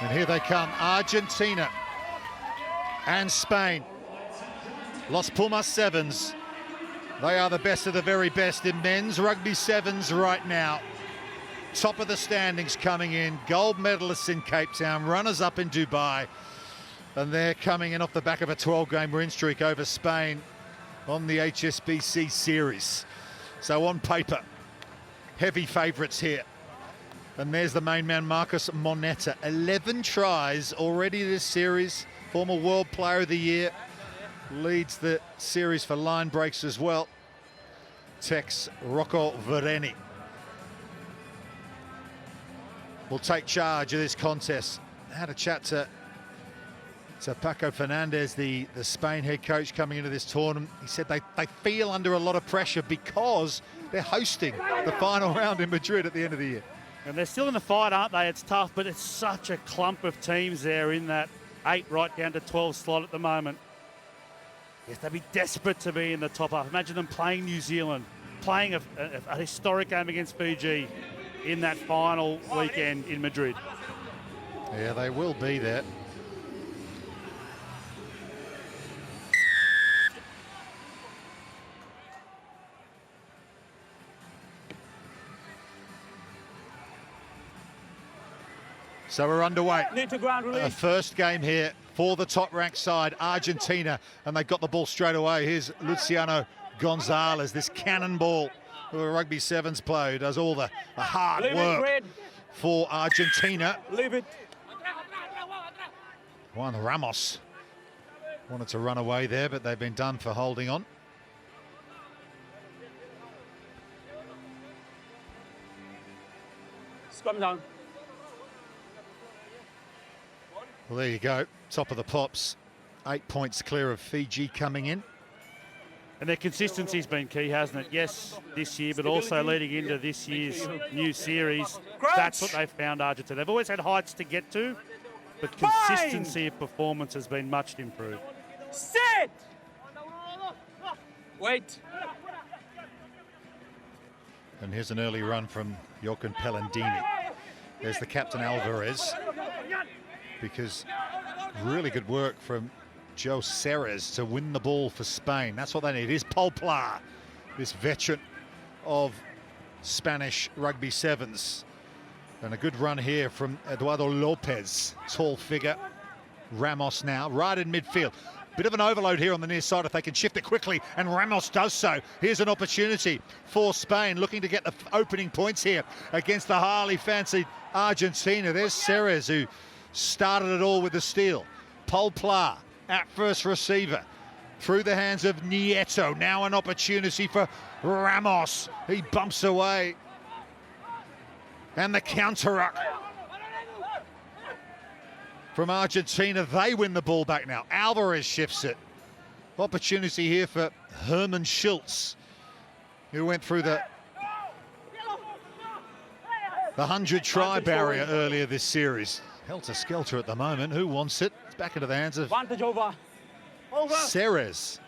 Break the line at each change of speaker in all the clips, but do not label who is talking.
And here they come, Argentina and Spain. Los Pumas Sevens. They are the best of the very best in men's rugby sevens right now. Top of the standings coming in, gold medalists in Cape Town, runners-up in Dubai. And they're coming in off the back of a 12-game win streak over Spain on the HSBC Series. So on paper, heavy favourites here. And there's the main man, Marcus Moneta. 11 tries already this series. Former World Player of the Year. Leads the series for line breaks as well. Tex Rocco Vereni will take charge of this contest. I had a chat to Paco Fernandez, the Spain head coach coming into this tournament. He said they feel under a lot of pressure because they're hosting the final round in Madrid at the end of the year.
And they're still in the fight, aren't they? It's tough, but it's such a clump of teams there in that 8 right down to 12 slot at the moment. Yes, they'd be desperate to be in the top half. Imagine them playing New Zealand, playing a historic game against Fiji in that final weekend in Madrid.
Yeah, they will be there. So we're underway. First game here for the top-ranked side, Argentina, and they got the ball straight away. Here's Luciano Gonzalez, this cannonball who a rugby sevens player who does all the hard work for Argentina. Juan Ramos wanted to run away there, but they've been done for holding on.
Scrum down.
Well, there you go, top of the pops. 8 points clear of Fiji coming in.
And their consistency's been key, hasn't it? Yes, this year, but also leading into this year's new series. That's what they've found Argentina. They've always had heights to get to, but consistency of performance has been much improved.
Sit! Wait.
And here's an early run from Joaquin Pellandini. There's the captain Alvarez, because really good work from Joe Ceres to win the ball for Spain. That's what they need. Here's Paul Pla, this veteran of Spanish rugby sevens. And a good run here from Eduardo Lopez, tall figure. Ramos now, right in midfield. Bit of an overload here on the near side if they can shift it quickly, and Ramos does so. Here's an opportunity for Spain, looking to get the opening points here against the highly fancied Argentina. There's Ceres, who started it all with the steal. Paul Pla at first receiver, through the hands of Nieto. Now an opportunity for Ramos. He bumps away. And the counter-ruck from Argentina. They win the ball back now. Alvarez shifts it. Opportunity here for Herman Schultz, who went through the 100-try barrier earlier this series. Helter-skelter at the moment. Who wants it? It's back into the hands of Ceres.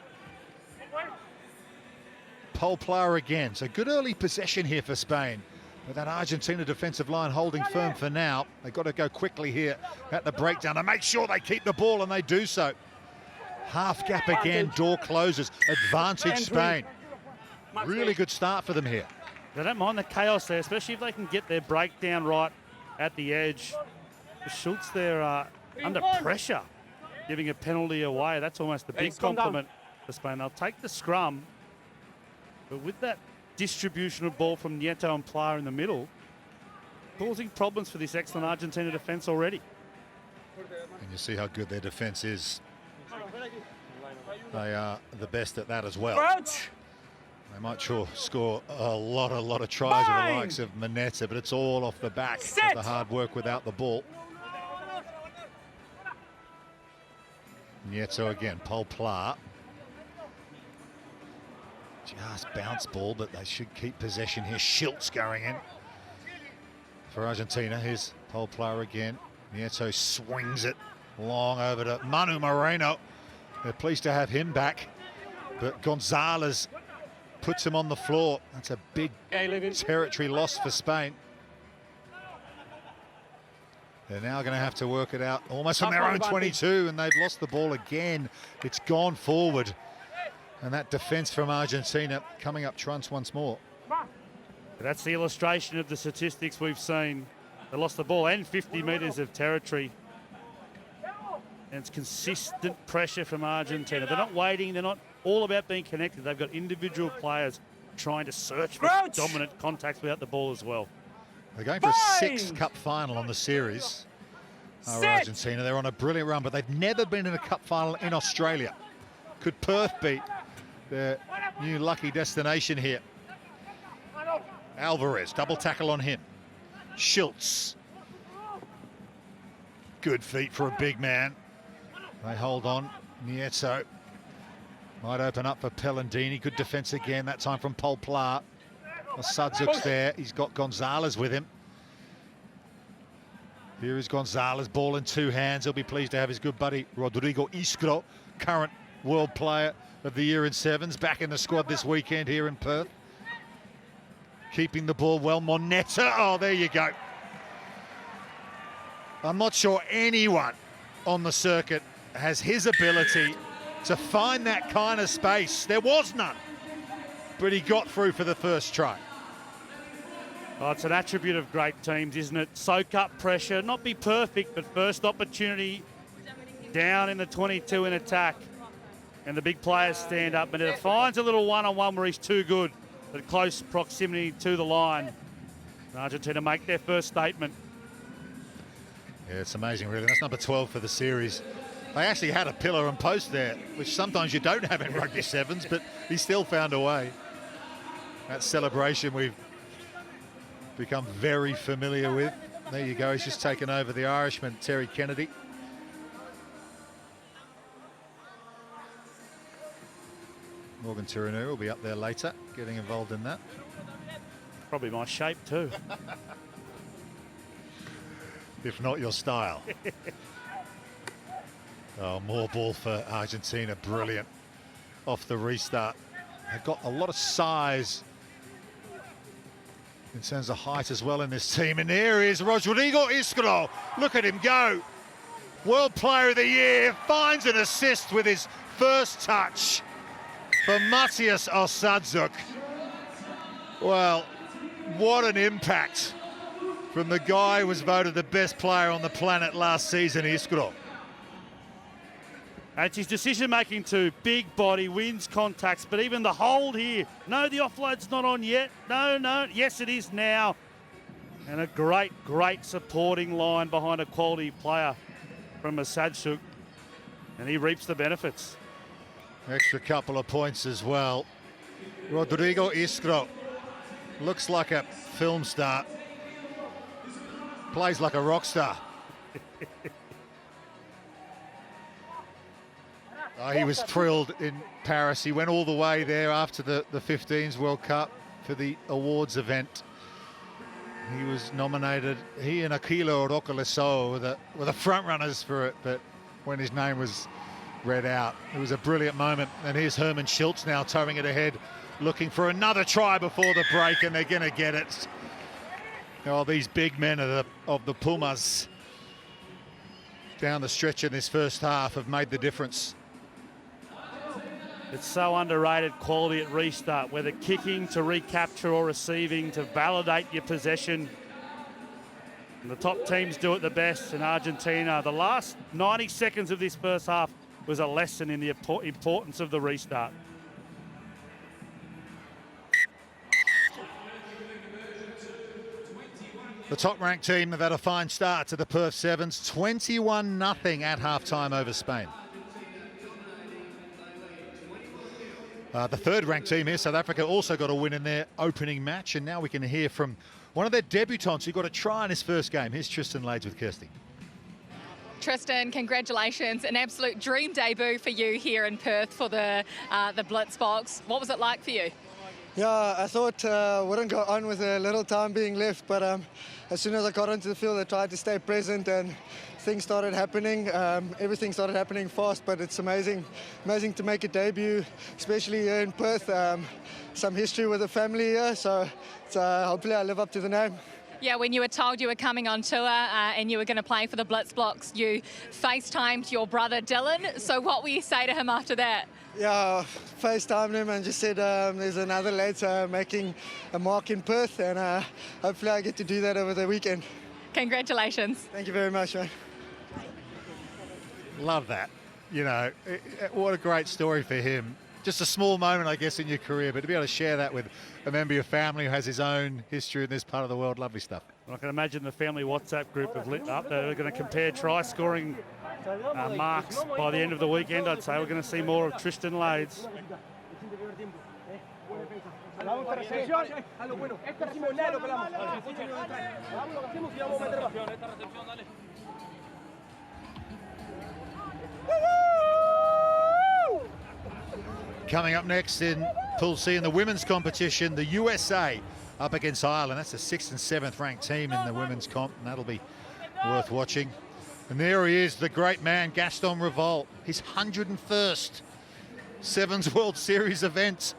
Paul Pla again. So good early possession here for Spain. With that Argentina defensive line holding firm for now. They've got to go quickly here at the breakdown to make sure they keep the ball, and they do so. Half gap again, door closes. Advantage Spain. Really good start for them here.
They don't mind the chaos there, especially if they can get their breakdown right at the edge. Schultz there under pressure, giving a penalty away. That's almost the big compliment for Spain. They'll take the scrum, but with that distribution of ball from Nieto and Pla in the middle, causing problems for this excellent Argentina defence already.
And you see how good their defence is. They are the best at that as well. They might sure score a lot of tries with the likes of Moneta, but it's all off the back of the hard work without the ball. Nieto again, Paul Pla. Just bounce ball, but they should keep possession here. Schultz going in for Argentina. Here's Paul Pla again. Nieto swings it long over to Manu Moreno. They're pleased to have him back, but Gonzalez puts him on the floor. That's a big territory loss for Spain. They're now going to have to work it out almost on their own 22, and they've lost the ball again. It's gone forward. And that defence from Argentina coming up trumps once more.
That's the illustration of the statistics we've seen. They lost the ball and 50 metres of territory. And it's consistent pressure from Argentina. They're not waiting. They're not all about being connected. They've got individual players trying to search for dominant contacts without the ball as well.
They're going for a 6th cup final on the series. Argentina, they're on a brilliant run, but they've never been in a cup final in Australia. Could Perth beat their new lucky destination here? Alvarez, double tackle on him. Schultz. Good feet for a big man. They hold on. Nieto might open up for Pellandini. Good defence again, that time from Paul Pla. Sudzuk's there. He's got Gonzalez with him. Here is Gonzalez, ball in 2 hands. He'll be pleased to have his good buddy Rodrigo Iskro, current World Player of the Year in Sevens, back in the squad this weekend here in Perth. Keeping the ball well, Moneta. Oh, there you go. I'm not sure anyone on the circuit has his ability to find that kind of space. There was none, but he got through for the first try.
Oh, it's an attribute of great teams, isn't it? Soak up pressure, not be perfect, but first opportunity down in the 22 in attack. And the big players stand up, but it finds a little one-on-one where he's too good at close proximity to the line. And Argentina make their first statement.
Yeah, it's amazing, really. That's number 12 for the series. They actually had a pillar and post there, which sometimes you don't have in rugby sevens, but he still found a way. That celebration we've become very familiar with. There you go, he's just taken over the Irishman, Terry Kennedy. Morgan Tiranu will be up there later, getting involved in that.
Probably my shape too.
If not your style. Oh, more ball for Argentina, brilliant. Off the restart. They've got a lot of size in terms of height as well in this team. And there is Rodrigo Iskro. Look at him go. World Player of the Year, finds an assist with his first touch for Matthias Osadzuk. Well, what an impact from the guy who was voted the best player on the planet last season, Iskro.
It's his decision-making too. Big body, wins contacts, but even the hold here. No, the offload's not on yet. No. Yes, it is now. And a great supporting line behind a quality player from Osadzuk. And he reaps the benefits.
Extra couple of points as well. Rodrigo Iskro looks like a film star. Plays like a rock star. He was thrilled in Paris. He went all the way there after the 15s World Cup for the awards event. He was nominated. He and Aquilo Rocoleso were the front runners for it, but when his name was read out, it was a brilliant moment. And here's Herman Schultz now towing it ahead, looking for another try before the break, and they're going to get it. Oh, these big men of the Pumas down the stretch in this first half have made the difference.
It's so underrated quality at restart, whether kicking to recapture or receiving to validate your possession. And the top teams do it the best in Argentina. The last 90 seconds of this first half was a lesson in the importance of the restart.
The top-ranked team have had a fine start to the Perth Sevens, 21-0 at half-time over Spain. The third-ranked team here, South Africa, also got a win in their opening match, and now we can hear from one of their debutants who got a try in his first game. Here's Tristan Lades with Kirsty.
Tristan, congratulations. An absolute dream debut for you here in Perth for the Blitz box. What was it like for you?
Yeah, I thought wouldn't go on with a little time being left, but as soon as I got onto the field, I tried to stay present and things started happening. Everything started happening fast, but it's amazing to make a debut, especially here in Perth. Some history with the family here, so hopefully I live up to the name.
Yeah, when you were told you were coming on tour and you were going to play for the Blitz Blocks, you FaceTimed your brother Dylan. So what will you say to him after that?
Yeah, FaceTimed him and just said there's another lad making a mark in Perth, and hopefully I get to do that over the weekend.
Congratulations.
Thank you very much, man.
Love that. You know, what a great story for him. Just a small moment, I guess, in your career, but to be able to share that with a member of your family who has his own history in this part of the world, lovely stuff.
I can imagine the family WhatsApp group have lit up. They're going to compare try-scoring marks by the end of the weekend, I'd say. We're going to see more of Tristan Lades.
Coming up next in Pool C in the women's competition, the USA up against Ireland. That's the 6th and 7th ranked team in the women's comp, and that'll be worth watching. And there he is, the great man, Gaston Revolt, his 101st Sevens World Series event.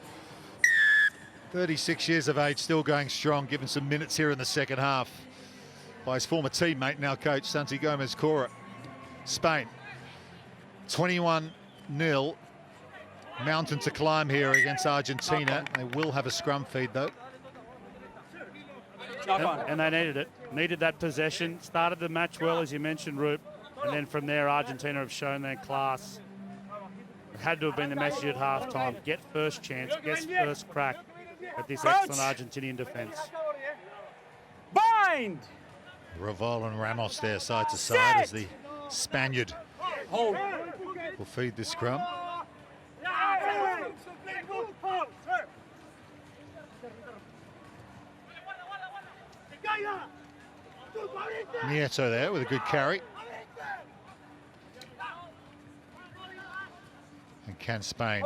36 years of age, still going strong, given some minutes here in the second half by his former teammate, now coach, Santi Gomez-Cora. Spain, 21-0. Mountain to climb here against Argentina. They will have a scrum feed, though.
And they needed it. Needed that possession. Started the match well, as you mentioned, Roop. And then from there, Argentina have shown their class. It had to have been the message at halftime. Get first chance, get first crack at this excellent Argentinian defence.
Bind!
Raval and Ramos there side to side as the Spaniard will feed the scrum. Nieto there with a good carry. And can Spain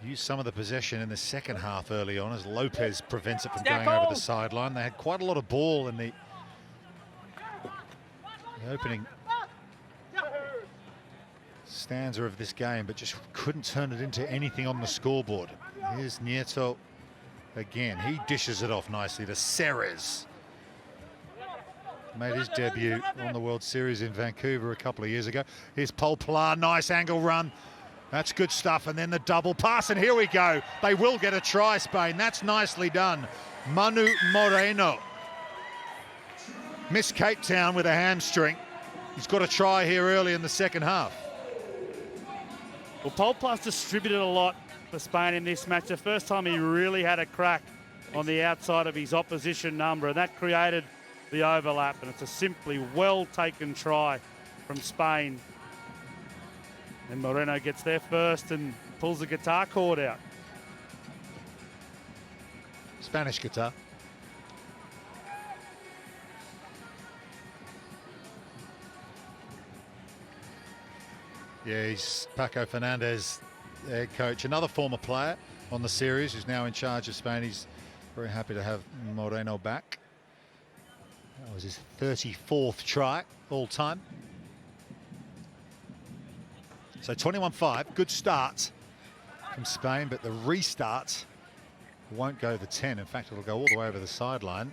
use some of the possession in the second half early on as Lopez prevents it from going over the sideline? They had quite a lot of ball in the opening stanza of this game, but just couldn't turn it into anything on the scoreboard. Here's Nieto again. He dishes it off nicely to Ceres. Made his debut on the World Series in Vancouver a couple of years ago. Here's Paul Pilar, nice angle run. That's good stuff. And then the double pass, and here we go. They will get a try, Spain. That's nicely done. Manu Moreno missed Cape Town with a hamstring. He's got a try here early in the second half.
Well, Paul Pilar's distributed a lot for Spain in this match. The first time he really had a crack on the outside of his opposition number, and that created the overlap, and it's a simply well-taken try from Spain. And Moreno gets there first and pulls the guitar cord out.
Spanish guitar. Yeah, he's Paco Fernandez, the head coach, another former player on the series who's now in charge of Spain. He's very happy to have Moreno back. That was his 34th try all time. So 21-5, good start from Spain, but the restart won't go the 10. In fact, it'll go all the way over the sideline.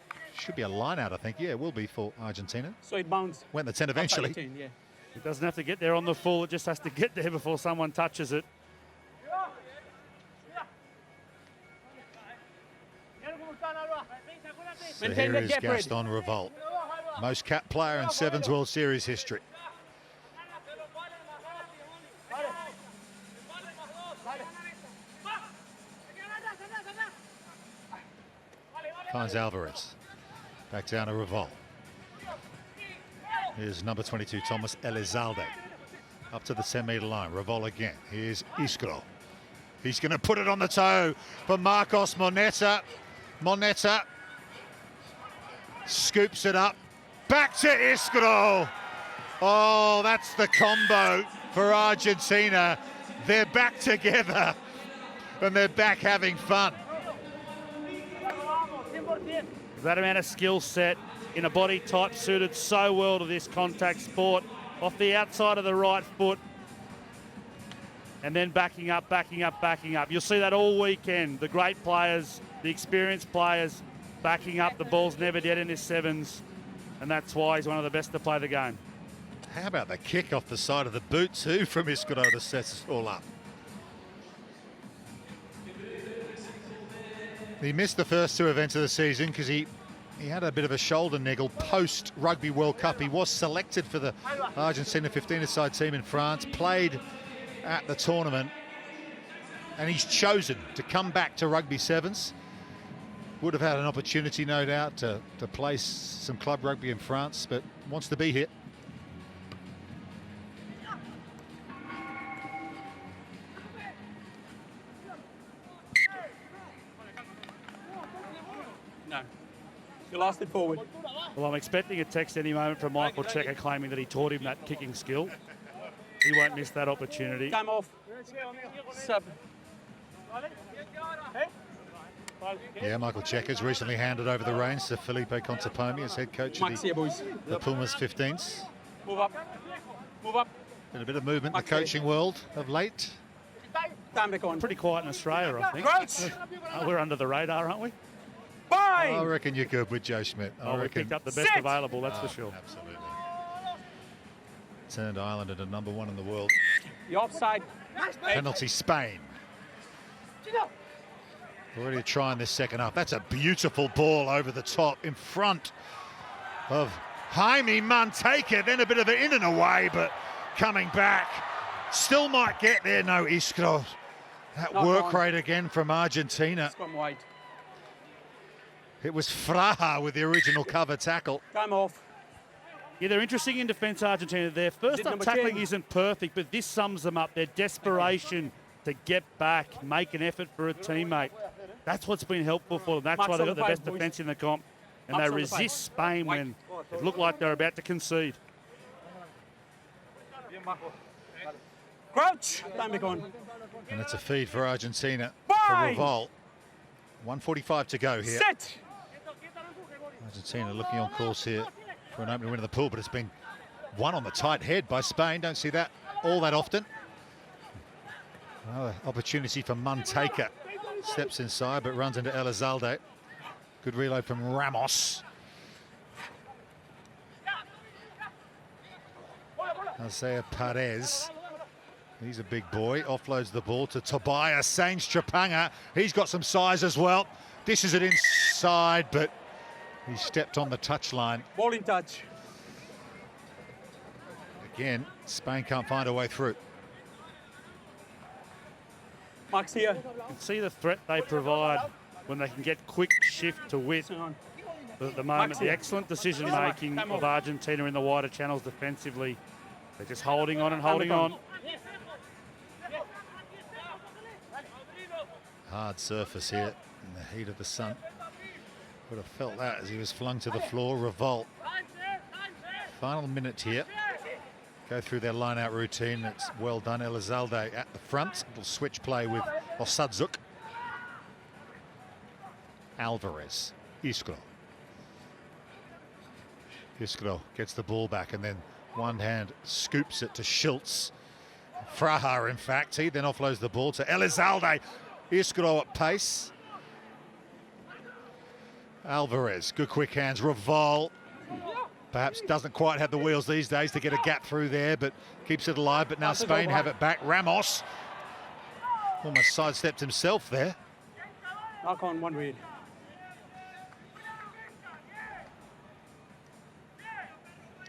It should be a line out, I think. Yeah, it will be for Argentina.
So it bounces.
Went the 10 eventually.
10, yeah.
It doesn't have to get there on the full, it just has to get there before someone touches it.
So here is Gaston Revolt, most capped player in Sevens World Series history. Finds Alvarez. Back down to Revolt. Here's number 22, Thomas Elizalde. Up to the 10-metre line. Revolt again. Here's Iskro. He's going to put it on the toe for Marcos Moneta. Moneta scoops it up. Back to Iskro. Oh, that's the combo for Argentina. They're back together and they're back having fun.
That amount of skill set in a body type suited so well to this contact sport. Off the outside of the right foot. And then backing up, backing up, backing up. You'll see that all weekend. The great players, the experienced players backing up. The ball's never dead in his sevens, and that's why he's one of the best to play the game.
How about the kick off the side of the boot too from Iscaro to set us all up? He missed the first two events of the season because he had a bit of a shoulder niggle post Rugby World Cup. He was selected for the Argentina 15-a-side team in France, played at the tournament, and he's chosen to come back to Rugby Sevens. Would have had an opportunity, no doubt, to play some club rugby in France, but wants to be here.
No. You lost it forward.
Well, I'm expecting a text any moment from Michael Checker claiming that he taught him that kicking skill. He won't miss that opportunity.
Time off. Sub.
Yeah, Michael Checker's recently handed over the reins to Felipe Contepomi as head coach of
Max here, boys.
the Pumas 15s.
Move up. Move up.
Been a bit of movement in the coaching world of late.
Time back on.
Pretty quiet in Australia, I think.
Crouch.
We're under the radar, aren't we?
Bye.
I reckon you're good with Joe Schmidt. I
We
reckon.
picked up the best
Sit.
available, that's for sure.
Absolutely. Turned Ireland into #1 in the world.
The offside.
Penalty Spain. Already trying this second half. That's a beautiful ball over the top in front of Jaime Manteca. Then a bit of an in and away, but coming back. Still might get there. No, Iscaro. That
Not
work
on.
rate again from Argentina.
It's gone wide.
It was Fraha with the original cover tackle.
Time off.
Yeah, they're interesting in defence, Argentina. Their first
Did
up
number
tackling
10.
isn't perfect, but this sums them up. Their desperation to get back, make an effort for a teammate. That's what's been helpful for them. That's
Marks
why they've
on
got the
the
best
five, boys.
defence in the comp. And
Marks
they
on the five.
resist Spain when it looked like they're about to concede.
Crouch. Time back on.
And it's a feed for Argentina
Bye.
for Revolt. 1:45 to go here.
Sit.
Argentina looking on course here for an opening win of the pool, but it's been won on the tight head by Spain. Don't see that all that often. Another opportunity for Manteca. Steps inside, but runs into Elizalde. Good reload from Ramos. Isaiah Perez. He's a big boy. Offloads the ball to Tobias Sainz Trapanga. He's got some size as well. Dishes it inside, but he stepped on the touchline.
Ball in touch.
Again, Spain can't find a way through.
Max here.
You can see the threat they provide when they can get quick shift to width.
Hang on.
But at the moment, the excellent decision-making of Argentina in the wider channels defensively. They're just holding on and holding on.
Hard surface here in the heat of the sun. Would have felt that as he was flung to the floor. Revolt. Final minute here. Go through their line-out routine. It's well done. Elizalde at the front. Little switch play with Osadzuk. Alvarez. Iscaro. Iscaro gets the ball back and then one hand scoops it to Schultz. Fraha, in fact. He then offloads the ball to Elizalde. Iscaro at pace. Alvarez, good quick hands. Revolt perhaps doesn't quite have the wheels these days to get a gap through there, but keeps it alive. But now Spain have it back. Ramos almost sidestepped himself there.
Knock on one read.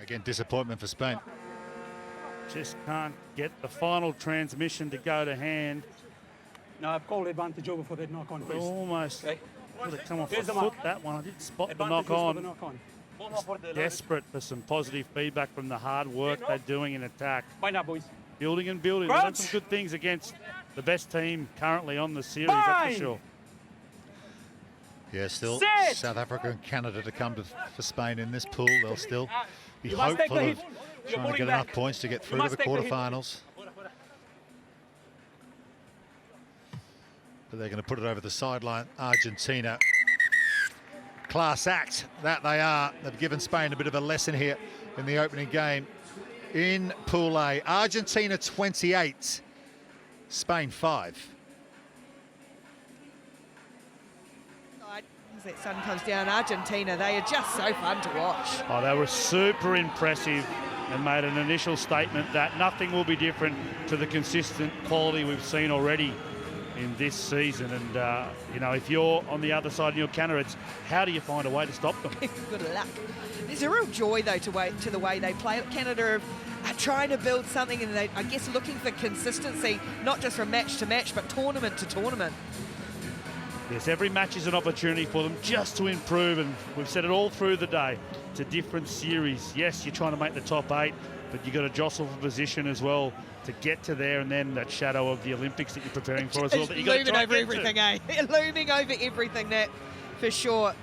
Again, disappointment for Spain.
Just can't get the final transmission to go to hand.
No, I've called advantage over for that knock on first.
Almost
Okay.
would have come off
There's
the
the
foot,
mark.
that one. I didn't spot the
Advantage
knock
for the
on.
knock on.
Desperate for some positive feedback from the hard work they're doing in attack.
Find out, boys.
Building and building. They've done
Crouch.
some good things against the best team currently on the series, that's
Fine.
for sure.
Yeah, still
Sit.
South Africa and Canada to come for Spain in this pool. They'll still be
You must take
hopeful
the
of
hit. You're
trying to
pulling
get
back.
enough points to get
You
through to
must
the
take the hit.
quarterfinals. But they're going to put it over the sideline. Argentina. Class act that they are. They've given Spain a bit of a lesson here in the opening game in Pool A. Argentina 28, Spain 5.
As that sun comes down, Argentina, they are just so fun to watch.
Oh, they were super impressive and made an initial statement that nothing will be different to the consistent quality we've seen already in this season. And, you know, if you're on the other side and you're Canada, it's how do you find a way to stop them?
Good luck. There's a real joy, though, to the way they play. Canada are trying to build something, and they, I guess, looking for consistency, not just from match to match, but tournament to tournament.
Yes, every match is an opportunity for them just to improve, and we've said it all through the day. It's a different series. Yes, you're trying to make the top 8, but you've got to jostle for position as well to get to there, and then that shadow of the Olympics that you're preparing for as well. That you got to
looming over everything, eh? Looming over everything, that for sure.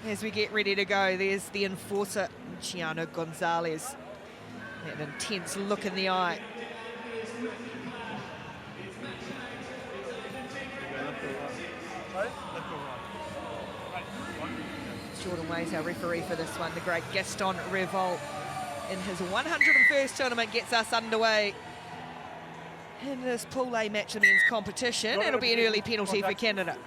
As we get ready to go, there's the enforcer, Chiano Gonzalez. An intense look in the eye. Jordan Way's our referee for this one. The great Gaston Revol in his 101st tournament gets us underway in this Pool A match of men's competition. It'll be an early penalty for Canada.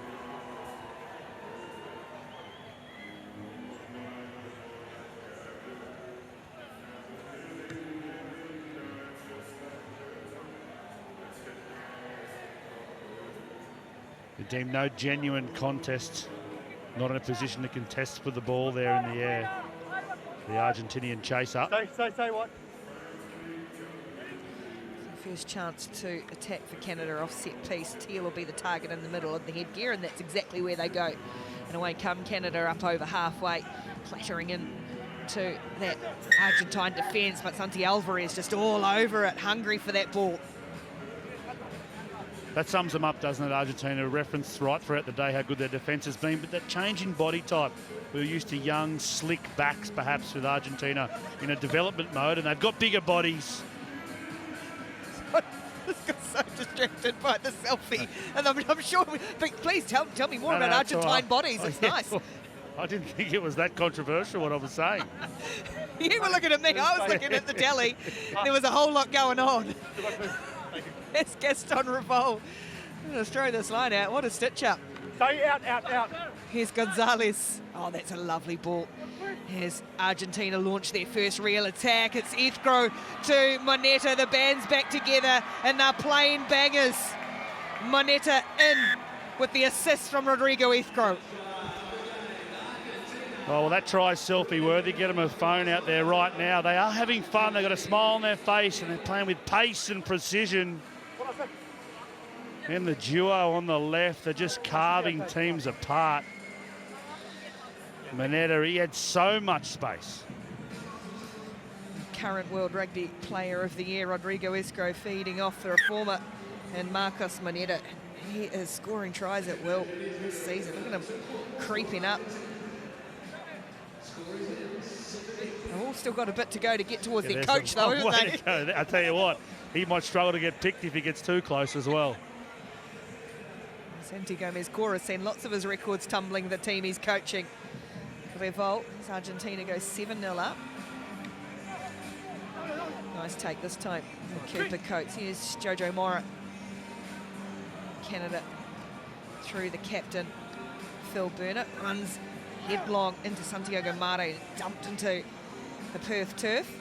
They deemed no genuine contest, not in a position to contest for the ball there in the air. The Argentinian chaser.
Say what?
First chance to attack for Canada off set piece. Teal will be the target in the middle of the headgear, and that's exactly where they go. And away come Canada up over halfway, clattering in to that Argentine defence, but Santi Alvarez just all over it, hungry for that ball.
That sums them up, doesn't it, Argentina? Referenced right throughout the day how good their defence has been, but that change in body type. We're used to young, slick backs, perhaps, with Argentina in a development mode, and they've got bigger bodies.
I just got so distracted by the selfie, and I'm sure. But please tell me more about Argentine bodies. It's nice.
I didn't think it was that controversial what I was saying.
You were looking at me. I was looking at the telly. There was a whole lot going on. It's Gaston Revol. I'm going to throw this line out. What a stitch up.
Stay out.
Here's Gonzalez. Oh, that's a lovely ball. Here's Argentina launch their first real attack. It's Ithgro to Moneta. The band's back together and they're playing bangers. Moneta in with the assist from Rodrigo Ithgro.
Oh, well, that try's selfie worthy. Get them a phone out there right now. They are having fun. They've got a smile on their face and they're playing with pace and precision. And the duo on the left, they're just carving teams apart. Moneta, he had so much space.
Current World Rugby Player of the Year, Rodrigo Ithgro, feeding off the reformer and Marcos Moneta. He is scoring tries at will this season. Look at him creeping up. They've all still got a bit to go to get towards their coach, though, haven't they?
I tell you what, he might struggle to get picked if he gets too close as well.
Santi Gomez-Cora seen lots of his records tumbling the team he's coaching. Revol, as Argentina goes 7-0 up. Nice take this time. Cooper Coates. Here's Jojo Mora. Canada through the captain, Phil Burnett. Runs headlong into Santiago Mare, dumped into the Perth turf.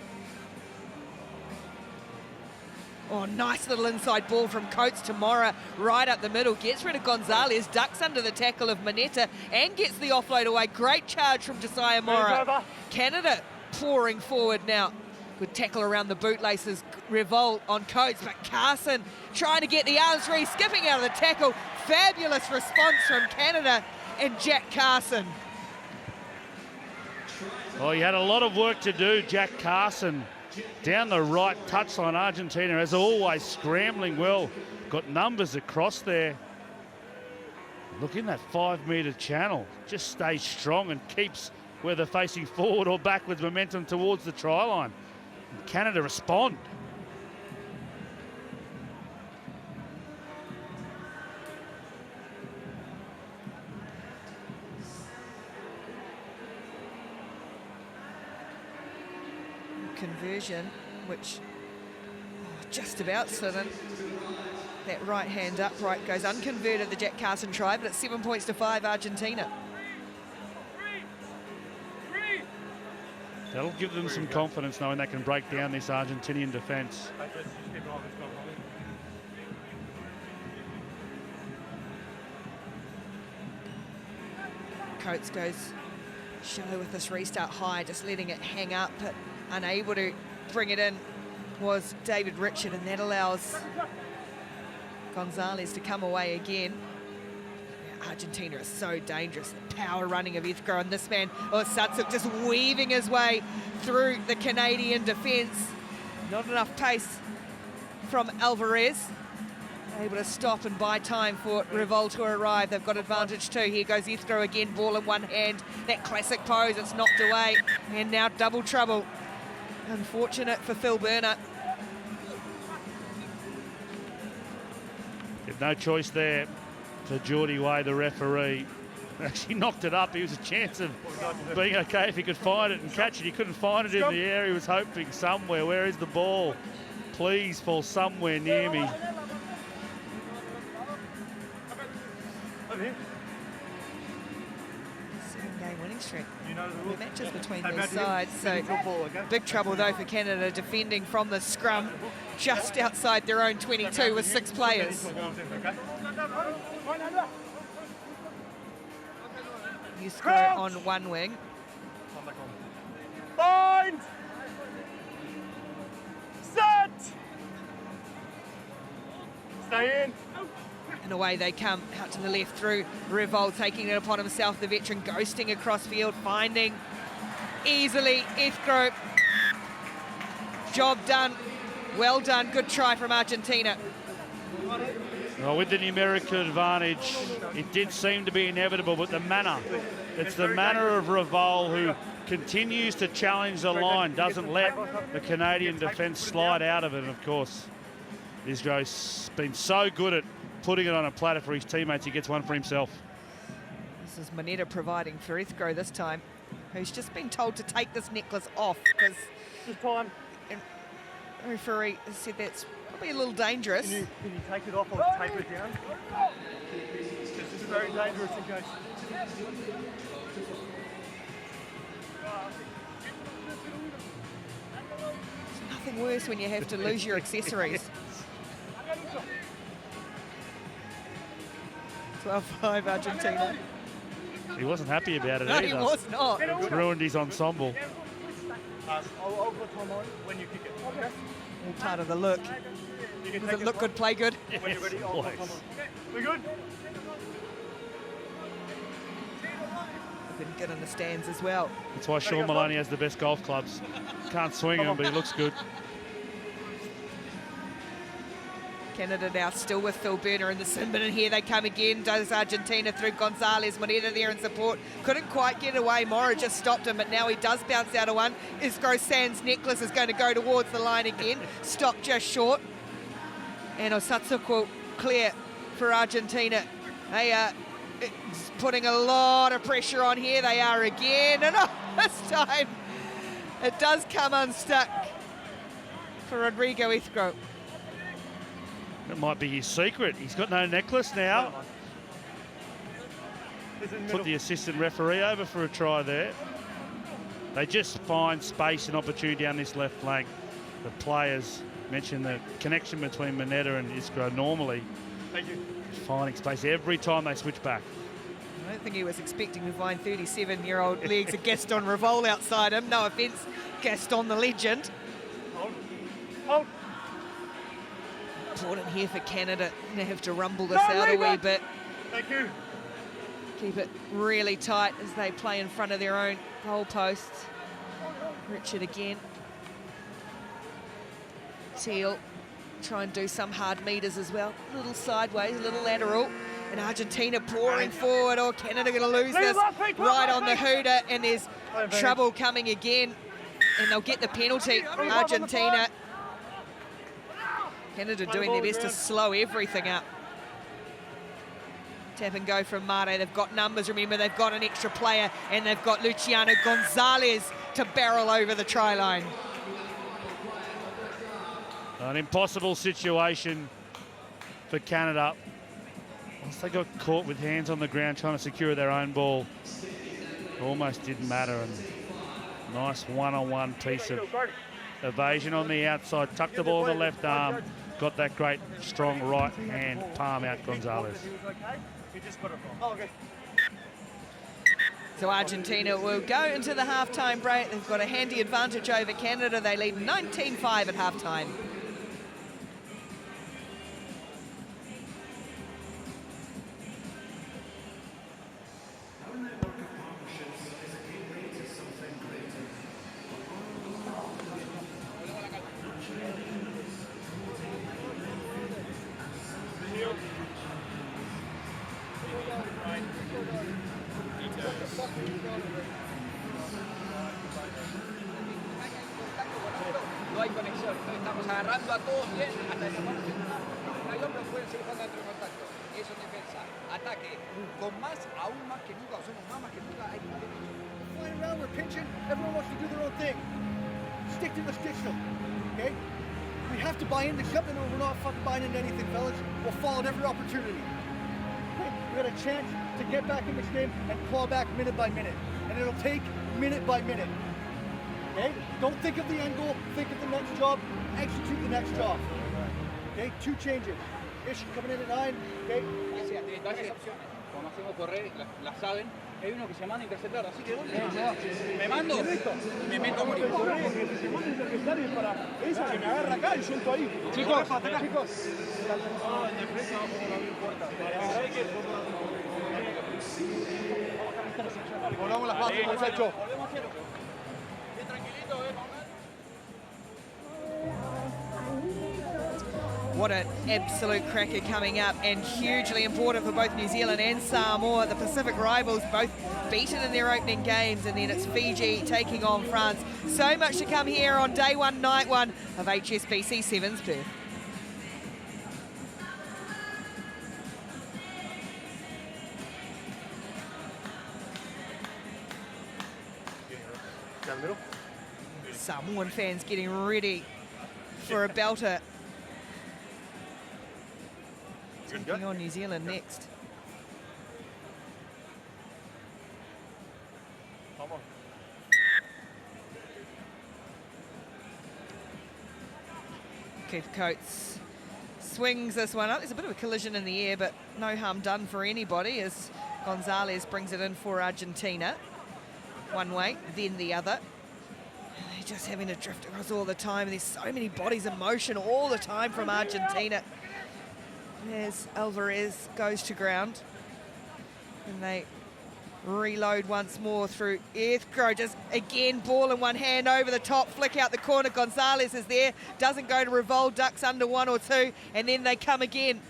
Oh, nice little inside ball from Coates to Mora, right up the middle. Gets rid of Gonzalez, ducks under the tackle of Moneta, and gets the offload away. Great charge from Josiah Mora. Canada pouring forward now. Good tackle around the bootlaces. Revol on Coates, but Carson trying to get the arms free, skipping out of the tackle. Fabulous response from Canada and Jack Carson.
Oh, he had a lot of work to do, Jack Carson. Down the right touchline, Argentina, as always, scrambling well. Got numbers across there. Look in that 5-metre channel. Just stays strong and keeps whether facing forward or backwards momentum towards the try line. And Canada respond.
Conversion, which just about slid in. that right hand upright goes unconverted, the Jack Carson try, but it's 7 points to 5, Argentina.
That'll give them some confidence knowing they can break down this Argentinian defence.
Coates goes shallow with this restart high, just letting it hang up, but unable to bring it in was David Richard, and that allows Gonzalez to come away again. Argentina is so dangerous. The power running of Ithro, and this man, Satsuk, just weaving his way through the Canadian defence. Not enough pace from Alvarez. Able to stop and buy time for Revol to arrive. They've got advantage too. Here goes Ithro again, ball in one hand. That classic pose, it's knocked away. And now double trouble. Unfortunate for Phil Burner.
No choice there for Geordie Way, the referee. Actually knocked it up. He was a chance of being okay if he could find it and catch it. He couldn't find it in the air. He was hoping somewhere. Where is the ball? Please fall somewhere near me.
Seven-game winning streak. The matches between these sides. So big trouble though for Canada defending from the scrum just outside their own 22 with 6 players. Yusko on one wing.
Bind! Set! Stay in.
And away they come, out to the left through Revol, taking it upon himself, the veteran ghosting across field, finding easily Ithro. Job done, well done, good try from Argentina.
Well, with the numerical advantage, it did seem to be inevitable, but the manner, it's the manner of Revol who continues to challenge the line, doesn't let the Canadian defence slide out of it. And of course, Israel's been so good at putting it on a platter for his teammates, he gets one for himself.
This is Manetta providing for Ithro this time, who's just been told to take this necklace off because the referee said that's probably a little dangerous.
Can you take it off or tape it down? This is very dangerous in case.
There's nothing worse when you have to lose your accessories. 12-5 Argentina.
He wasn't happy about it
No,
either.
he was not.
It's ruined his ensemble.
I'll put time on when you kick it. Okay.
All part of the look. Does it look good, play good?
When you're ready, I'll put time on. We're good?
Looking good in the stands as well.
That's why Sean Maloney has the best golf clubs. Can't swing them, but he looks good.
Canada now still with Phil Burner in the sin bin, and here they come again. Does Argentina through Gonzalez. Moneta there in support. Couldn't quite get away. Mora just stopped him, but now he does bounce out of one. Isgro Sands' necklace is going to go towards the line again. Stopped just short. And Osatsuk will clear for Argentina. They are putting a lot of pressure on here. They are again. And this time it does come unstuck for Rodrigo Ithro.
That might be his secret. He's got no necklace now. Put the assistant referee over for a try there. They just find space and opportunity down this left flank. The players mentioned the connection between Manetta and Iskra normally. Finding space every time they switch back.
I don't think he was expecting to find 37-year-old legs of Gaston Revol outside him. No offence, Gaston the legend.
Hold.
Important here for Canada. They have to rumble this out a wee bit.
Thank you.
Keep it really tight as they play in front of their own goal posts. Richard again. Teal try and do some hard meters as well. A little sideways, a little lateral. And Argentina pouring forward. Oh, Canada going to lose this right on the hooter. And there's trouble coming again. And they'll get the penalty. Argentina. Canada doing their best to slow everything up. Tap and go from Mate. They've got numbers. Remember, they've got an extra player. And they've got Luciano Gonzalez to barrel over the try line.
An impossible situation for Canada. Once they got caught with hands on the ground trying to secure their own ball, it almost didn't matter. And nice one-on-one piece of evasion on the outside. Tucked the ball in the left arm. Got that great, strong right hand palm out Gonzalez.
So Argentina will go into the halftime break. They've got a handy advantage over Canada. They lead 19-5 at halftime.
No hay conexión, estamos agarrando a todos bien hasta el momento. Hay hombres pueden seguir jugando dentro del contacto. Eso es defensa. Ataque. Con más, aún más que nunca, o somos más que nunca. Hay que
Flying around, we're pinching. Everyone wants to do their own thing. Stick to the system, okay? We have to buy into something or we're not fucking buying into anything, fellas. We'll fall at every opportunity. Okay? We got a chance to get back in this game and claw back minute by minute. And it'll take minute by minute. Okay? Don't think of the end goal, think of the next job, execute the next job. Okay? 2 changes. Ish coming in at 9, okay?
Hay varias opciones. Como hacemos correr, las saben. Hay uno que se manda a interceptar, así que me mando y me meto a morir.
Si me agarra acá y suelto ahí.
Chicos,
chicos. Volvamos las bases, muchachos.
What an absolute cracker coming up, and hugely important for both New Zealand and Samoa. The Pacific rivals both beaten in their opening games, and then it's Fiji taking on France. So much to come here on day 1, night 1 of HSBC Sevens Perth.
Down the middle.
Samoan fans getting ready for a belter. Taking on New Zealand next. Keith Coates swings this one up. There's a bit of a collision in the air, but no harm done for anybody as Gonzalez brings it in for Argentina. One way, then the other. They're just having to drift across all the time. There's so many bodies in motion all the time from Argentina. As Alvarez goes to ground, and they reload once more through Earthgrow. Just again, ball in one hand over the top, flick out the corner. Gonzalez is there, doesn't go to revolve, ducks under 1 or 2, and then they come again.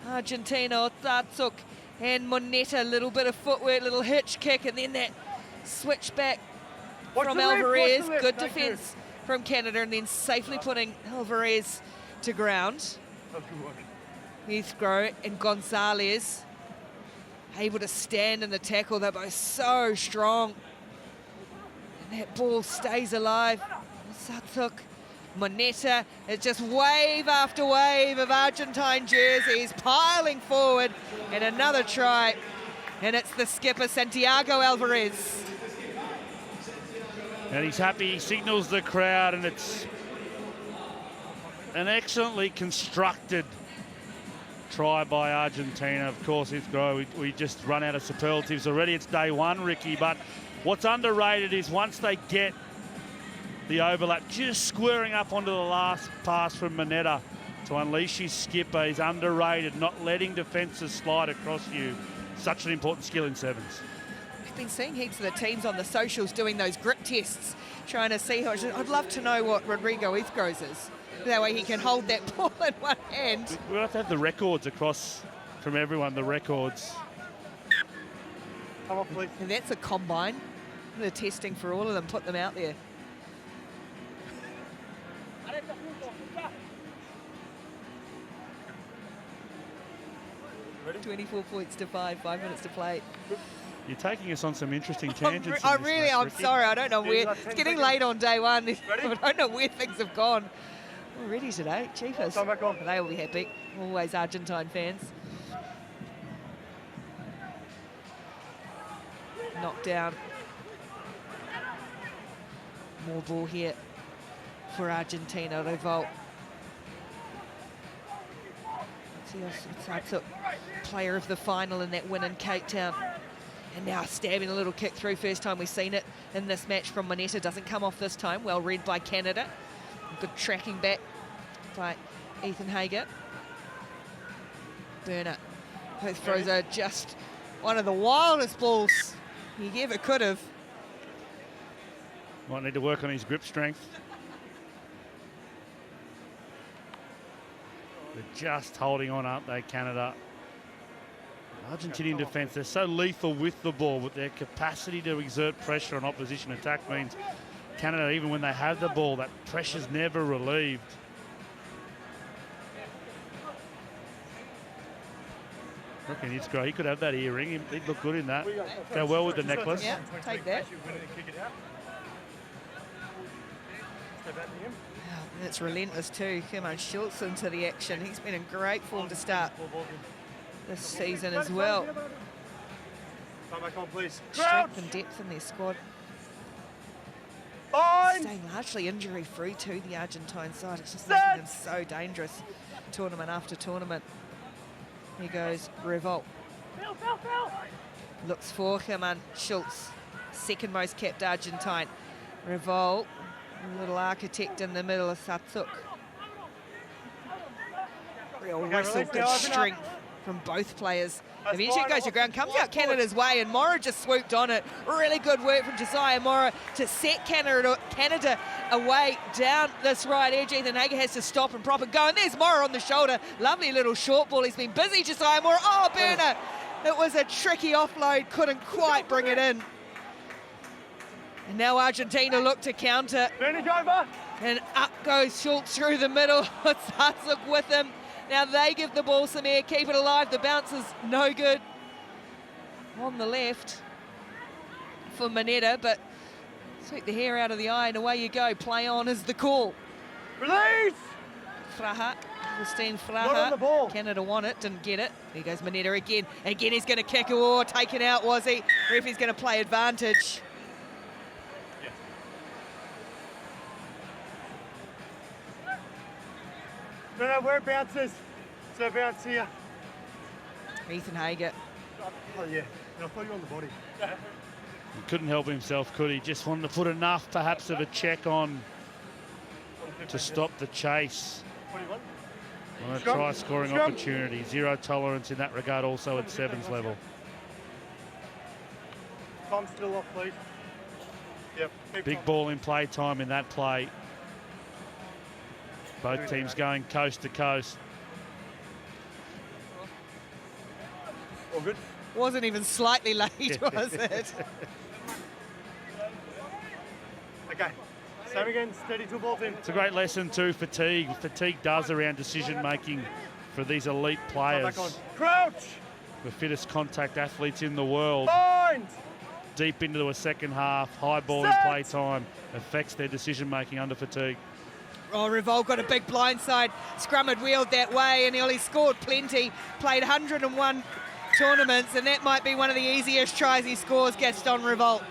Argentina, Otatsuk and Moneta, a little bit of footwork, little hitch kick, and then that switch back from Alvarez. Good defense from Canada, and then safely putting Alvarez to ground. Heathrow and Gonzalez able to stand in the tackle. They're both so strong. And that ball stays alive. Satuk, Moneta, it's just wave after wave of Argentine jerseys piling forward. And another try. And it's the skipper, Santiago Alvarez.
And he's happy, he signals the crowd, and it's an excellently constructed try by Argentina. Of course, we just run out of superlatives already. It's day 1, Ricky, but what's underrated is once they get the overlap, just squaring up onto the last pass from Moneta to unleash his skipper. He's underrated, not letting defences slide across you. Such an important skill in sevens.
We've been seeing heaps of the teams on the socials doing those grip tests, trying to see how. I'd love to know what Rodrigo Ithgro's is. That way he can hold that ball in one hand.
We'll have to have the records across from everyone, the records.
Come on, please.
And that's a combine. They're testing for all of them, put them out there. 24 points to 5 minutes to play.
You're taking us on some interesting tangents.
I'm sorry, I don't know where. It's getting late on day 1. I don't know where things have gone. Already today, Chiefers.
Come back on.
They will be happy. Always Argentine fans. Knocked down. More ball here for Argentina. Revolt. Took player of the final in that win in Cape Town. And now stabbing a little kick through. First time we've seen it in this match from Moneta. Doesn't come off this time. Well read by Canada. Good tracking back by Ethan Hager. Burner. Those throws are just one of the wildest balls he ever could have.
Might need to work on his grip strength. They're just holding on, aren't they, Canada? Argentinian defence, they're so lethal with the ball, but their capacity to exert pressure on opposition attack means Canada, even when they have the ball, that pressure's never relieved. Looking, it's great. He could have that earring. He'd look good in that. Go well with the necklace.
Yeah, take that. That's relentless too. Come on, Schultz into the action. He's been in great form to start this season as well.
Come back on, please.
Strength and depth in their squad. Staying largely injury-free to the Argentine side. It's just making them so dangerous tournament after tournament. Here goes Revolt. Looks for him on Schultz. Second most kept Argentine. Revolt. A little architect in the middle of Satsuk. Real wrestle, good strength from both players. Eventually it goes to ground, comes out Canada's way, and Mora just swooped on it. Really good work from Josiah Mora to set Canada away down this right edge. Ethan Hager has to stop and prop and go, and there's Mora on the shoulder. Lovely little short ball. He's been busy, Josiah Mora. Oh, Burner! It was a tricky offload, couldn't quite bring it in. And now Argentina look to counter. And up goes Schultz through the middle. Satsuk with him. Now they give the ball some air, keep it alive. The bounce is no good on the left for Moneta, but sweep the hair out of the eye and away you go. Play on is the call.
Release!
Fraha, Christine Fraha. Canada won it, didn't get it. Here goes Moneta again. Again, he's going to kick. Oh, taken out, was he? Referee's going to play advantage.
No, where it bounces. So bounce here.
Ethan Hager.
Oh, yeah. And I thought you were on the body.
He couldn't help himself, could he? Just wanted to put enough, perhaps, of a check on to stop the chase. On a try-scoring opportunity. Zero tolerance in that regard also at sevens level.
Time's still off, please. Yep.
Big ball in play time in that play. Both teams going coast to coast.
All good?
Wasn't even slightly late, was it?
Okay. Same again, steady to ball team.
It's a great lesson too, fatigue. Fatigue does around decision-making for these elite players.
Back on. Crouch!
The fittest contact athletes in the world.
Bind!
Deep into a second half, high ball in play time affects their decision-making under fatigue.
Oh, Revolt got a big blindside. Scrum had wheeled that way and he scored plenty. Played 101 tournaments, and that might be one of the easiest tries he scores, Gaston Revolt.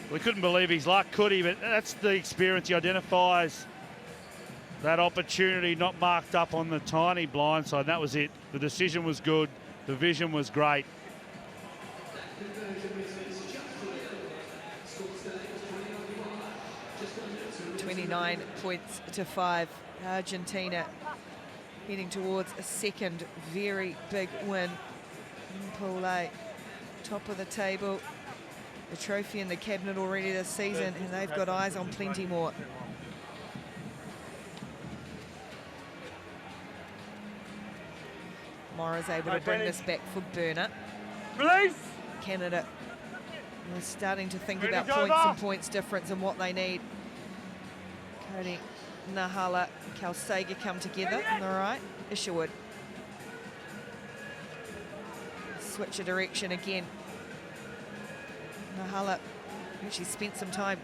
We couldn't believe his luck, could he? But that's the experience. He identifies that opportunity, not marked up on the tiny blindside. That was it. The decision was good. The vision was great. $29-5. Argentina heading towards a second very big win in Pool A. Top of the table. The trophy in the cabinet already this season, and they've got eyes on plenty more. Mora's able to bring this back for Burner.
Release!
Canada is starting to think about points and points difference and what they need. Cody Nahala, Kalsega come together on the right. Isherwood. Switch of direction again. Nahala actually spent some time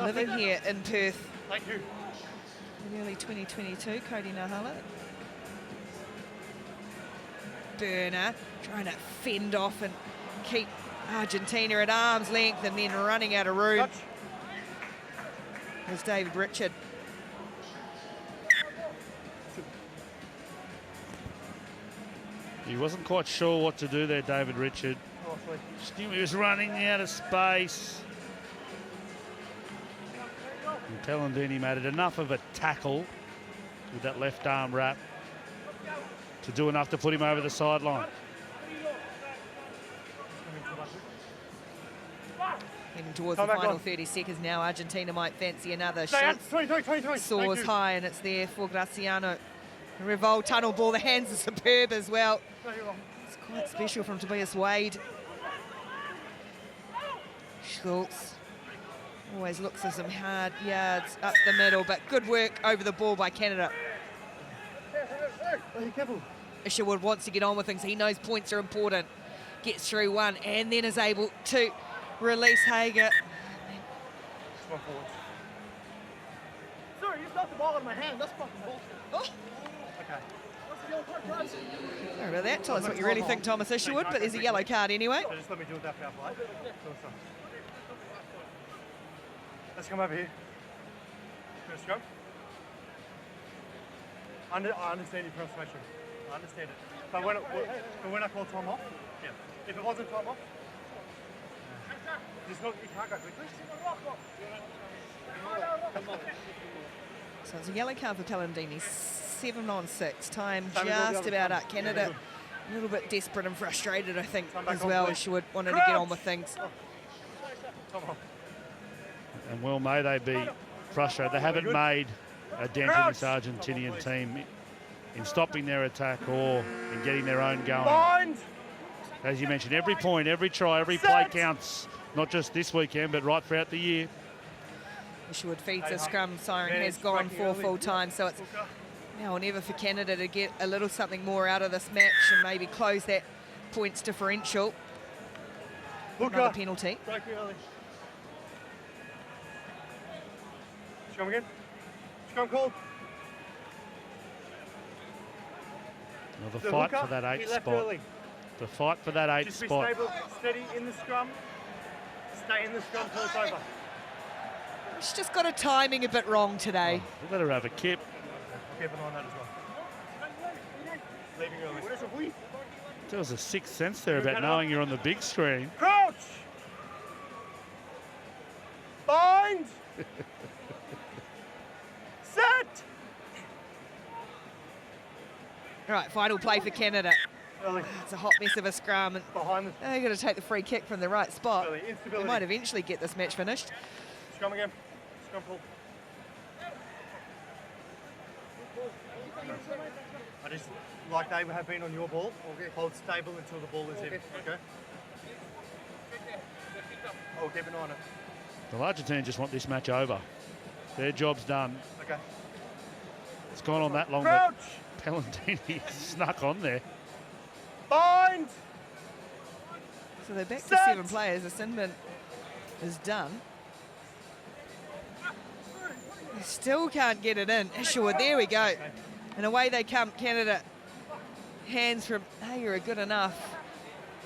living here in Perth.
Thank you.
In early 2022, Cody Nahala. Burner trying to fend off and keep Argentina at arm's length and then running out of room.
Touch.
There's David Richard.
He wasn't quite sure what to do there, David Richard.
Oh, sweet.
Just knew he was running out of space. And Pellandini made it enough of a tackle with that left arm wrap to do enough to put him over the sideline.
Heading towards the final 30 seconds now. Argentina might fancy another shot.
20.
Soars high, and it's there for Graciano. Revol tunnel ball. The hands are superb as well. It's quite special from Tobias Wade. Schultz always looks for some hard yards up the middle, but good work over the ball by Canada. Isherwood wants to get on with things. He knows points are important. Gets through one and then is able to release Hager.
Sorry, you knocked the ball out of my hand. That's fucking bullshit.
Oh.
Okay.
Sorry about that. Tell us what you really think, Thomas Isherwood, but there's a yellow card anyway.
So just let me do it that power play. Let's come over here. First go. I understand your frustration. I understand it. But when I call time off, yeah. If it wasn't time off, just look, you can't go quickly.
So it's a yellow card for Pellandini. 7 on 6. Time just about up. Canada a little bit desperate and frustrated, I think, as well. Isherwood wanted to get on with things.
And well may they be frustrated. They haven't made a dent in this Argentinian team in stopping their attack or in getting their own going. As you mentioned, every point, every try, every play counts, not just this weekend, but right throughout the year.
Isherwood feeds the scrum. Siren has gone for full time, so it's now or never for Canada to get a little something more out of this match and maybe close that points differential. Another penalty.
Scrum again. Scrum called.
Well, the fight for that 8 spot. The fight for that 8 spot.
Just be stable, steady in the scrum. Stay in the scrum till it's over.
She's just got her timing a bit wrong today.
We better have a kip.
Keep an eye on that as well. Leaving early.
There was a sixth sense there about knowing you're on the big screen.
Crouch! Bind! Set!
Right, final play for Canada.
Early.
It's a hot mess of a scrum. And
Behind the...
they're going to take the free kick from the right spot.
Early.
They might eventually get this match finished.
Scrum again. Scrum pull. I just, like they have been on your ball, hold stable until the ball is in, okay? I'll keep an eye on it.
The Argentina just want this match over. Their job's done.
Okay.
It's gone on that long
Crouch!
that Pellandini snuck on there.
Bind!
So they're back to
Set!
7 players. The Sinbin is done. They still can't get it in. Isherwood, there we go. And away they come, Canada. Hands from Hager are good enough.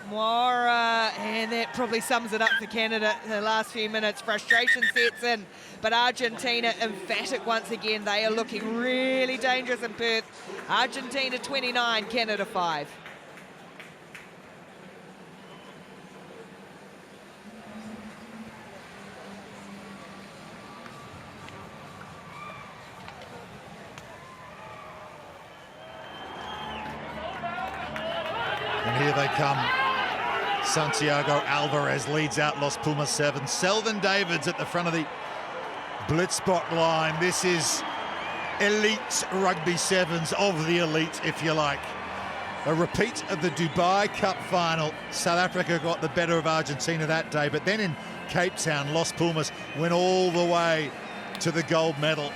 Moira, and that probably sums it up for Canada in the last few minutes. Frustration sets in, but Argentina emphatic once again. They are looking really dangerous in Perth. Argentina 29, Canada 5.
And here they come. Santiago Alvarez leads out Los Pumas Sevens. Selvin Davids at the front of the Blitzbot line. This is elite rugby sevens of the elite, if you like. A repeat of the Dubai Cup final. South Africa got the better of Argentina that day, but then in Cape Town, Los Pumas went all the way to the gold medal.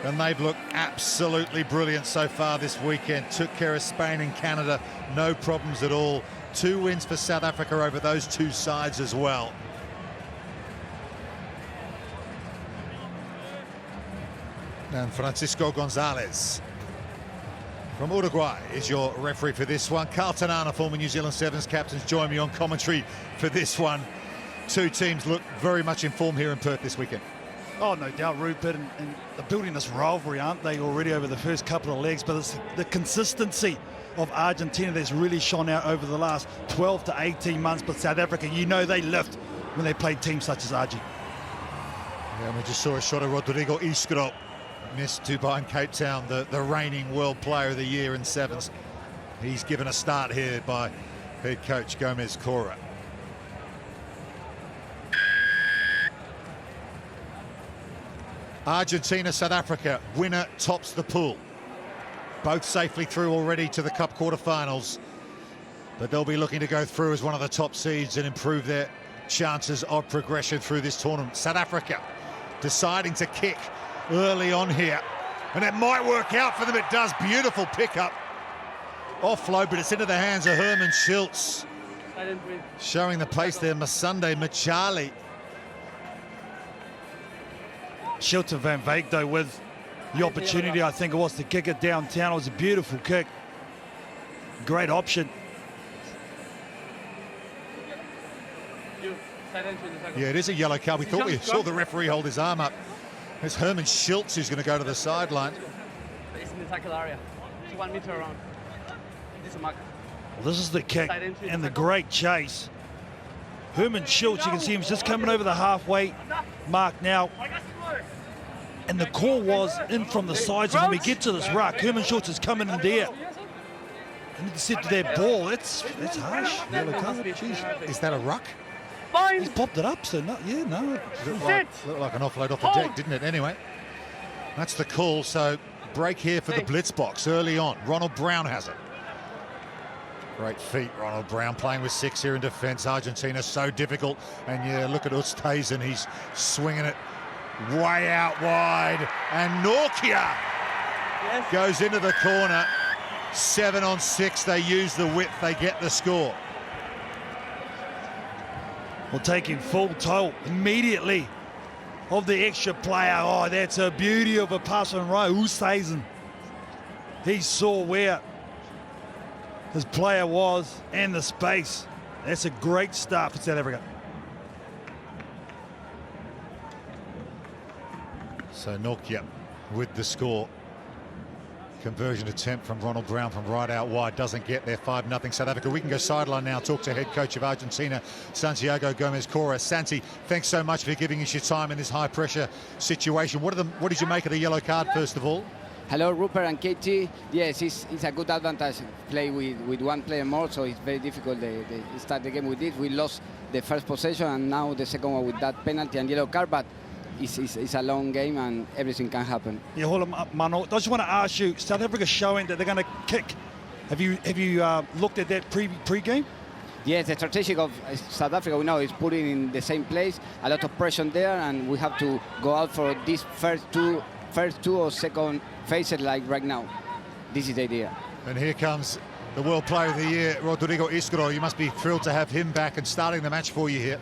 And they've looked absolutely brilliant so far this weekend. Took care of Spain and Canada, no problems at all. 2 wins for South Africa over those 2 sides as well. And Francisco Gonzalez from Uruguay is your referee for this one. Carlton Arna, former New Zealand Sevens captains, join me on commentary for this one. 2 teams look very much in form here in Perth this weekend.
Oh, no doubt, Rupert, and they're building this rivalry, aren't they, already over the first couple of legs, but it's the consistency of Argentina that's really shone out over the last 12 to 18 months, but South Africa, you know they lift when they play teams such as Argie.
Yeah, and we just saw a shot of Rodrigo Iskro, missed Dubai and Cape Town, the reigning World Player of the Year in Sevens. He's given a start here by head coach Gomez Cora. Argentina, South Africa, winner tops the pool. Both safely through already to the Cup quarterfinals, but they'll be looking to go through as one of the top seeds and improve their chances of progression through this tournament. South Africa deciding to kick early on here, and it might work out for them. It does. Beautiful pickup. Offload, but it's into the hands of Herman Schultz. Showing the pace there, Masunde Machali.
Schultz and Van Veek, though, with the opportunity, I think it was, to kick it downtown. It was a beautiful kick. Great option.
Yeah, it is a yellow card. We thought we saw the referee hold his arm up. It's Herman Schultz who's going to go to the sideline.
It's in the tackle area. It's 1 meter around. This is a mark.
Well, this is the kick and the great chase. Herman Schultz, you can see him just coming over the halfway mark now. And the call was in from the sides. And when we get to this ruck, Herman Schultz is coming in there. And you said to their ball, it's harsh. Yellow card. Jeez.
Is that a ruck?
He's popped it up, so no, yeah, no.
Looked like an offload off the deck, didn't it? Anyway, that's the call. So break here for the blitz box early on. Ronald Brown has it. Great feet, Ronald Brown, playing with 6 here in defence. Argentina so difficult. And yeah, look at Oosthuizen. He's swinging it way out wide. And Norkia goes into the corner. 7 on 6. They use the width. They get the score.
Well, taking full toll immediately of the extra player. Oh, that's a beauty of a pass on right. Oosthuizen. He saw where his player was and the space. That's a great start for South Africa.
So Norkia with the score. Conversion attempt from Ronald Brown from right out wide. Doesn't get there. 5-0 South Africa. We can go sideline now. Talk to head coach of Argentina, Santiago Gomez Cora. Santi, thanks so much for giving us your time in this high-pressure situation. What did you make of the yellow card, first of all?
Hello, Rupert and Katie. Yes, it's a good advantage play with 1 player more, so it's very difficult to start the game with this. We lost the first possession and now the second one with that penalty and yellow card, but it's a long game and everything can happen.
Yeah, hold on, Mano. I just want to ask you, South Africa showing that they're going to kick. Have you looked at that pre-game?
Yes, the strategy of South Africa, we know, is putting in the same place, a lot of pressure there, and we have to go out for these first two or second phases like right now. This is the idea.
And here comes the World Player of the Year, Rodrigo Iskro. You must be thrilled to have him back and starting the match for you here.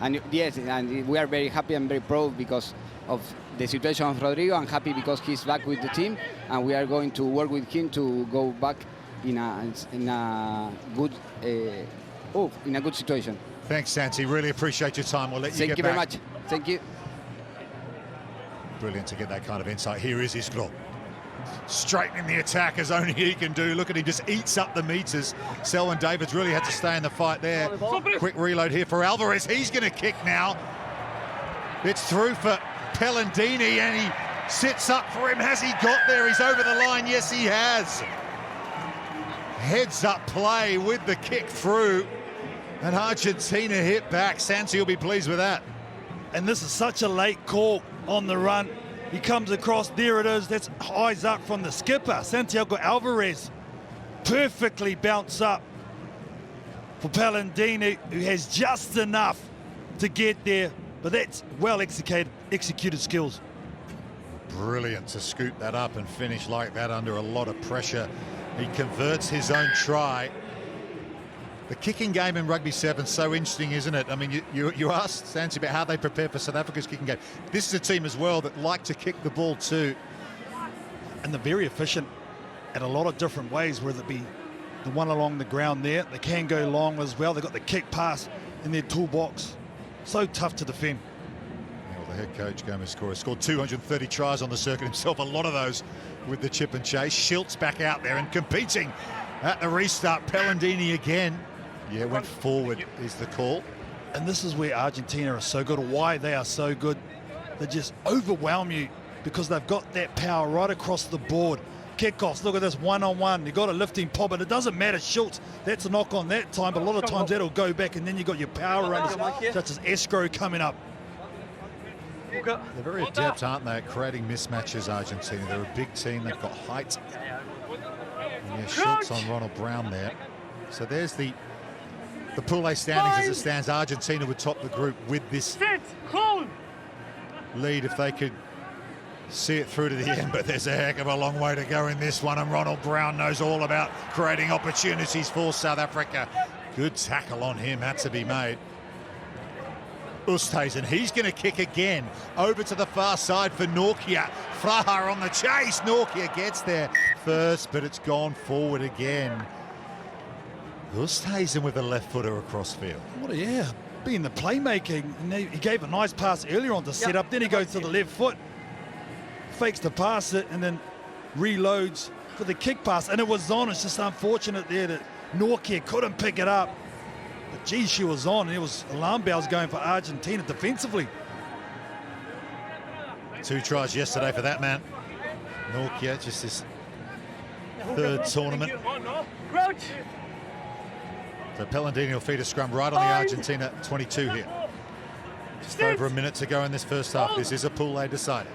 And yes, and we are very happy and very proud because of the situation of Rodrigo, and happy because he's back with the team, and we are going to work with him to go back in a good situation.
Thanks, Santi. Really appreciate your time. We'll let you get back.
Thank you very much. Thank you.
Brilliant to get that kind of insight. Here is Iskro. Straightening the attack as only he can do. Look at him, just eats up the meters. Selwyn Davids really had to stay in the fight there. Quick reload here for Alvarez. He's going to kick now. It's through for Pellandini, and he sits up for him. Has he got there? He's over the line. Yes, he has. Heads up play with the kick through. And Argentina hit back. Santi will be pleased with that.
And this is such a late call on the run. He comes across, there it is, that's eyes up from the skipper, Santiago Alvarez. Perfectly bounced up for Pellandini, who has just enough to get there, but that's well executed skills.
Brilliant to scoop that up and finish like that under a lot of pressure. He converts his own try. The kicking game in Rugby 7 so interesting, isn't it? I mean, you asked Sansi about how they prepare for South Africa's kicking game. This is a team as well that like to kick the ball too.
And they're very efficient in a lot of different ways, whether it be the one along the ground there. They can go long as well. They've got the kick pass in their toolbox. So tough to defend.
Well, the head coach, Gomez Cora, scored 230 tries on the circuit himself, a lot of those with the chip and chase. Schiltz back out there and competing at the restart. Pellandini again. Yeah, went forward is the call.
And this is where Argentina are so good, or why they are so good. They just overwhelm you because they've got that power right across the board. Kickoffs, look at this one-on-one. You've got a lifting pop, but it doesn't matter. Schultz, that's a knock on that time, but a lot of times that'll go back, and then you've got your power runners, such as Escrow coming up.
They're very adept, aren't they, at creating mismatches, Argentina. They're a big team. They've got height. And yeah, Schultz on Ronald Brown there. So there's the Pool A standings as it stands. Argentina would top the group with this lead if they could see it through to the end, but there's a heck of a long way to go in this one, and Ronald Brown knows all about creating opportunities for South Africa. Good tackle on him, had to be made. Oosthuizen, he's going to kick again. Over to the far side for Nortje. Fraha on the chase. Nortje gets there first, but it's gone forward again. Oosthuizen with a left footer across field.
What being the playmaking. He gave a nice pass earlier on to set up, then he goes to the left foot, fakes to pass it, and then reloads for the kick pass, and it was on. It's just unfortunate there that Nortje couldn't pick it up. But geez, she was on, and it was alarm bells going for Argentina defensively.
2 tries yesterday for that man. Nortje, just his third tournament. So Pellandini will feed a scrum right on the Argentina 22 here. Just over a minute to go in this first half. This is a Pool A decider.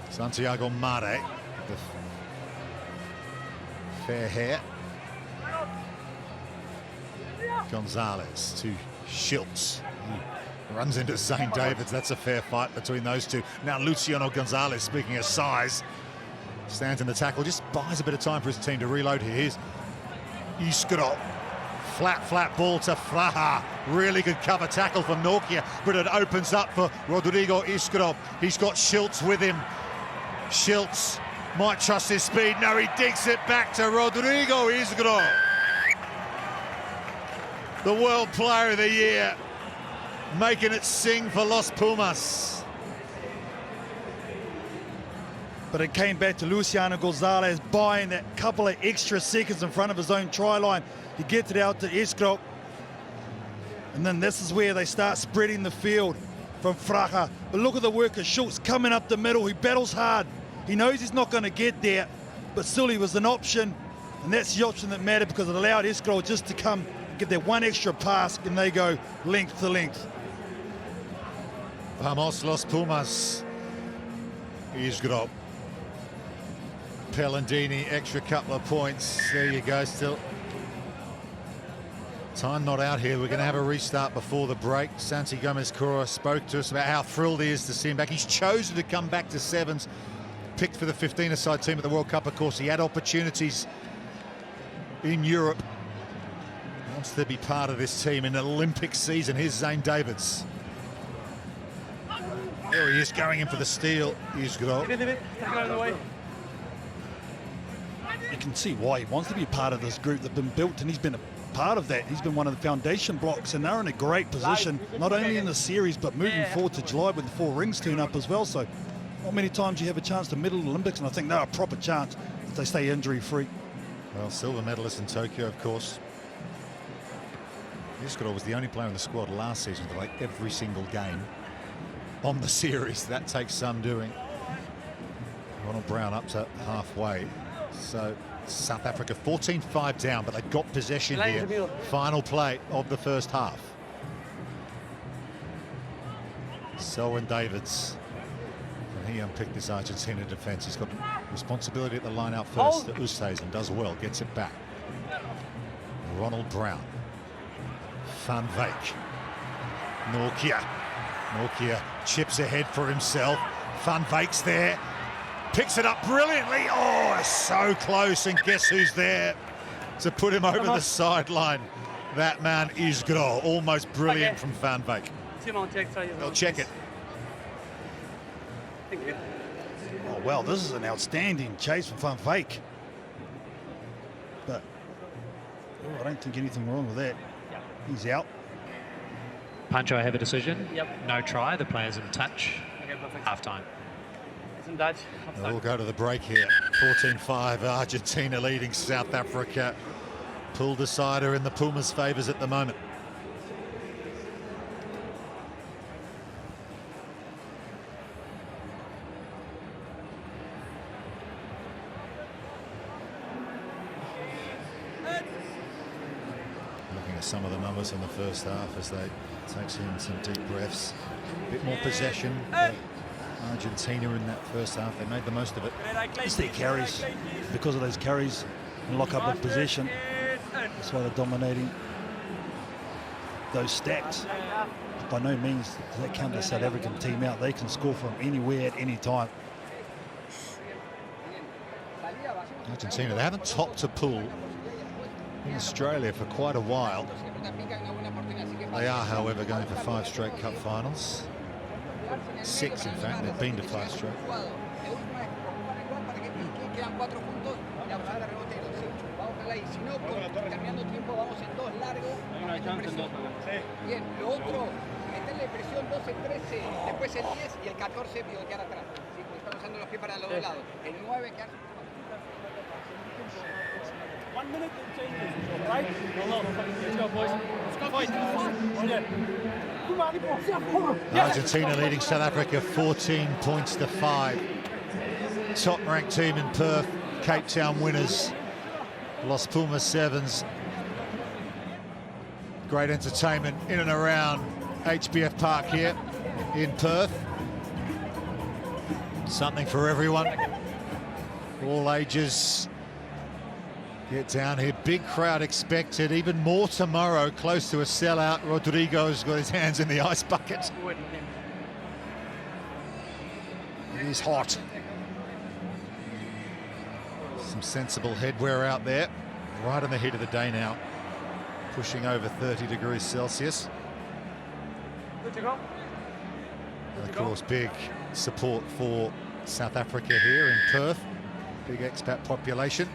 Santiago Mare, the fair hair. Gonzalez to Schiltz. He runs into St. David's. That's a fair fight between those two. Now Luciano Gonzalez, speaking of size, stands in the tackle, just buys a bit of time for his team to reload here. Here's Iskro. Flat ball to Fraha. Really good cover tackle from Nortje, but it opens up for Rodrigo Iskro. He's got Schiltz with him. Schiltz might trust his speed. No, he digs it back to Rodrigo Iskro. The World Player of the Year, making it sing for Los Pumas.
But it came back to Luciano Gonzalez buying that couple of extra seconds in front of his own try line. He gets it out to Escrow. And then this is where they start spreading the field from Fraha. But look at the work of Schultz coming up the middle. He battles hard. He knows he's not going to get there, but still he was an option. And that's the option that mattered because it allowed Escrow just to come get that one extra pass, and they go length to length.
Vamos Los Pumas. Isgro. Pellandini, extra couple of points. There you go, still. Time not out here. We're going to have a restart before the break. Santi Gomez-Cora spoke to us about how thrilled he is to see him back. He's chosen to come back to Sevens. Picked for the 15-a-side team at the World Cup, of course. He had opportunities in Europe. Wants to be part of this team in an Olympic season. Here's Zane Davids. There he is, going in for the steal. Isgro.
You can see why he wants to be part of this group that's been built, and he's been a part of that. He's been one of the foundation blocks, and they're in a great position, not only in the series, but moving forward to July with the 4 rings turn up as well. So not many times you have a chance to medal in the Olympics, and I think they're a proper chance if they stay injury-free.
Well, silver medalist in Tokyo, of course. Isgro was the only player in the squad last season to play every single game on the series. That takes some doing. Ronald Brown up to halfway. So South Africa 14-5 down, but they've got possession here. Final play of the first half. Selwyn Davids. And he unpicked this Argentina defence. He's got responsibility at the line out first. Oosthuizen does well, gets it back. Ronald Brown. Van Wyk. Nortje. Norkia chips ahead for himself. Van Veek's there. Picks it up brilliantly. Oh, so close. And guess who's there to put him over the sideline? That man is Gro. Almost brilliant from Van Veek. They'll check it.
Oh, well, this is an outstanding chase from Van Veek. But I don't think anything wrong with that. He's out.
Pancho, I have a decision. Yep. No try. The players in touch. Okay, half time.
We'll go to the break here. 14-5, Argentina leading South Africa. Pool decider in the Pumas' favours at the moment. Looking at some of the numbers in the first half as they take in some deep breaths. A bit more possession. Argentina in that first half, they made the most of it.
It's their carries. Because of those carries and lock up of possession, that's why they're dominating those stacks. By no means does that count the South African team out. They can score from anywhere at any time.
Argentina, they haven't topped a pool in Australia for quite a while. They are, however, going for 5 straight cup finals. 6, in fact. They've been to 5 straight. Argentina leading South Africa 14 points to 5. Top ranked team in Perth, Cape Town winners, Los Pumas Sevens. Great entertainment in and around HBF Park here in Perth. Something for everyone, all ages. Get down here, big crowd expected, even more tomorrow, close to a sellout. Rodrigo's got his hands in the ice bucket. It is hot. Some sensible headwear out there, right in the heat of the day now, pushing over 30 degrees Celsius. And of course, big support for South Africa here in Perth, big expat population.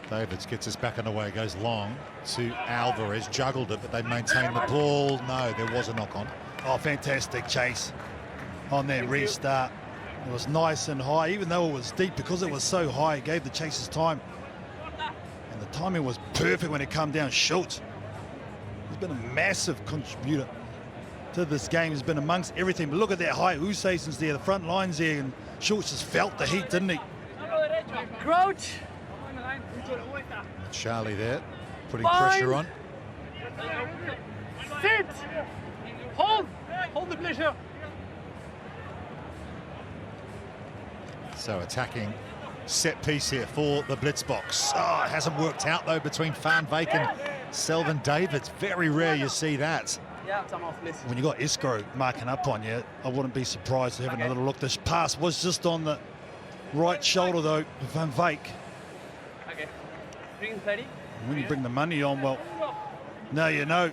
Davids gets us back on the way, goes long to Alvarez, juggled it, but they maintained the ball. No, there was a knock on.
Oh, fantastic chase on that restart. It was nice and high, even though it was deep, because it was so high, it gave the chasers time. And the timing was perfect when it came down. Schultz has been a massive contributor to this game. He's been amongst everything. But look at that high. Oosthuizen's there, the front line's there, and Schultz just felt the heat, didn't he?
Crouch.
Charlie there, putting pressure on.
Sit. Hold the pressure.
So attacking set piece here for the blitz box. Oh, it hasn't worked out though between Van Veek and Selvin Davids. Very rare you see that.
When you got Iskro marking up on you, I wouldn't be surprised having a little look. This pass was just on the right shoulder though, Van Veek. When you bring the money on, well, now you know.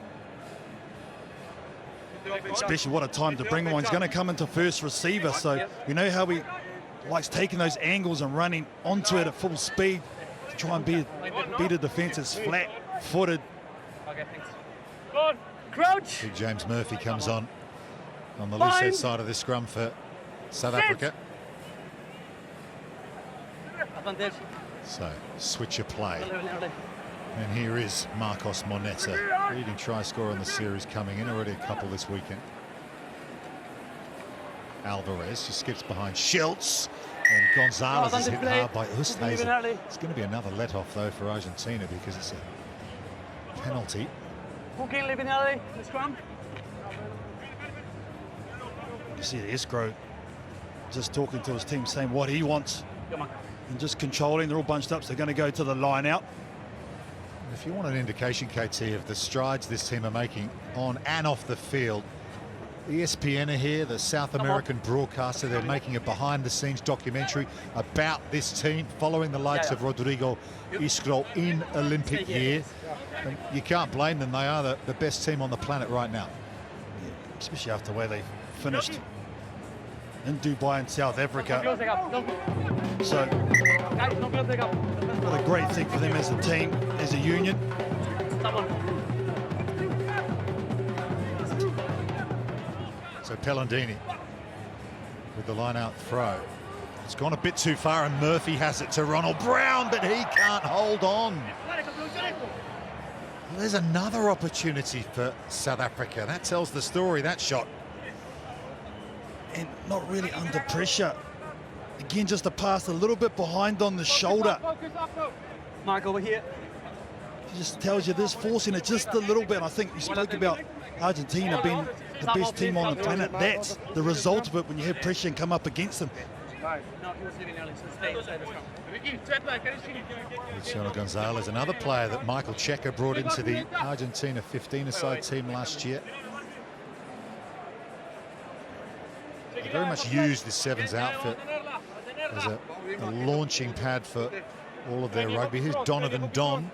Especially what a time to bring him on. He's going to come into first receiver, so you know how he likes taking those angles and running onto it at full speed to try and beat a defence that's flat-footed.
Crouch.
Big James Murphy comes on the loose head side of this scrum for South Africa. So, switch your play. And here is Marcos Moneta, leading try scorer in the series, coming in. Already a couple this weekend. Alvarez just skips behind Schultz. And Gonzalez is hit hard by Oosthuizen. It's going to be another let-off, though, for Argentina because it's a penalty.
You see Iskro just talking to his team, saying what he wants and just controlling. They're all bunched up, so they're going to go to the line out.
If you want an indication, KT, of the strides this team are making on and off the field, ESPN are here, the South American broadcaster. They're making a behind-the-scenes documentary about this team, following the likes of Rodrigo Iskro in Olympic year. And you can't blame them. They are the best team on the planet right now.
Yeah, especially after where they finished in Dubai and South Africa. So, what a great thing for them as a team, as a union.
So Pellandini with the line-out throw. It's gone a bit too far, and Murphy has it to Ronald Brown, but he can't hold on. Well, there's another opportunity for South Africa. That tells the story, that shot.
And not really under pressure. Again, just a pass a little bit behind on the shoulder.
Mark, over here.
It just tells you this, forcing it just a little bit. I think you spoke about Argentina being the best team on the planet. That's the result of it when you have pressure and come up against them.
Luciano Gonzalez, another player that Michael Cheika brought into the Argentina 15-a-side team last year. They very much used this Sevens outfit as a launching pad for all of their rugby. Here's Donovan Don,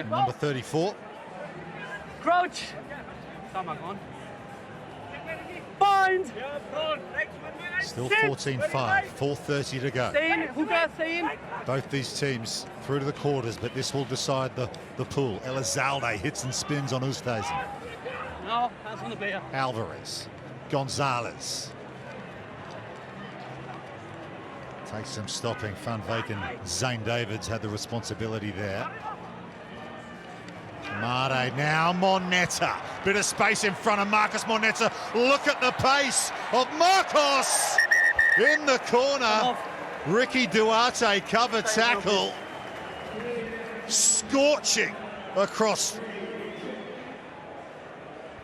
number 34.
Crouch. Bind.
Still 14-5, 4:30 to go. Both these teams through to the quarters, but this will decide the pool. Elizalde hits and spins on Oosthuizen.
No, that's on the beer.
Alvarez, Gonzalez. Takes some stopping. Van Veek and Zane Davids had the responsibility there. Mare now, Moneta. Bit of space in front of Marcos Moneta. Look at the pace of Marcos in the corner. Ricky Duarte cover tackle. Scorching across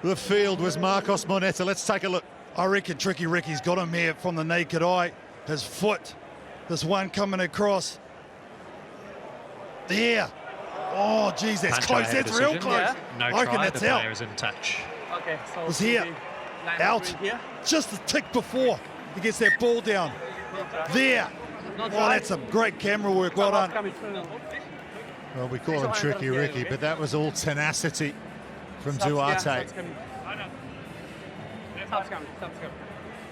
the field was Marcos Moneta. Let's take a look.
I reckon Tricky Ricky's got him here from the naked eye. His foot, this one coming across. There. Oh, geez, that's
Pancho
close. That's real close.
Yeah. No
I reckon
try,
that's
the
out.
player is in touch.
Okay, so
It's here. Out. Just a tick before he gets that ball down. There. Oh, that's some great camera work. Well done.
Well, we call him Tricky Ricky, but that was all tenacity from Duarte.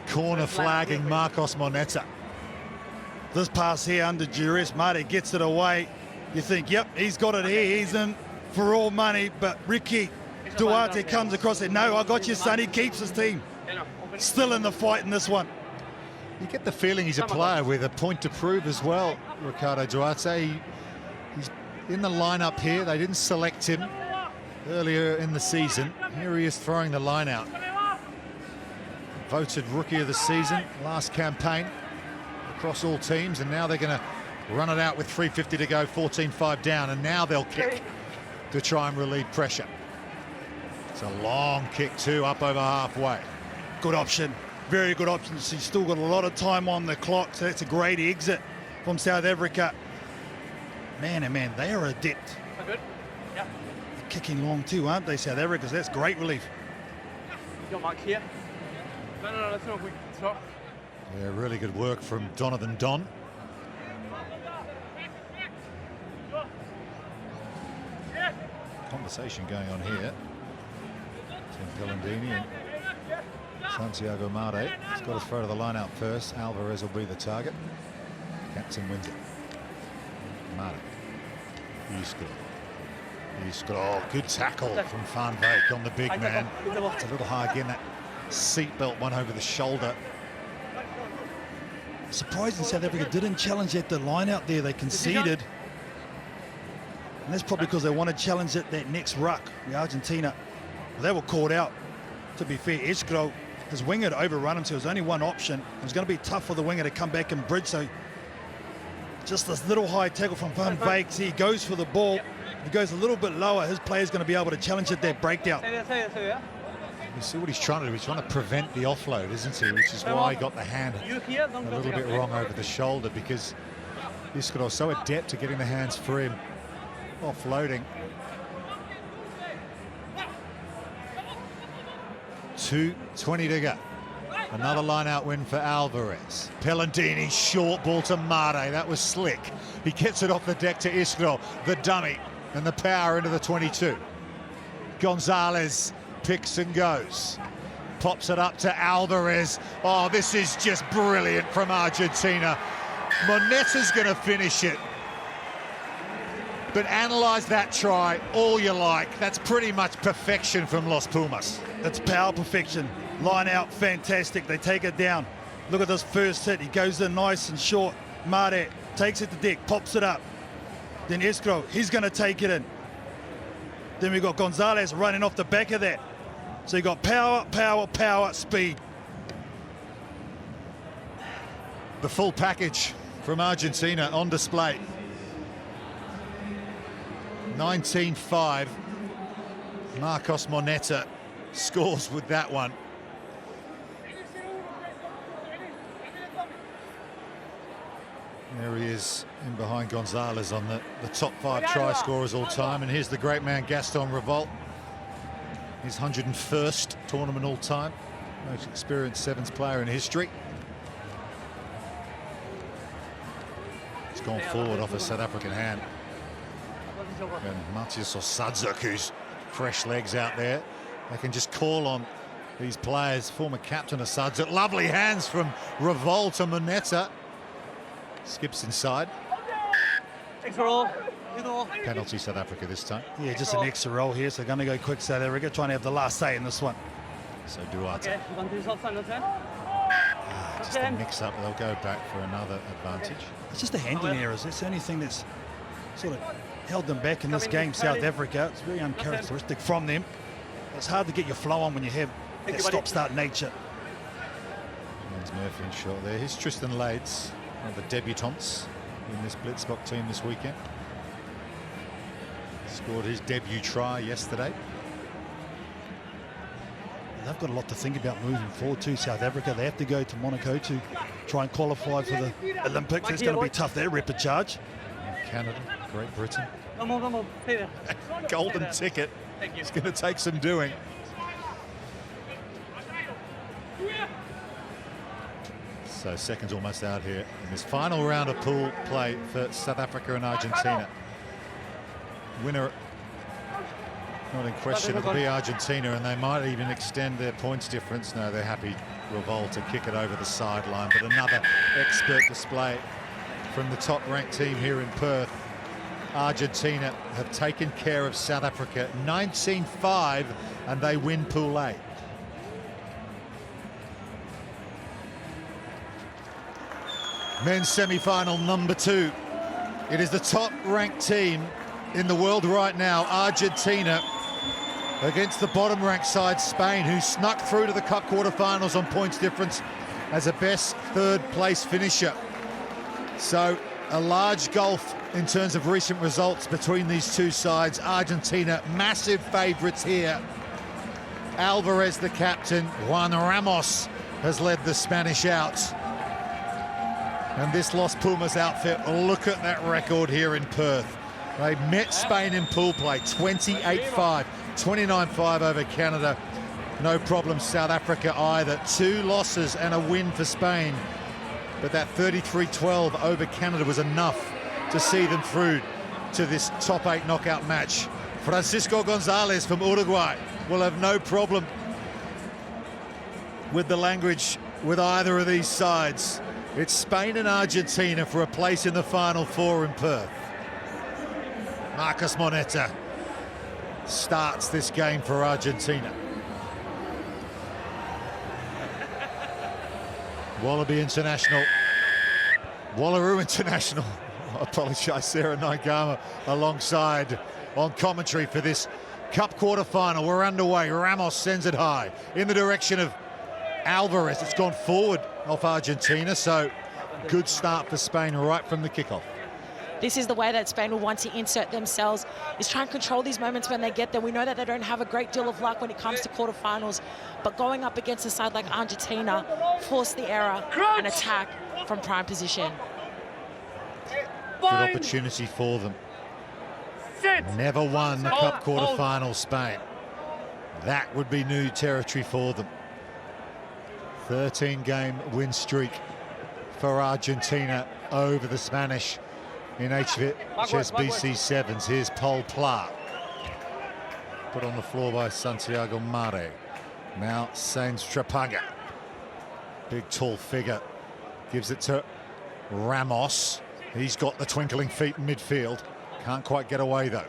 Corner flagging Marcos Moneta.
This pass here under duress, Marty gets it away. You think, yep, he's got it here. He's in for all money, but Ricky Duarte comes across it. No, I got you, son. He keeps his team. Still in the fight in this one.
You get the feeling he's a player with a point to prove as well, Ricardo Duarte. He's in the lineup here. They didn't select him earlier in the season. Here he is throwing the line out. Voted Rookie of the Season last campaign across all teams, and now they're going to run it out with 3:50 to go, 14-5 down, and now they'll kick to try and relieve pressure. It's a long kick too, up over halfway.
Good option, very good option. He's still got a lot of time on the clock, so that's a great exit from South Africa. Man, oh man, they are adept.
Good. Yeah.
They're kicking long too, aren't they, South Africa? That's great relief.
Your mark here. No, that's not quick. Stop.
Yeah, really good work from Donovan Don. Conversation going on here. Tim Pellandini and Santiago Mare. He's got to throw to the line out first. Alvarez will be the target. Captain wins it. Mare. Iskro. Oh, good tackle from Van Veek on the big man. It's a little high again. That seatbelt one over the shoulder.
Surprising South Africa didn't challenge at the line out there. They conceded. And that's probably because they want to challenge at that next ruck. The Argentina, they were caught out. To be fair, Iskro, his winger had overrun him, so there was only one option. It was going to be tough for the winger to come back and bridge. So just this little high tackle from Van Veek. He goes for the ball. If he goes a little bit lower, his player's going to be able to challenge at that breakdown.
You see what he's trying to do? He's trying to prevent the offload, isn't he? Which is why he got the hand a little bit wrong over the shoulder, because Iskra so adept at getting the hands free, offloading. 2:20 to go. Another line-out win for Alvarez. Pellandini, short ball to Mare. That was slick. He gets it off the deck to Iskra, the dummy, and the power into the 22. Gonzalez picks and goes. Pops it up to Alvarez. Oh, this is just brilliant from Argentina. Moneta's going to finish it. But analyse that try all you like. That's pretty much perfection from Los Pumas.
That's power perfection. Line out, fantastic. They take it down. Look at this first hit. He goes in nice and short. Mare takes it to deck, pops it up. Then Iskra, he's going to take it in. Then we've got Gonzalez running off the back of that. So you got power, power, power, speed.
The full package from Argentina on display. 19-5. Marcos Moneta scores with that one. There he is in behind Gonzalez on the top 5 try scorers all time. And here's the great man Gaston Revolt. His 101st tournament all time. Most experienced sevens player in history. He's gone forward off a South African hand. And Matthias Osadzuk, who's fresh legs out there. They can just call on these players. Former captain Osadzuk. Lovely hands from Revolt and Moneta. Skips inside. Penalty South Africa this time.
Yeah, just an extra roll here, so going to go quick South Africa, trying to have the last say in this one.
So Duarte. Just a mix-up, they'll go back for another advantage.
It's just the handling errors. That's the only thing that's sort of held them back in this game, South Africa. It's very uncharacteristic from them. It's hard to get your flow on when you have that stop-start nature.
There's Murphy in short there. Here's Tristan Lades, one of the debutants in this Blitzbox team this weekend. Scored his debut try yesterday.
They've got a lot to think about moving forward to South Africa. They have to go to Monaco to try and qualify for the Olympics. It's going to be tough there, rapid charge.
Canada, Great Britain. Golden ticket. It's going to take some doing. So seconds almost out here in this final round of pool play for South Africa and Argentina. Winner not in question. It'll be Argentina, and they might even extend their points difference. No, they're happy, Revolt, to kick it over the sideline. But another expert display from the top-ranked team here in Perth. Argentina have taken care of South Africa 19-5, and they win Pool A. Men's semi-final number 2. It is the top-ranked team in the world right now, Argentina, against the bottom-ranked side, Spain, who snuck through to the Cup quarterfinals on points difference as a best third-place finisher. So a large gulf in terms of recent results between these two sides. Argentina, massive favourites here. Alvarez, the captain. Juan Ramos has led the Spanish out. And this Los Pumas outfit, look at that record here in Perth. They met Spain in pool play, 28-5, 29-5 over Canada. No problem, South Africa either. 2 losses and a win for Spain. But that 33-12 over Canada was enough to see them through to this top 8 knockout match. Francisco Gonzalez from Uruguay will have no problem with the language with either of these sides. It's Spain and Argentina for a place in the Final Four in Perth. Marcos Moneta starts this game for Argentina. Wallaby International, Wallaroo International, I apologise, Sarah Naigama alongside on commentary for this Cup quarter-final. We're underway. Ramos sends it high in the direction of Alvarez. It's gone forward off Argentina, so good start for Spain right from the kickoff.
this is the way that Spain will want to insert themselves, is try and control these moments when they get there. We know that they don't have a great deal of luck when it comes to quarterfinals, but going up against a side like Argentina, force the error and attack from prime position.
Good opportunity for them. Never won the Cup quarterfinal, Spain. That would be new territory for them. 13-game win streak for Argentina over the Spanish in HSBC Sevens. Here's Paul Pla. Put on the floor by Santiago Mare. Now Sainz Trapanga. Big tall figure. Gives it to Ramos. He's got the twinkling feet in midfield. Can't quite get away though.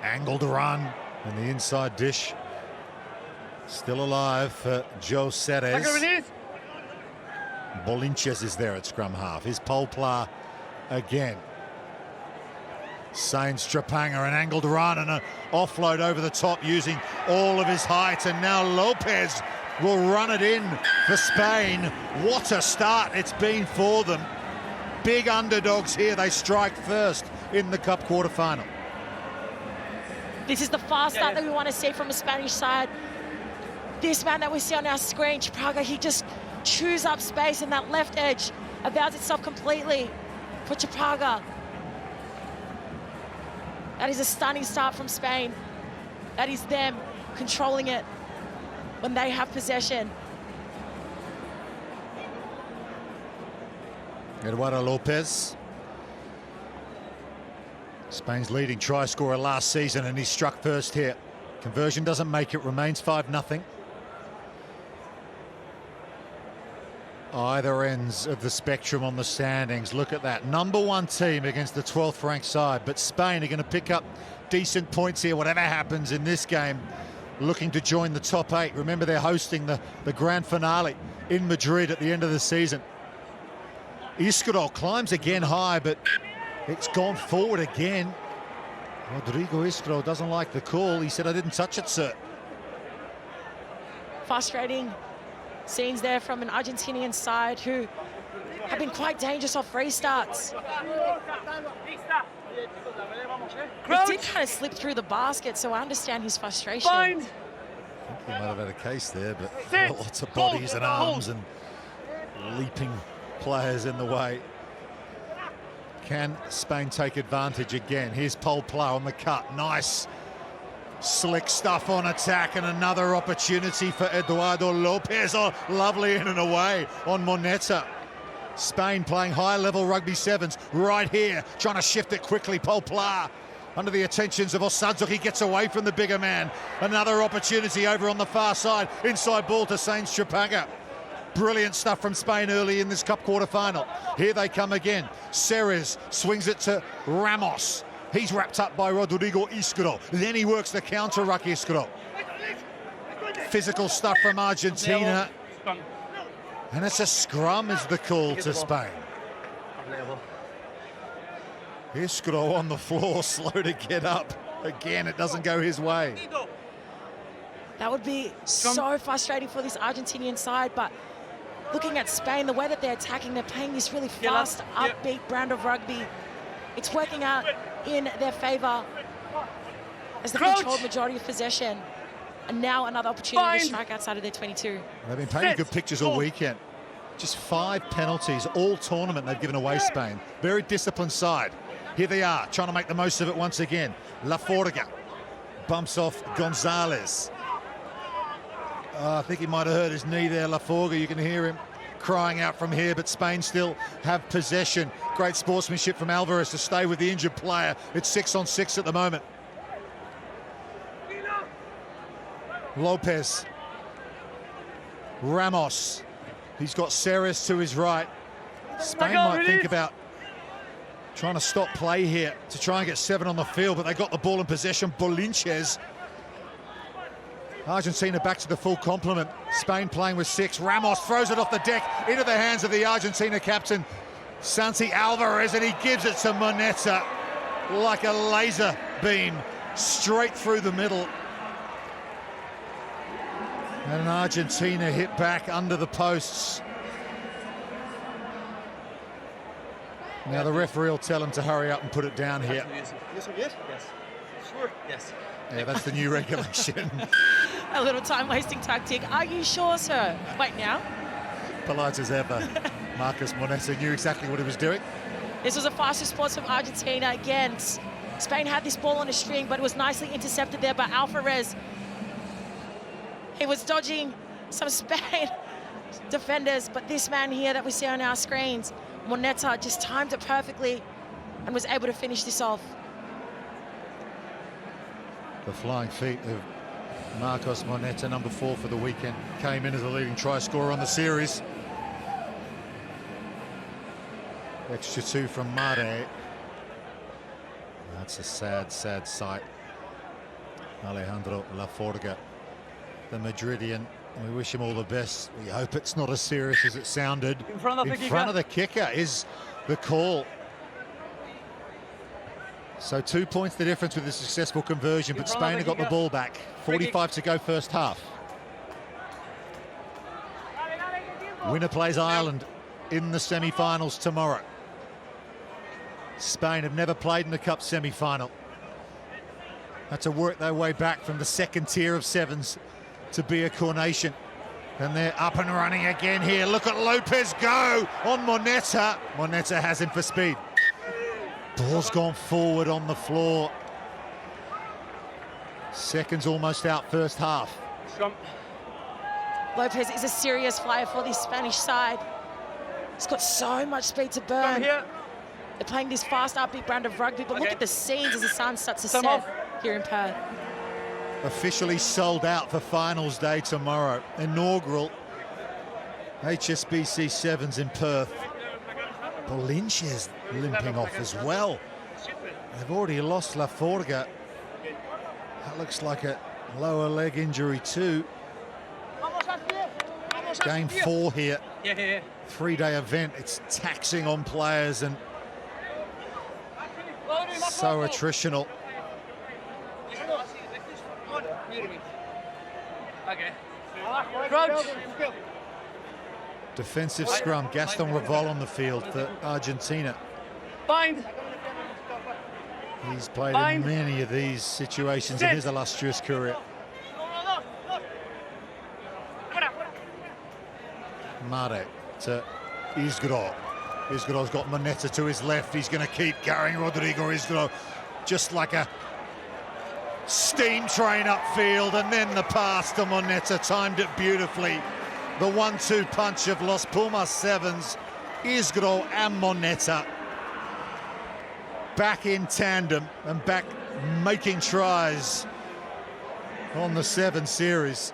Angled run and the inside dish. Still alive for Joe Ceres. Bolinches is there at scrum half. Here's Paul Pla again. Sainz Trapanga, an angled run and an offload over the top using all of his height, and now Lopez will run it in for Spain. What a start it's been for them. Big underdogs here. They strike first in the Cup quarterfinal.
This is the fast start that we want to see from a Spanish side. This man that we see on our screen, Trapanga, he just chews up space, and that left edge avails itself completely for Trapanga. That is a stunning start from Spain. That is them controlling it when they have possession.
Eduardo Lopez, Spain's leading try scorer last season, and he struck first here. Conversion doesn't make it, remains 5-0. Either ends of the spectrum on the standings. Look at that. #1 team against the 12th ranked side, but Spain are going to pick up decent points here, whatever happens in this game, looking to join the top 8. Remember, they're hosting the grand finale in Madrid at the end of the season. Iscaro climbs again high, but it's gone forward again. Rodrigo Iscaro doesn't like the call. He said, "I didn't touch it, sir."
Frustrating scenes there from an Argentinian side who have been quite dangerous off restarts. He did kind of slip through the basket, so I understand his frustration.
I think he might have had a case there, but lots of bodies and arms and leaping players in the way. Can Spain take advantage again? Here's Paul Pla on the cut. Nice slick stuff on attack, and another opportunity for Eduardo Lopez. Oh, lovely in and away on Moneta. Spain playing high-level rugby sevens right here, trying to shift it quickly. Paul Pla under the attentions of Osadzoh. He gets away from the bigger man. Another opportunity over on the far side. Inside ball to Sainz Trapanga. Brilliant stuff from Spain early in this Cup quarter-final. Here they come again. Ceres swings it to Ramos. He's wrapped up by Rodrigo Iscaro. Then he works the counter-ruck Iscaro. Physical stuff from Argentina. And it's a scrum is the call to Spain. Iscaro on the floor, slow to get up. Again, it doesn't go his way.
That would be so frustrating for this Argentinian side, but looking at Spain, the way that they're attacking, they're playing this really fast, upbeat brand of rugby. It's working out in their favour as the controlled majority of possession. And now another opportunity to strike outside of their 22.
They've been painting good pictures all weekend. Just 5 penalties all tournament they've given away, Spain. Very disciplined side. Here they are, trying to make the most of it once again. La Forga bumps off Gonzalez. I think he might have hurt his knee there, La Forga. You can hear him crying out from here, but Spain still have possession. Great sportsmanship from Alvarez to stay with the injured player. It's 6-on-6 at the moment. Lopez. Ramos. He's got Ceres to his right. Spain might think about trying to stop play here to try and get 7 on the field, but they got the ball in possession. Bolinches. Argentina back to the full complement. Spain playing with 6. Ramos throws it off the deck into the hands of the Argentina captain, Santi Alvarez, and he gives it to Moneta like a laser beam straight through the middle. And an Argentina hit back under the posts. Now the referee will tell him to hurry up and put it down here.
Yes or yes? Yes. Sure. Yes.
Yeah, that's the new regulation.
A little time-wasting tactic. Are you sure, sir? Wait, now?
Polite as ever. Marcos Moneta knew exactly what he was doing.
This was a fast response from Argentina. Again, Spain had this ball on a string, but it was nicely intercepted there by Alvarez. He was dodging some Spain defenders, but this man here that we see on our screens, Moneta, just timed it perfectly and was able to finish this off.
The flying feet of Marcos Moneta, number 4 for the weekend, came in as the leading try scorer on the series. Extra 2 from Mare. That's a sad, sad sight. Alejandro Laforga, the Madridian. We wish him all the best. We hope it's not as serious as it sounded.
In front of the
kicker is the call. So 2 points the difference with a successful conversion, but Spain have got the ball back. 45 to go first half. Winner plays Ireland in the semi-finals tomorrow. Spain have never played in the Cup semi-final. Had to work their way back from the second tier of sevens to be a coronation. And they're up and running again here. Look at Lopez go on Moneta. Moneta has him for speed. Ball's gone forward on the floor. Seconds almost out first half.
Lopez is a serious flyer for this Spanish side. He's got so much speed to burn. They're playing this fast, upbeat brand of rugby, but look at the scenes as the sun starts to set here in Perth.
Officially sold out for finals day tomorrow. Inaugural HSBC Sevens in Perth. Bolinch is limping off as well. They've already lost Laforga. That looks like a lower leg injury too. Game 4 here. 3-day event. It's taxing on players and so attritional. Defensive scrum. Gaston Revol on the field for Argentina. He's played in many of these situations in his illustrious career. Mare to Isgro. Isgro's got Moneta to his left. He's going to keep going. Rodrigo Isgro, just like a steam train upfield, and then the pass to Moneta, timed it beautifully. The 1-2 punch of Los Pumas Sevens, Isgro and Moneta back in tandem and back making tries on the Seven Series.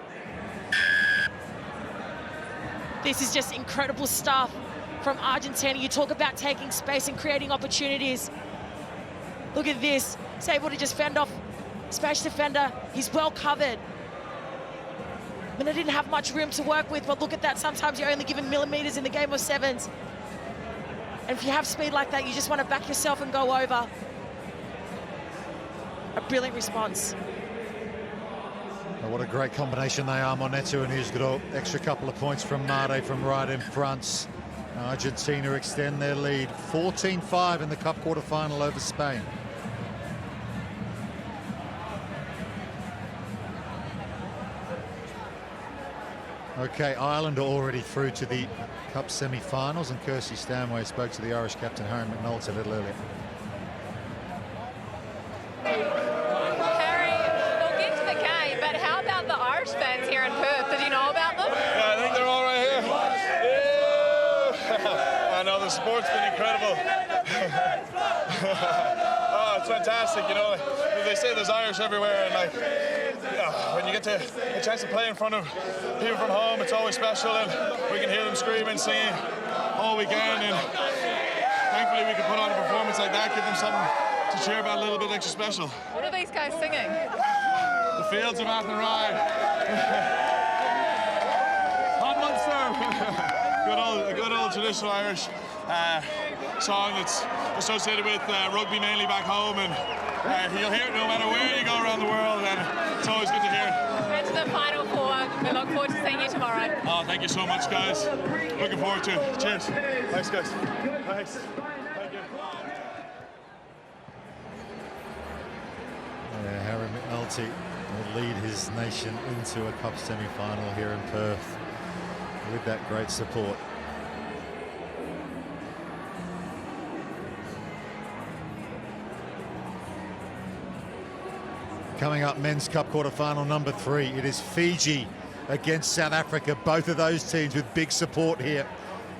This is just incredible stuff from Argentina. You talk about taking space and creating opportunities. Look at this. He's able to just fend off Spanish defender. He's well covered. I mean, I didn't have much room to work with, but look at that. Sometimes you're only given millimeters in the game of sevens. And if you have speed like that, you just want to back yourself and go over. A brilliant response.
Oh, what a great combination they are, Moneta and Isgro. Extra couple of points from Mare from right in front. Argentina extend their lead. 14-5 in the Cup quarter-final over Spain. Okay, Ireland are already through to the Cup semi-finals, and Kirsty Stanway spoke to the Irish captain Harry McNulty a little earlier.
Harry, we'll get to the game, but how about the Irish fans here in Perth? Did you know about them?
Yeah, I think they're all right here. Yeah. I know the support's been incredible. Oh, it's fantastic, you know. They say there's Irish everywhere, and like, when you get a chance to play in front of people from home, it's always special, and we can hear them screaming, singing all weekend, and thankfully we can put on a performance like that, give them something to cheer about a little bit extra special.
What are these guys singing?
The Fields of Athenry. Hot Munster. good old traditional Irish song that's associated with rugby mainly back home, and you'll hear it no matter where you go around the world, and it's always good to hear it.
And to the Final Four. We look forward to seeing you tomorrow.
Oh, thank you so much, guys. Looking forward to it. Cheers. Thanks, guys. Thanks. Thank you.
Alti will lead his nation into a cup semi-final here in Perth with that great support. Coming up, Men's Cup quarter-final number 3. It is Fiji against South Africa. Both of those teams with big support here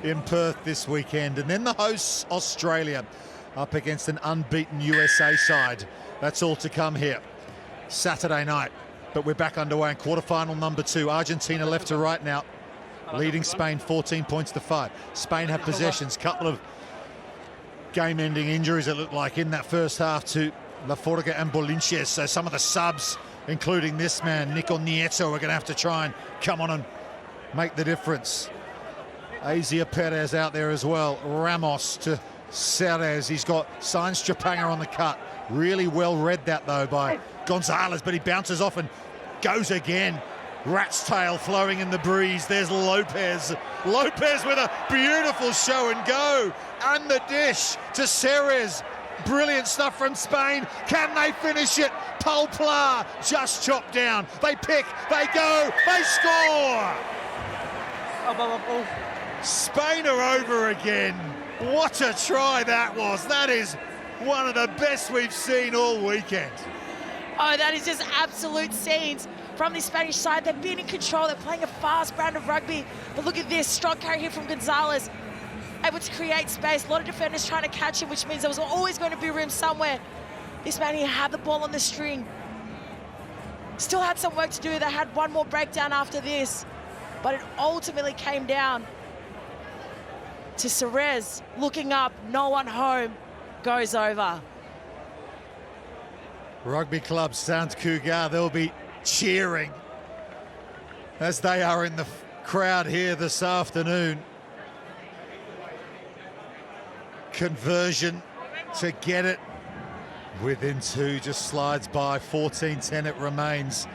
in Perth this weekend. And then the hosts, Australia, up against an unbeaten USA side. That's all to come here Saturday night. But we're back underway in quarter-final number 2. Argentina left to right now, leading Spain 14 points to 5. Spain have possessions. Couple of game-ending injuries, it looked like, in that first half to Laforga and Bolinches. So some of the subs, including this man, Nico Nieto, are going to have to try and come on and make the difference. Azia Perez out there as well. Ramos to Ceres. He's got Sainz Trapanga on the cut. Really well read that, though, by Gonzalez, but he bounces off and goes again. Rat's tail flowing in the breeze. There's Lopez. Lopez with a beautiful show and go. And the dish to Ceres. Brilliant stuff from Spain. Can they finish it? Paul Pla just chopped down. They pick, they go, they score! Spain are over again. What a try that was. That is one of the best we've seen all weekend.
Oh, that is just absolute scenes from the Spanish side. They've been in control. They're playing a fast brand of rugby. But look at this, strong carry here from Gonzalez. Able to create space. A lot of defenders trying to catch him, which means there was always going to be room somewhere. This man here had the ball on the string. Still had some work to do. They had one more breakdown after this. But it ultimately came down to Ceres looking up, no one home, goes over.
Rugby Club Sant Cugat, they'll be cheering as they are in the crowd here this afternoon. Conversion to get it within 2, just slides by. 14-10 it remains.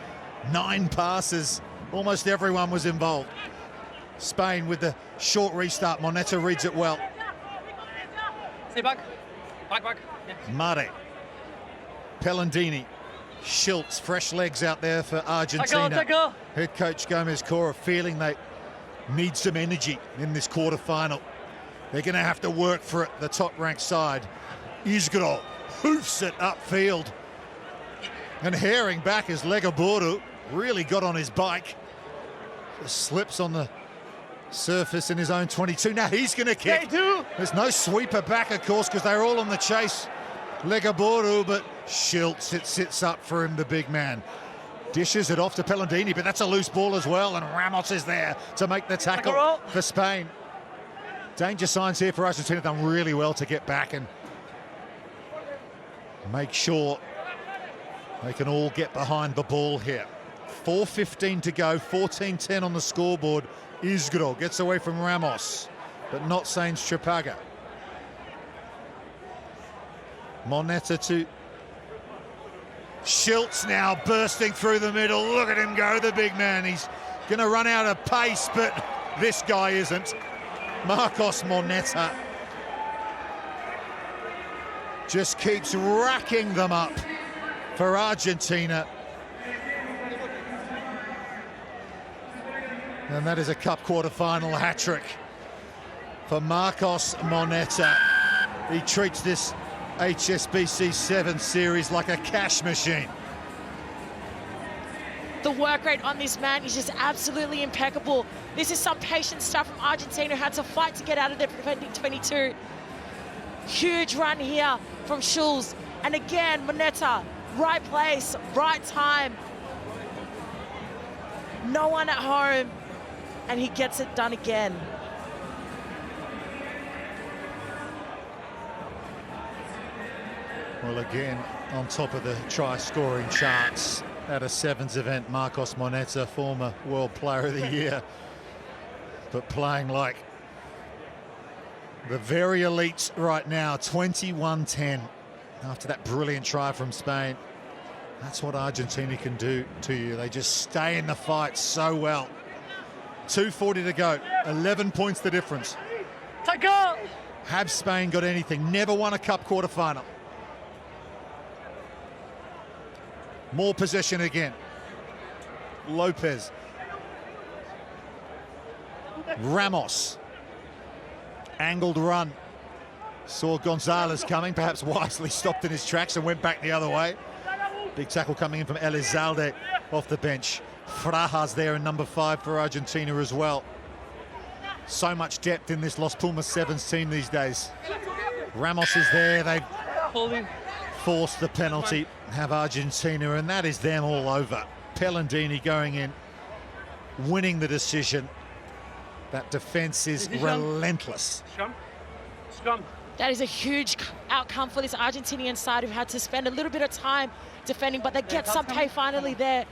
9 passes, almost everyone was involved. Spain with the short restart. Moneta reads it well.
Stay back. Back. Yeah.
Mare, Pellandini, Schultz, fresh legs out there for Argentina. Head coach Gomez Cora feeling they need some energy in this quarter-final. They're going to have to work for it, the top-ranked side. Izgro hoofs it upfield. And Herring back as Legaboru really got on his bike. Just slips on the surface in his own 22. Now he's going to kick. There's no sweeper back, of course, because they're all on the chase. Legaboru, but Schultz, it sits up for him, the big man. Dishes it off to Pellandini, but that's a loose ball as well, and Ramos is there to make the tackle for Spain. Danger signs here for Argentina. Done really well to get back and make sure they can all get behind the ball here. 4:15 to go, 14-10 on the scoreboard. Izgro gets away from Ramos, but not Sainz Trapanga. Moneta to Schultz now bursting through the middle. Look at him go, the big man. He's going to run out of pace, but this guy isn't. Marcos Moneta just keeps racking them up for Argentina. And that is a cup quarter-final hat-trick for Marcos Moneta. He treats this HSBC Sevens Series like a cash machine.
The work rate on this man is just absolutely impeccable. This is some patient stuff from Argentina who had to fight to get out of their defending 22. Huge run here from Schulz. And again, Moneta, right place, right time. No one at home, and he gets it done again.
Well, again, on top of the try-scoring charts at a Sevens event, Marcos Moneta, former World Player of the Year, but playing like the very elites right now. 21-10 after that brilliant try from Spain. That's what Argentina can do to you. They just stay in the fight so well. 2:40 to go, 11 points the difference. Have Spain got anything? Never won a cup quarter-final. More possession again. Lopez. Ramos. Angled run. Saw Gonzalez coming, perhaps wisely stopped in his tracks and went back the other way. Big tackle coming in from Elizalde off the bench. Frajas there in number 5 for Argentina as well. So much depth in this Los Pumas Sevens team these days. Ramos is there. They forced the penalty, have Argentina, and that is them all over. Pellandini going in, winning the decision. That defence is relentless.
That is a huge outcome for this Argentinian side who've had to spend a little bit of time defending, but they get some pay finally there.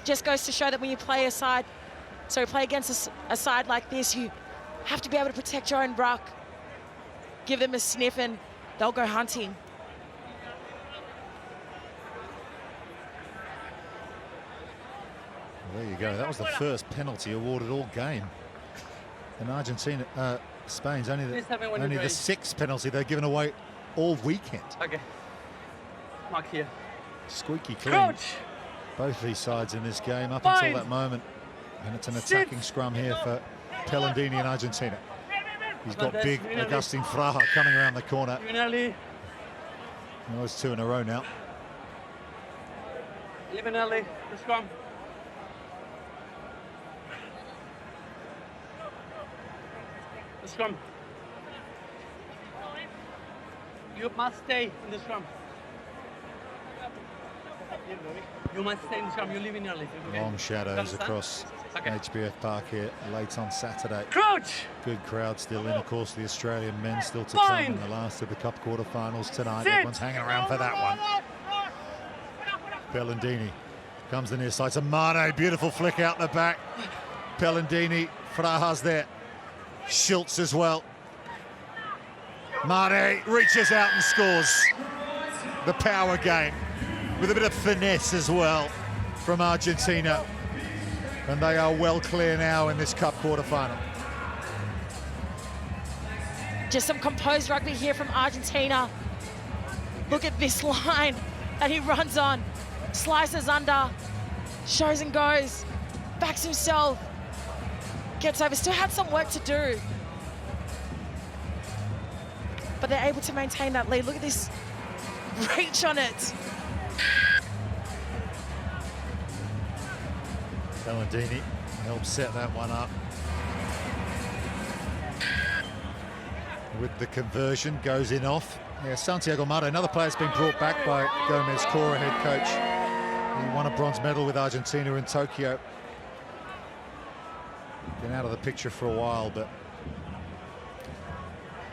Just goes to show that when you play play against a side like this, you have to be able to protect your own ruck. Give them a sniff and they'll go hunting.
Well, there you go. That was the first penalty awarded all game. And Argentina, Spain's only the 6th penalty they've given away all weekend.
Okay. Mark here.
Squeaky clean.
Coach.
Both these sides in this game up until that moment. And it's an attacking scrum here for Pellandini and Argentina. He's got big Agustin Fraja coming around the corner. Well, it's 2 in a row now.
Livinelli, the scrum. The scrum. You must stay in the scrum. You must stay in the scrum. You live in early. Okay?
Long shadows across HBF Park here late on Saturday.
Crouch!
Good crowd still in. Of course, the Australian men still to come in the last of the Cup quarterfinals tonight. Everyone's hanging around for that one. Pellandini comes the near side to Mane. Beautiful flick out the back. Pellandini, Frajas there. Schultz as well. Mane reaches out and scores. The power game with a bit of finesse as well from Argentina. And they are well clear now in this Cup quarterfinal.
Just some composed rugby here from Argentina. Look at this line that he runs on. Slices under, shows and goes, backs himself, gets over. Still had some work to do. But they're able to maintain that lead. Look at this reach on it.
Pellandini helped set that one up. With the conversion, goes in off. Yeah, Santiago Mato, another player that's been brought back by Gomez Cora, head coach. He won a bronze medal with Argentina in Tokyo. Been out of the picture for a while, but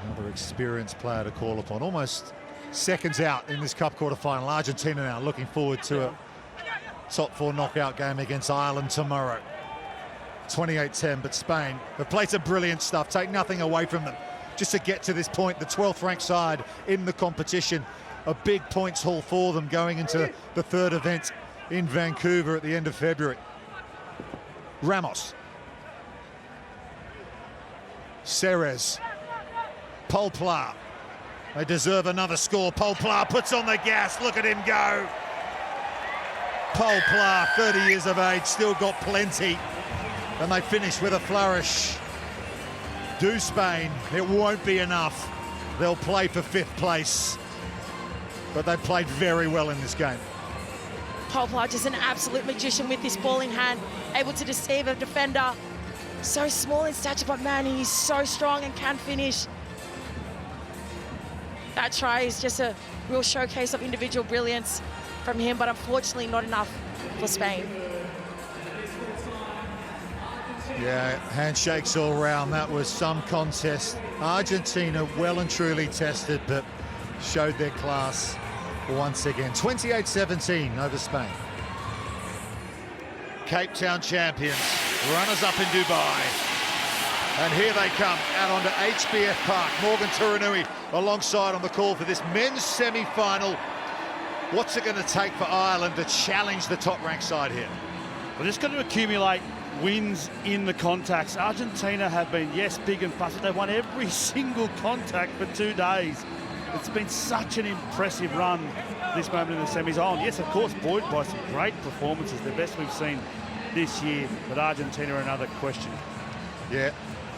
another experienced player to call upon. Almost seconds out in this Cup quarterfinal. Argentina now looking forward to a top 4 knockout game against Ireland tomorrow. 28-10, but Spain have played some brilliant stuff. Take nothing away from them. Just to get to this point, the 12th ranked side in the competition. A big points haul for them going into the 3rd event in Vancouver at the end of February. Ramos. Ceres. Polplar. They deserve another score. Polplar puts on the gas. Look at him go. Polplar, 30 years of age, still got plenty. And they finish with a flourish. Do Spain, it won't be enough. They'll play for 5th place. But they played very well in this game.
Polplar just an absolute magician with this ball in hand, able to deceive a defender. So small in stature, but man, he's so strong and can finish. That try is just a real showcase of individual brilliance from him, but unfortunately not enough for Spain.
Yeah, handshakes all round. That was some contest. Argentina well and truly tested, but showed their class once again. 28-17 over Spain. Cape Town champions, runners up in Dubai. And here they come out onto HBF Park. Morgan Turanui alongside on the call for this men's semi-final. What's it going to take for Ireland to challenge the top-ranked side here?
We're just going to accumulate wins in the contacts. Argentina have been, yes, big and fast, but they've won every single contact for 2 days. It's been such an impressive run this moment in the semis. Oh, and yes, of course, buoyed by some great performances, the best we've seen this year, but Argentina another question.
Yeah,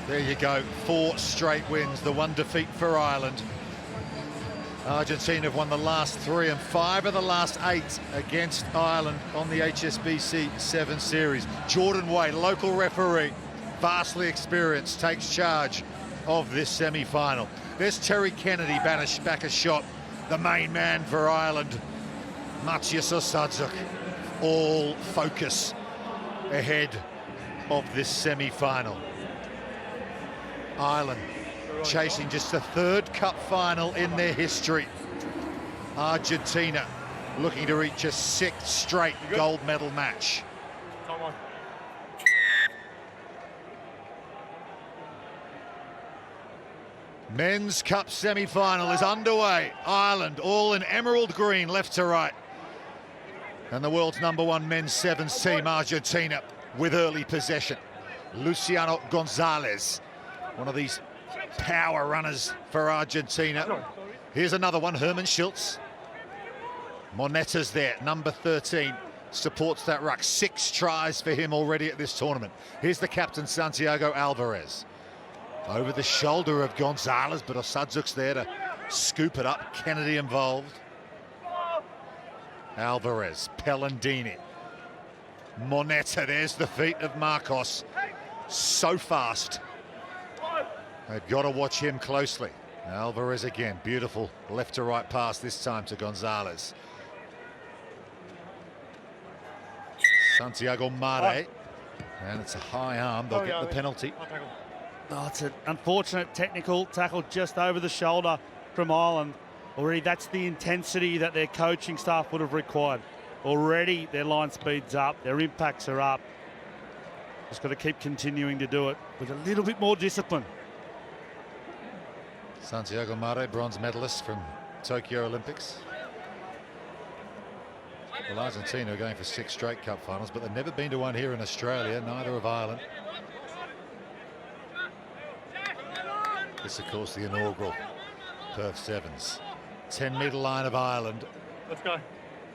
there you go. 4 straight wins, the 1 defeat for Ireland. Argentina have won the last 3 and 5 of the last 8 against Ireland on the HSBC Sevens Series. Jordan Way, local referee, vastly experienced, takes charge of this semi-final. There's Terry Kennedy back a shot, the main man for Ireland. Maciej Osadczuk, all focus ahead of this semi-final. Ireland chasing just the 3rd cup final in their history. Argentina looking to reach a 6th straight gold medal match. Men's Cup semi-final is underway. Ireland all in emerald green left to right. And the world's #1 men's sevens team, Argentina, with early possession. Luciano Gonzalez, one of these power runners for Argentina. Here's another one, Herman Schultz. Moneta's there, number 13, supports that ruck. 6 tries for him already at this tournament. Here's the captain, Santiago Alvarez. Over the shoulder of Gonzalez, but Osadzuk's there to scoop it up. Kennedy involved. Alvarez, Pellandini. Moneta, there's the feet of Marcos. So fast. They've got to watch him closely. Alvarez again, beautiful left to right pass this time to Gonzalez. Santiago Mare, and it's a high arm, they'll get the penalty.
Oh, it's an unfortunate technical tackle just over the shoulder from Ireland. Already that's the intensity that their coaching staff would have required. Already their line speed's up, their impacts are up. Just got to keep continuing to do it with a little bit more discipline.
Santiago Mare, bronze medalist from Tokyo Olympics. Well, Argentina are going for 6 straight cup finals, but they've never been to one here in Australia, neither have Ireland. This, of course, the inaugural Perth Sevens. 10-metre line of Ireland.
Let's go.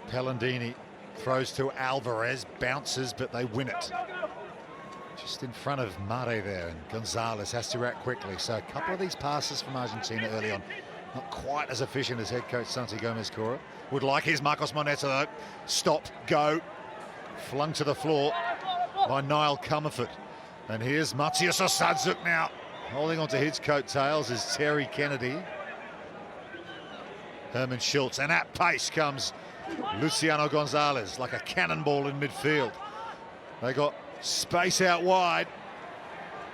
Pellandini throws to Alvarez, bounces, but they win it. Just in front of Mare there, and Gonzalez has to react quickly. So a couple of these passes from Argentina early on, not quite as efficient as head coach Santi Gomez-Cora. Would like his Marcos Moneta though. Stop, go. Flung to the floor by Niall Comerford. And here's Maciej Osadczuk now. Holding on to his coattails is Terry Kennedy. Herman Schultz, and at pace comes Luciano Gonzalez like a cannonball in midfield. They got space out wide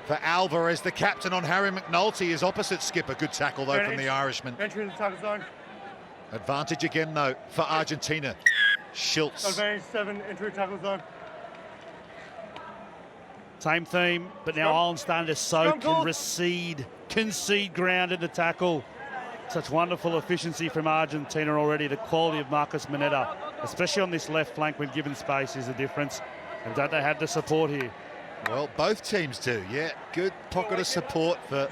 for Alvarez, the captain on Harry McNulty, is opposite skipper. Good tackle though from the Irishman.
Entry in the tackle zone.
Advantage again though for Argentina. Schultz.
Advantage 7, entry tackle zone.
Same theme, but now Ireland starting to soak and recede, concede ground in the tackle. Such wonderful efficiency from Argentina already. The quality of Marcos Moneta, especially on this left flank when given space, is the difference. And don't they have the support here?
Well, both teams do, yeah. Good pocket of support for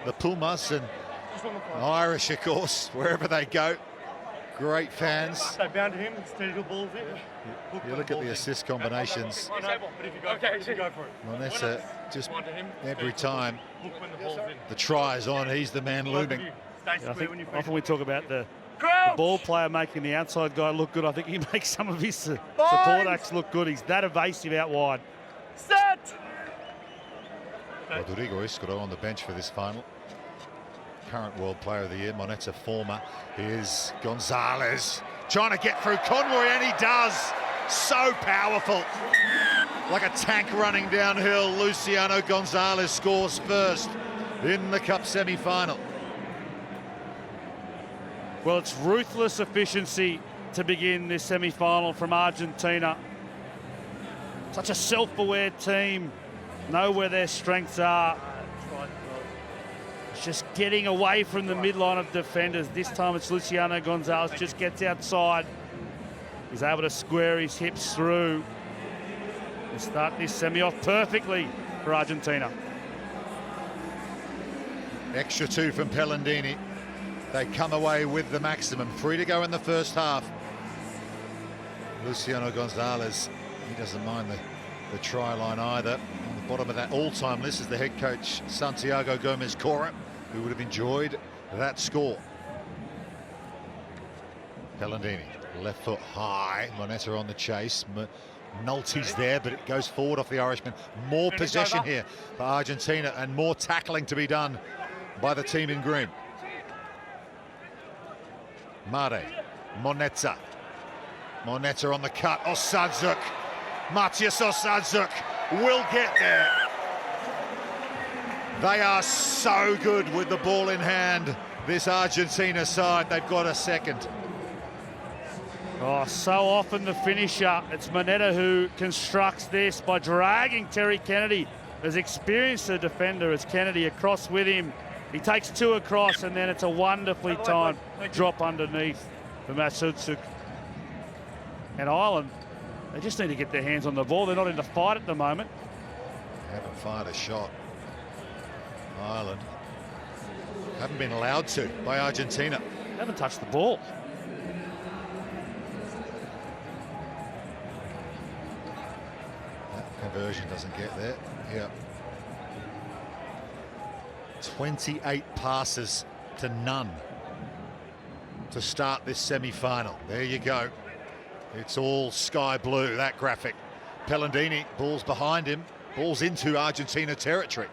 the Pumas and Irish, of course, wherever they go. Great fans.
They bound to him, steady the balls in.
You look at the assist combinations. Moneta, just every time the try is on, he's the man looming.
I think often we talk about the ball player making the outside guy look good. I think he makes some of his support acts look good. He's that evasive out wide.
Set!
Rodrigo Iscaro on the bench for this final. Current World Player of the Year, Moneta former. Here's Gonzalez trying to get through Conroy, and he does. So powerful. Like a tank running downhill, Luciano Gonzalez scores first in the Cup semi-final.
Well, it's ruthless efficiency to begin this semi-final from Argentina. Such a self-aware team, know where their strengths are. It's just getting away from the midline of defenders. This time it's Luciano Gonzalez, just gets outside. He's able to square his hips through and start this semi off perfectly for Argentina.
Extra 2 from Pellandini. they come away with the maximum. 3 to go in the first half. Luciano Gonzalez, he doesn't mind the try line either. On the bottom of that all-time list is the head coach, Santiago Gomez-Cora, who would have enjoyed that score. Pellandini, left foot high. Moneta on the chase. Nulty's there, but it goes forward off the Irishman. More possession here for Argentina and more tackling to be done by the team in green. Mare, Moneta. Moneta on the cut. Osadzuk. Matias Osadzuk will get there. They are so good with the ball in hand, this Argentina side. They've got a second.
Oh, so often the finisher. It's Moneta who constructs this by dragging Terry Kennedy, as experienced a defender as Kennedy, across with him. He takes 2 across, and then it's a wonderfully timed drop underneath for Masutsuk. And Ireland, they just need to get their hands on the ball. They're not in the fight at the moment.
Haven't fired a shot. Ireland haven't been allowed to by Argentina.
Haven't touched the ball.
Conversion doesn't get there. Yeah. 28 passes to none to start this semi-final. There you go. It's all sky blue, that graphic. Pellandini, ball's behind him. Ball's into Argentina territory.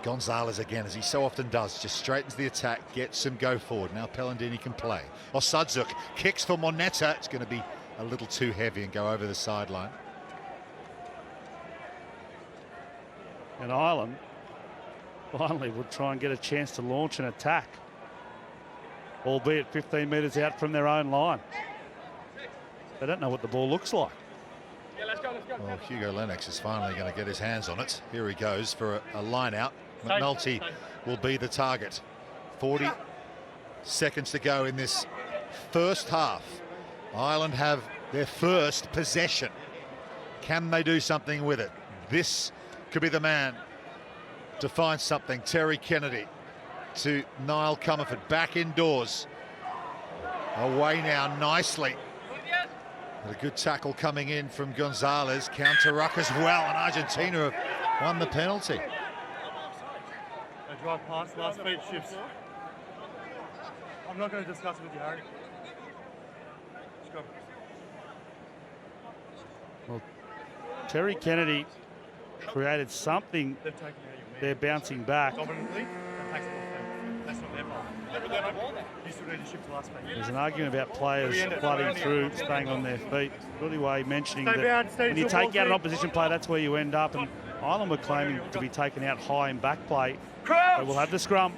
Gonzalez again, as he so often does, just straightens the attack, gets him go forward. Now Pellandini can play. Osadzuk kicks for Moneta. It's going to be a little too heavy and go over the sideline.
And Ireland finally will try and get a chance to launch an attack, albeit 15 metres out from their own line. They don't know what the ball looks like.
Well, Hugo Lennox is finally going to get his hands on it. Here he goes for a line out. McNulty will be the target. 40 seconds to go in this first half. Ireland have their first possession. Can they do something with it? This could be the man to find something. Terry Kennedy to Niall Comerford, back indoors. Away now nicely. A good tackle coming in from Gonzalez. Counter ruck as well, and Argentina have won the penalty.
They drive past, last feet shifts. I'm not going to discuss it with you, Harry. Let's go.
Well, Terry Kennedy created something. They're bouncing back.
Dominantly, that's not their fault. You still need to shift to last feet.
There's an argument about players flooding through, staying on their feet. Really way mentioning
Stay
that
bound, stay
when you
still,
take out an opposition player, that's where you end up. And Ireland were claiming to be taken out high in back play. They will have the scrum.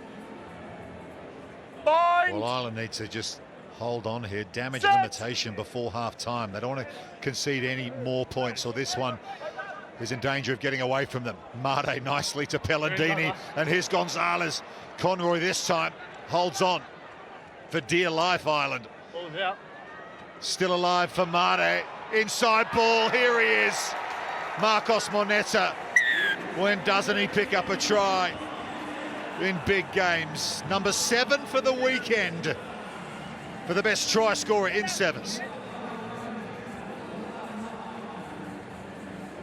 Well, Ireland needs to just hold on here. Damage limitation before half-time. They don't want to concede any more points, or this one is in danger of getting away from them. Made nicely to Pellandini, and here's Gonzalez. Conroy this time holds on for dear life, Ireland. Still alive for Made. Inside ball, here he is. Marcos Moneta. When doesn't he pick up a try in big games? Number 7 for the weekend for the best try scorer in sevens.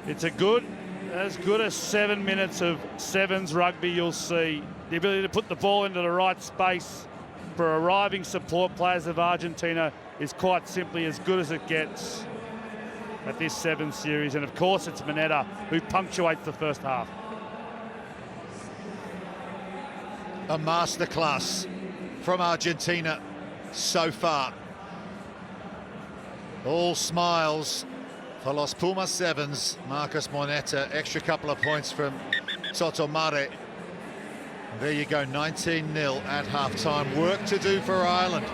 It's as good as 7 minutes of sevens rugby you'll see. The ability to put the ball into the right space for arriving support players of Argentina is quite simply as good as it gets at this sevens series. And of course it's Moneta who punctuates the first half.
A masterclass from Argentina so far. All smiles for Los Pumas Sevens. Marcos Moneta, extra couple of points from Toto Mare. There you go, 19-0 at half-time. Work to do for Ireland.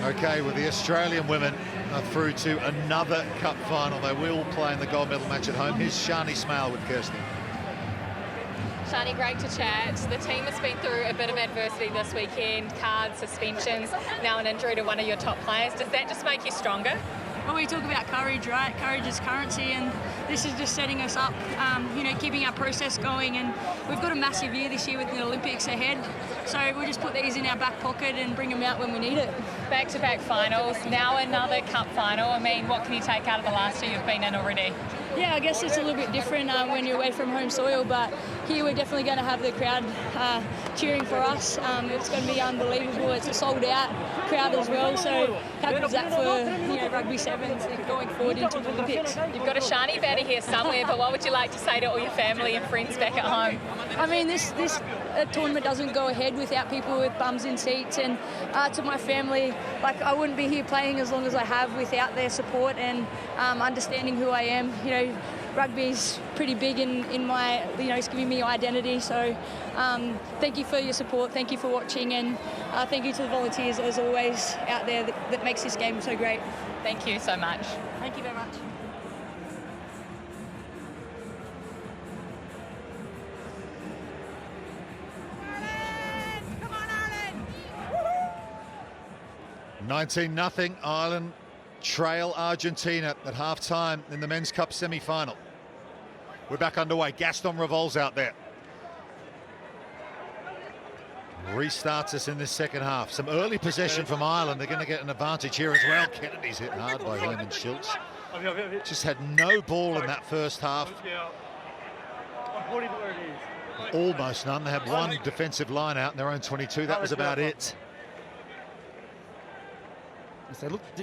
Okay, well, the Australian women are through to another cup final. They will play in the gold medal match at home. Here's Shani Smale with Kirsty.
Shani, great to chat. The team has been through a bit of adversity this weekend, cards, suspensions, now an injury to one of your top players. Does that just make you stronger?
Well, we talk about courage, right? Courage is currency, and this is just setting us up, you know, keeping our process going. And we've got a massive year this year with the Olympics ahead, so we'll just put these in our back pocket and bring them out when we need it.
Back-to-back finals, now another cup final. I mean, what can you take out of the last two you've been in already?
Yeah, I guess it's a little bit different when you're away from home soil, but here we're definitely going to have the crowd cheering for us. It's going to be unbelievable. It's a sold-out crowd as well, so how good is that for, you know, Rugby Sevens and going forward into the Olympics?
You've got a shiny baddie here somewhere, but what would you like to say to all your family and friends back at home?
I mean, this tournament doesn't go ahead without people with bums in seats, and to my family, like, I wouldn't be here playing as long as I have without their support and understanding who I am. You know, rugby's pretty big in my, you know, it's giving me identity. So thank you for your support, thank you for watching, and thank you to the volunteers as always out there that makes this game so great.
Thank you so much.
Thank you very much.
Ireland! 19-0, Ireland trail Argentina at half-time in the Men's Cup semi-final. We're back underway. Gaston Revol's out there. Restarts us in this second half. Some early possession from Ireland. They're going to get an advantage here as well. Kennedy's hit hard by Herman Schultz. Just had no ball in that first half. Almost none. They had one defensive line out in their own 22. That was about it.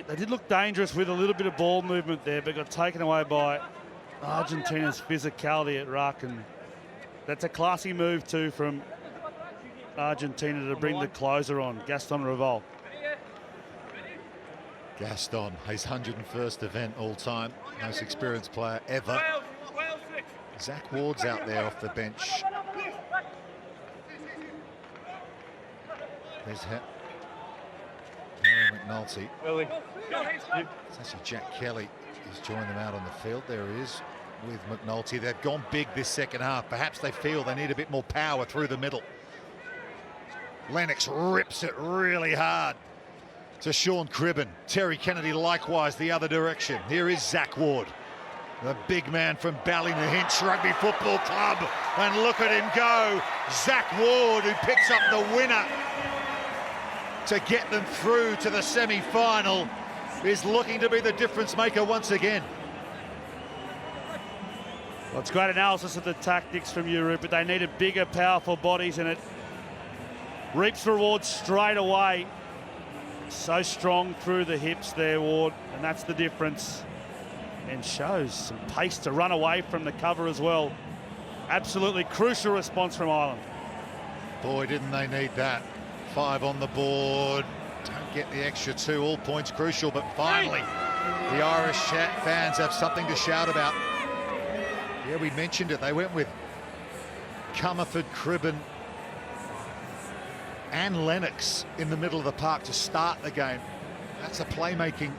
They did look dangerous with a little bit of ball movement there, but got taken away by Argentina's physicality at ruck, and that's a classy move too from Argentina to bring the closer on, Gaston Revol.
Gaston, his 101st event all time, most experienced player ever. Zach Ward's out there off the bench. There's Harry McNulty. It's actually Jack Kelly who's joined them out on the field. There he is with McNulty. They've gone big this second half. Perhaps they feel they need a bit more power through the middle. Lennox rips it really hard to Sean Cribben. Terry Kennedy likewise the other direction. Here is Zach Ward, the big man from Ballynahinch Rugby Football Club. And look at him go. Zach Ward, who picks up the winner to get them through to the semi-final, is looking to be the difference maker once again.
Well, it's great analysis of the tactics from you, Rupert. They needed bigger, powerful bodies, and it reaps rewards straight away. So strong through the hips there, Ward, and that's the difference. And shows some pace to run away from the cover as well. Absolutely crucial response from Ireland.
Boy, didn't they need that. 5 on the board. Don't get the extra 2. All points crucial, but finally the Irish fans have something to shout about. Yeah, we mentioned it. They went with Comerford, Cribben and Lennox in the middle of the park to start the game. That's a playmaking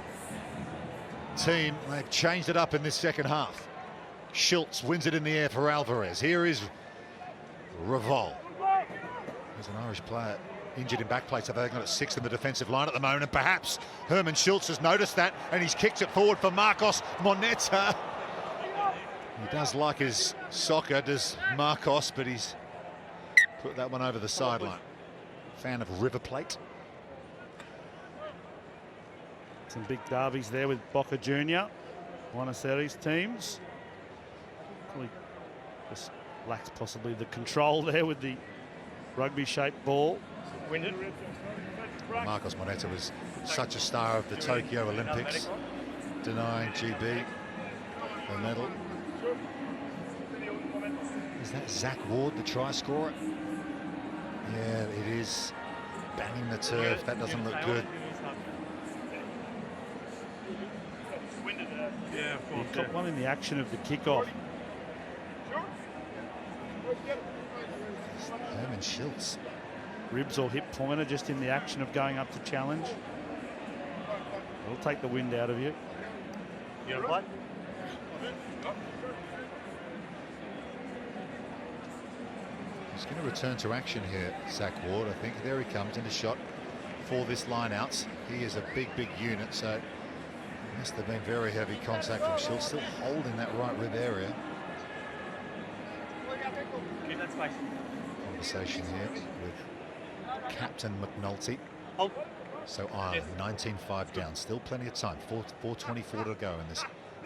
team. They've changed it up in this second half. Schultz wins it in the air for Alvarez. Here is Revol. There's an Irish player injured in back play, so they've got a 6 in the defensive line at the moment, and perhaps Herman Schultz has noticed that, and he's kicked it forward for Marcos Moneta. He does like his soccer, does Marcos, but he's put that one over the sideline. Fan of River Plate.
Some big derbies there with Boca Junior, one of Series teams. Probably just lacks possibly the control there with the rugby-shaped ball.
Marcos Moneta was such a star of the Tokyo Olympics, denying GB the medal. Is that Zach Ward, the try scorer? Yeah, it is. Banging the turf. That doesn't look good.
He got one in the action of the kickoff.
Herman Schultz.
Ribs or hip pointer just in the action of going up to challenge. It'll take the wind out of you.
He's going to return to action here, Zach Ward. I think there he comes in a shot for this line out. He is a big unit, so Must have been very heavy contact from Schultz, still holding that right rib area. Conversation here with Captain McNulty. So Ireland, 19-5 down, still plenty of time, 4:24 to go in this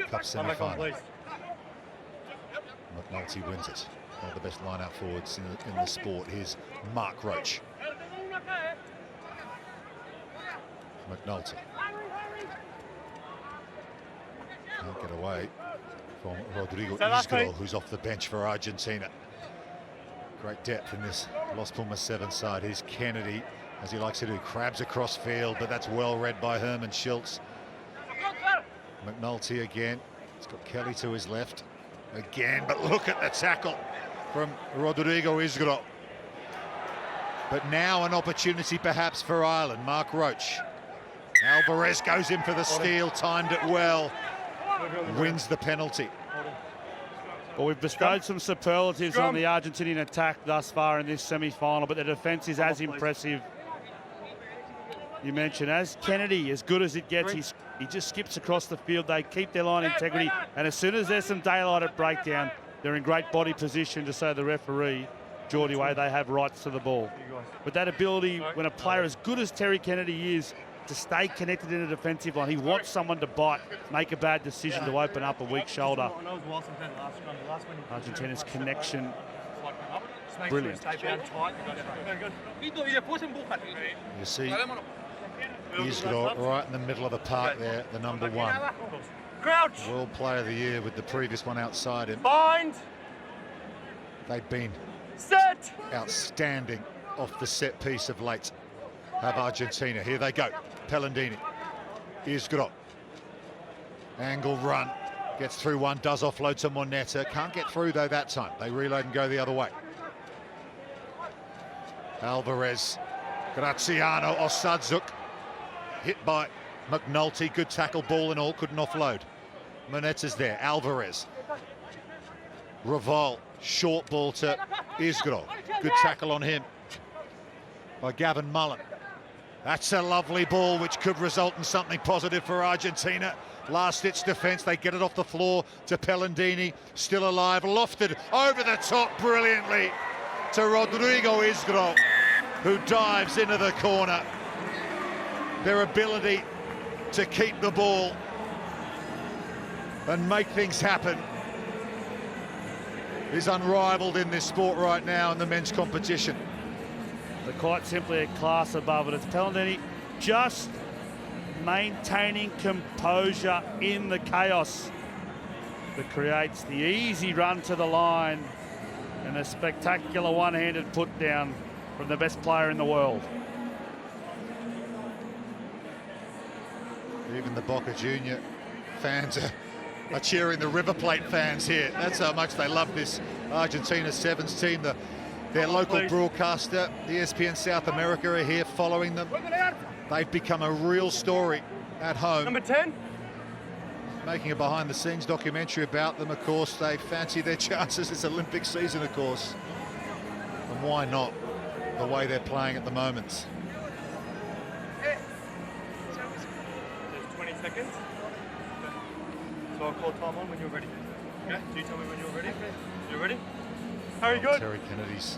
Cup semi-final. McNulty wins it. One of the best line-out forwards in the sport. Here's Mark Roach. McNulty. Can't get away from Rodrigo Isgro, who's off the bench for Argentina. Great depth in this Los Pumas 7 side. Here's Kennedy, as he likes to do, crabs across field, but that's well read by Herman Schultz. McNulty again. He's got Kelly to his left again, but look at the tackle from Rodrigo Isgro. But now an opportunity perhaps for Ireland. Mark Roach. Alvarez goes in for the steal, timed it well, wins the penalty.
Well, we've bestowed some superlatives on the Argentinian attack thus far in this semi-final, but the defence is as impressive. You mentioned, as Kennedy, as good as it gets, he just skips across the field. They keep their line integrity, and as soon as there's some daylight at breakdown, they're in great body position to say the referee, Geordie way, they have rights to the ball. But that ability, when a player as good as Terry Kennedy is, to stay connected in a defensive line, he wants someone to bite, make a bad decision to open up a weak shoulder. Argentina's connection, brilliant.
You see Isgro right in the middle of the park there, the number 1.
Crouch.
World Player of the Year with the previous one outside him.
Bind.
They've been
set.
Outstanding off the set piece of late. Have Argentina. Here they go. Pellandini. Isgro. Angle run. Gets through one, does offload to Moneta. Can't get through though that time. They reload and go the other way. Alvarez. Graziano Osadzuk. Hit by McNulty. Good tackle, ball and all. Couldn't offload. Moneta's there. Alvarez. Raval. Short ball to Isgro. Good tackle on him by Gavin Mullen. That's a lovely ball which could result in something positive for Argentina. Last-ditch defence, they get it off the floor to Pellandini, still alive, lofted over the top brilliantly to Rodrigo Isgro, who dives into the corner. Their ability to keep the ball and make things happen is unrivaled in this sport right now in the men's competition.
They're quite simply a class above it. It's Pellandini just maintaining composure in the chaos that creates the easy run to the line and a spectacular one-handed put down from the best player in the world.
Even the Boca Junior fans are cheering the River Plate fans here. That's how much they love this Argentina Sevens team. Their local broadcaster, ESPN South America, are here following them. They've become a real story at home.
Number 10.
Making a behind-the-scenes documentary about them, of course. They fancy their chances. It's Olympic season, of course. And why not the way they're playing at the moment?
There's 20 seconds. So I'll call time on when you're ready. Okay? Do you tell me when you're ready? You ready? Harry, good.
Terry Kennedy's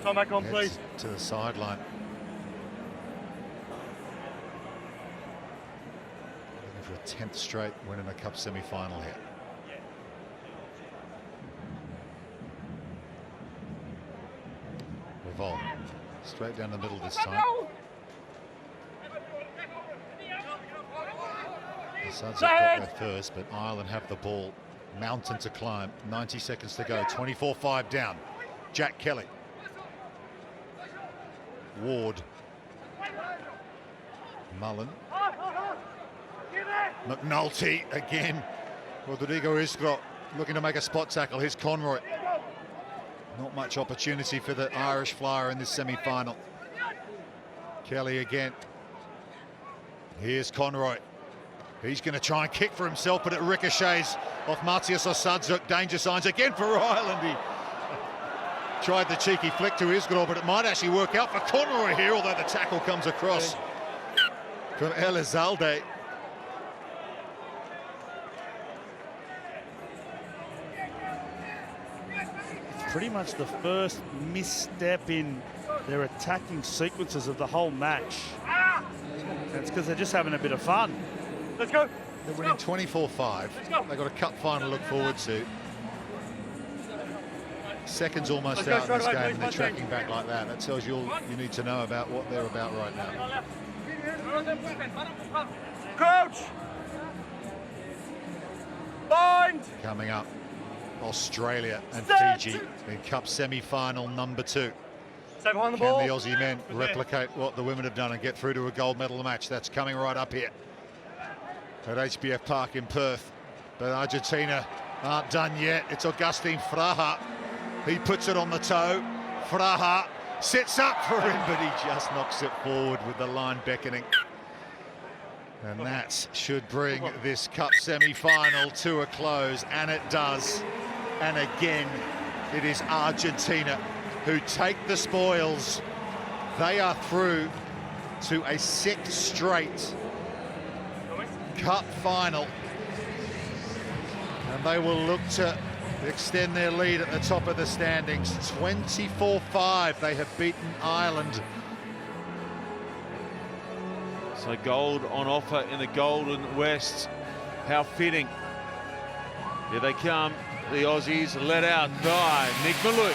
time back on, please.
To the sideline. Looking for a 10th straight win in a cup semi-final here. Revolt straight down the middle this time. Suds got there first, but Ireland have the ball. Mountain to climb. 90 seconds to go. 24-5 down. Jack Kelly. Ward. Mullen. McNulty again. Rodrigo Isgro looking to make a spot tackle. Here's Conroy. Not much opportunity for the Irish Flyer in this semi-final. Kelly again. Here's Conroy. He's going to try and kick for himself, but it ricochets off Matthias Osadzuk. Danger signs again for Ireland. He tried the cheeky flick to Isgro, but it might actually work out for Conroy here, although the tackle comes across from Elizalde.
pretty much the first misstep in their attacking sequences of the whole match. And it's because they're just having a bit of fun.
Let's go.
They're winning 24-5. They've got a cup final to look forward to. Seconds almost out in this game, and they're tracking back like that. That tells you all you need to know about what they're about right now.
Coach! Bind!
Coming up, Australia and
Set.
Fiji in Cup semi-final number 2.
Stay behind the
Can
ball.
the Aussie men replicate what the women have done and get through to a gold medal match? That's coming right up here at HBF Park in Perth. But Argentina aren't done yet. It's Augustine Fraha. He puts it on the toe. Fraha sits up for him, but he just knocks it forward with the line beckoning. And that should bring this cup semi-final to a close, and it does. And again, it is Argentina who take the spoils. They are through to a 6th straight cup final. And they will look to extend their lead at the top of the standings. 24-5, they have beaten Ireland.
So gold on offer in the Golden West. How fitting. Here they come, the Aussies, led out by Nick Maluk.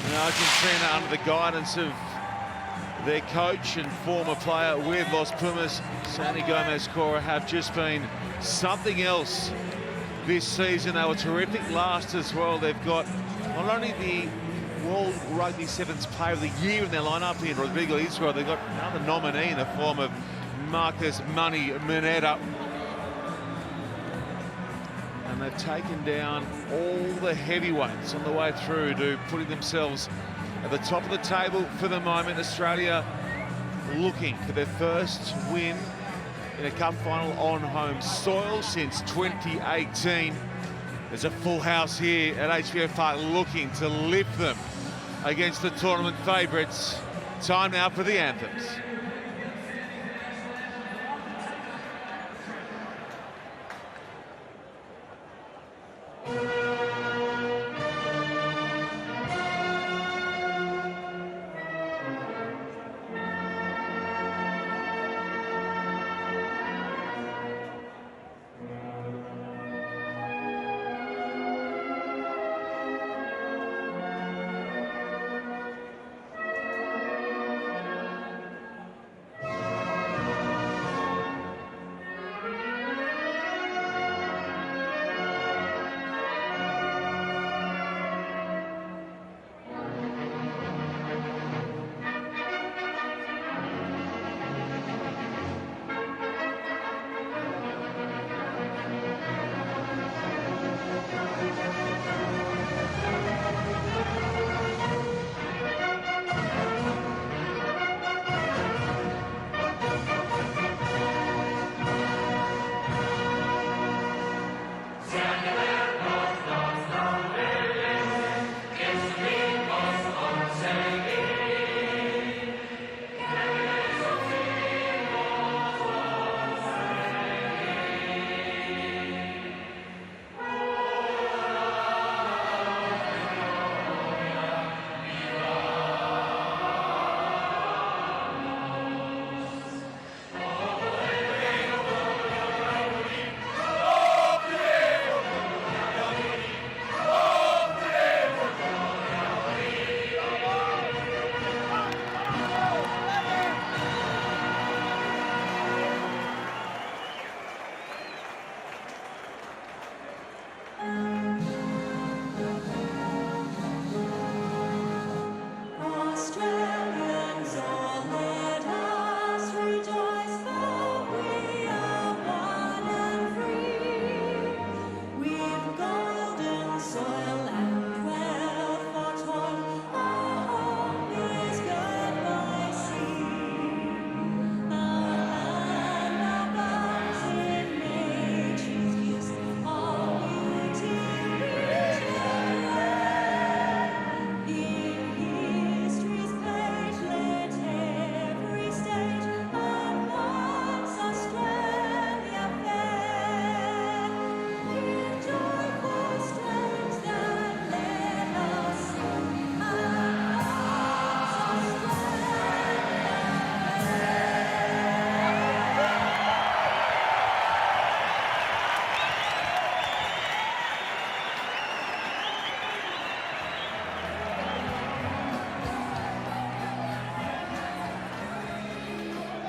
And Argentina, under the guidance of their coach and former player with Los Pumas, Sandy Gomez-Cora, have just been something else this season. They were terrific last as well. They've got not only the World Rugby Sevens Player of the Year in their lineup in Rodrigo Israel, they've got another nominee in the form of Marcus Money Mineta. And they've taken down all the heavyweights on the way through to putting themselves at the top of the table for the moment. Australia looking for their first win in a cup final on home soil since 2018. There's a full house here at HBF Park looking to lift them against the tournament favourites. Time now for the anthems.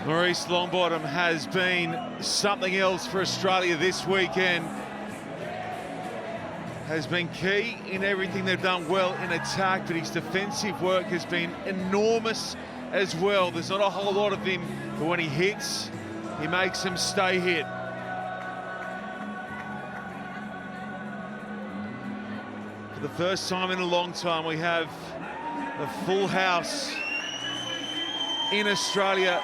Maurice Longbottom has been something else for Australia this weekend. Has been key in everything they've done well in attack, but his defensive work has been enormous as well. There's not a whole lot of him, but when he hits, he makes them stay hit. For the first time in a long time, we have a full house in Australia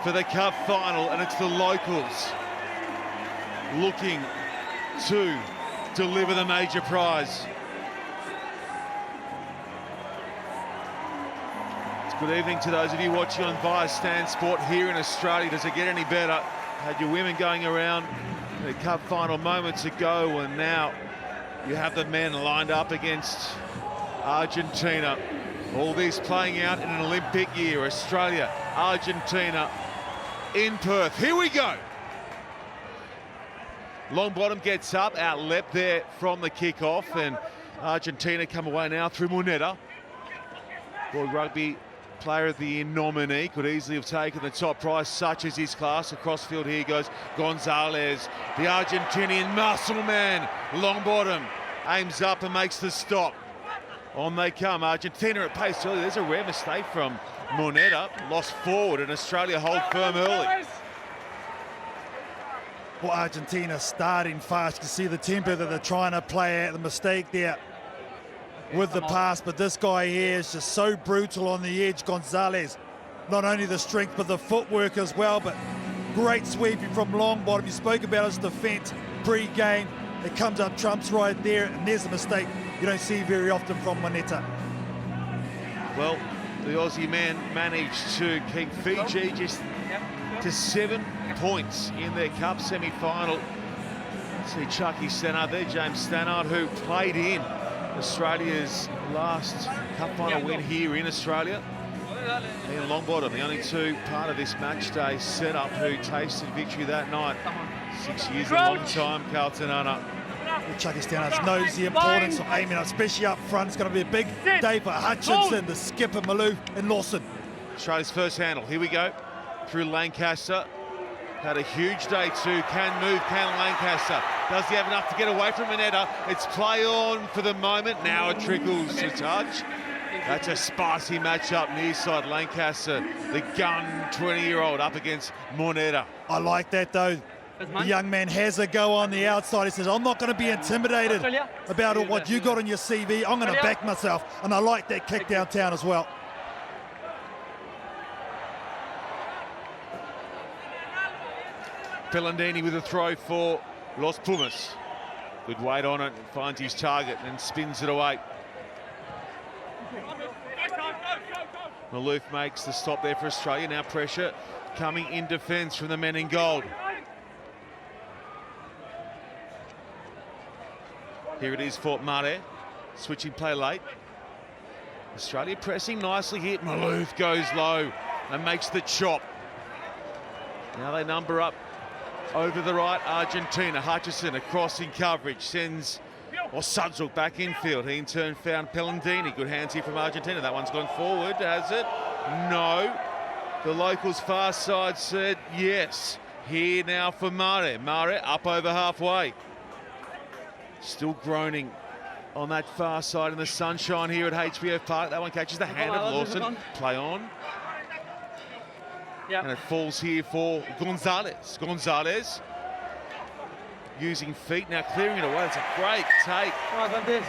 for the Cup final, and it's the locals looking to deliver the major prize. It's good evening to those of you watching on Via Stan Sport here in Australia. Does it get any better? Had your women going around the Cup final moments ago, and now you have the men lined up against Argentina. All this playing out in an Olympic year. Australia, Argentina in Perth. Here we go. Longbottom gets up, out-leapt there from the kick-off, and Argentina come away now through Moneta. World Rugby Player of the Year nominee, could easily have taken the top prize, such as his class. Across field, here goes Gonzalez, the Argentinian muscle man. Longbottom aims up and makes the stop. On they come, Argentina at pace early. There's a rare mistake from Moneta, lost forward, and Australia hold firm early.
Well, Argentina starting fast. You can see the tempo that they're trying to play at. The mistake there with the pass, but this guy here is just so brutal on the edge. Gonzalez, not only the strength but the footwork as well, but great sweeping from Longbottom. You spoke about his defence pre-game. It comes up trumps right there, and there's a mistake you don't see very often from Moneta.
Well, the Aussie man managed to keep Fiji just to 7 points in their Cup semi-final. See Chucky Stannard there, James Stannard, who played in Australia's last Cup final win here in Australia. And Longbottom, the only two part of this match day setup who tasted victory that night. 6 years, a long time, Carlton Anna.
Chucky Stannard knows the importance of aiming, especially up front. It's going to be a big day for Hutchinson, the skipper, Maloof and Lawson.
Australia's first handle, here we go. Through Lancaster. Had a huge day too. Can move, can Lancaster. Does he have enough to get away from Moneta? It's play on for the moment. Now it trickles to touch. That's a spicy matchup near side. Lancaster, the gun 20-year-old up against Moneta.
I like that though. The young man has a go on the outside. He says, I'm not going to be intimidated about what you got on your CV. I'm going to back myself. And I like that kick downtown as well.
Pellandini with a throw for Los Pumas. Good weight on it, and finds his target and spins it away. Maloof makes the stop there for Australia. Now pressure coming in defence from the men in gold. Here it is for Mare. Switching play late. Australia pressing nicely here. Maloof goes low and makes the chop. Now they number up over the right, Argentina. Hutchison across in coverage, sends Sudzuk back infield. He in turn found Pellandini. Good hands here from Argentina. That one's gone forward, has it? No. The locals far side said yes. Here now for Mare. Mare up over halfway. Still groaning on that far side in the sunshine here at HBF Park. That one catches the hand of Lawson. Play on. And it falls here for Gonzalez. Gonzalez using feet, now clearing it away. It's a great take.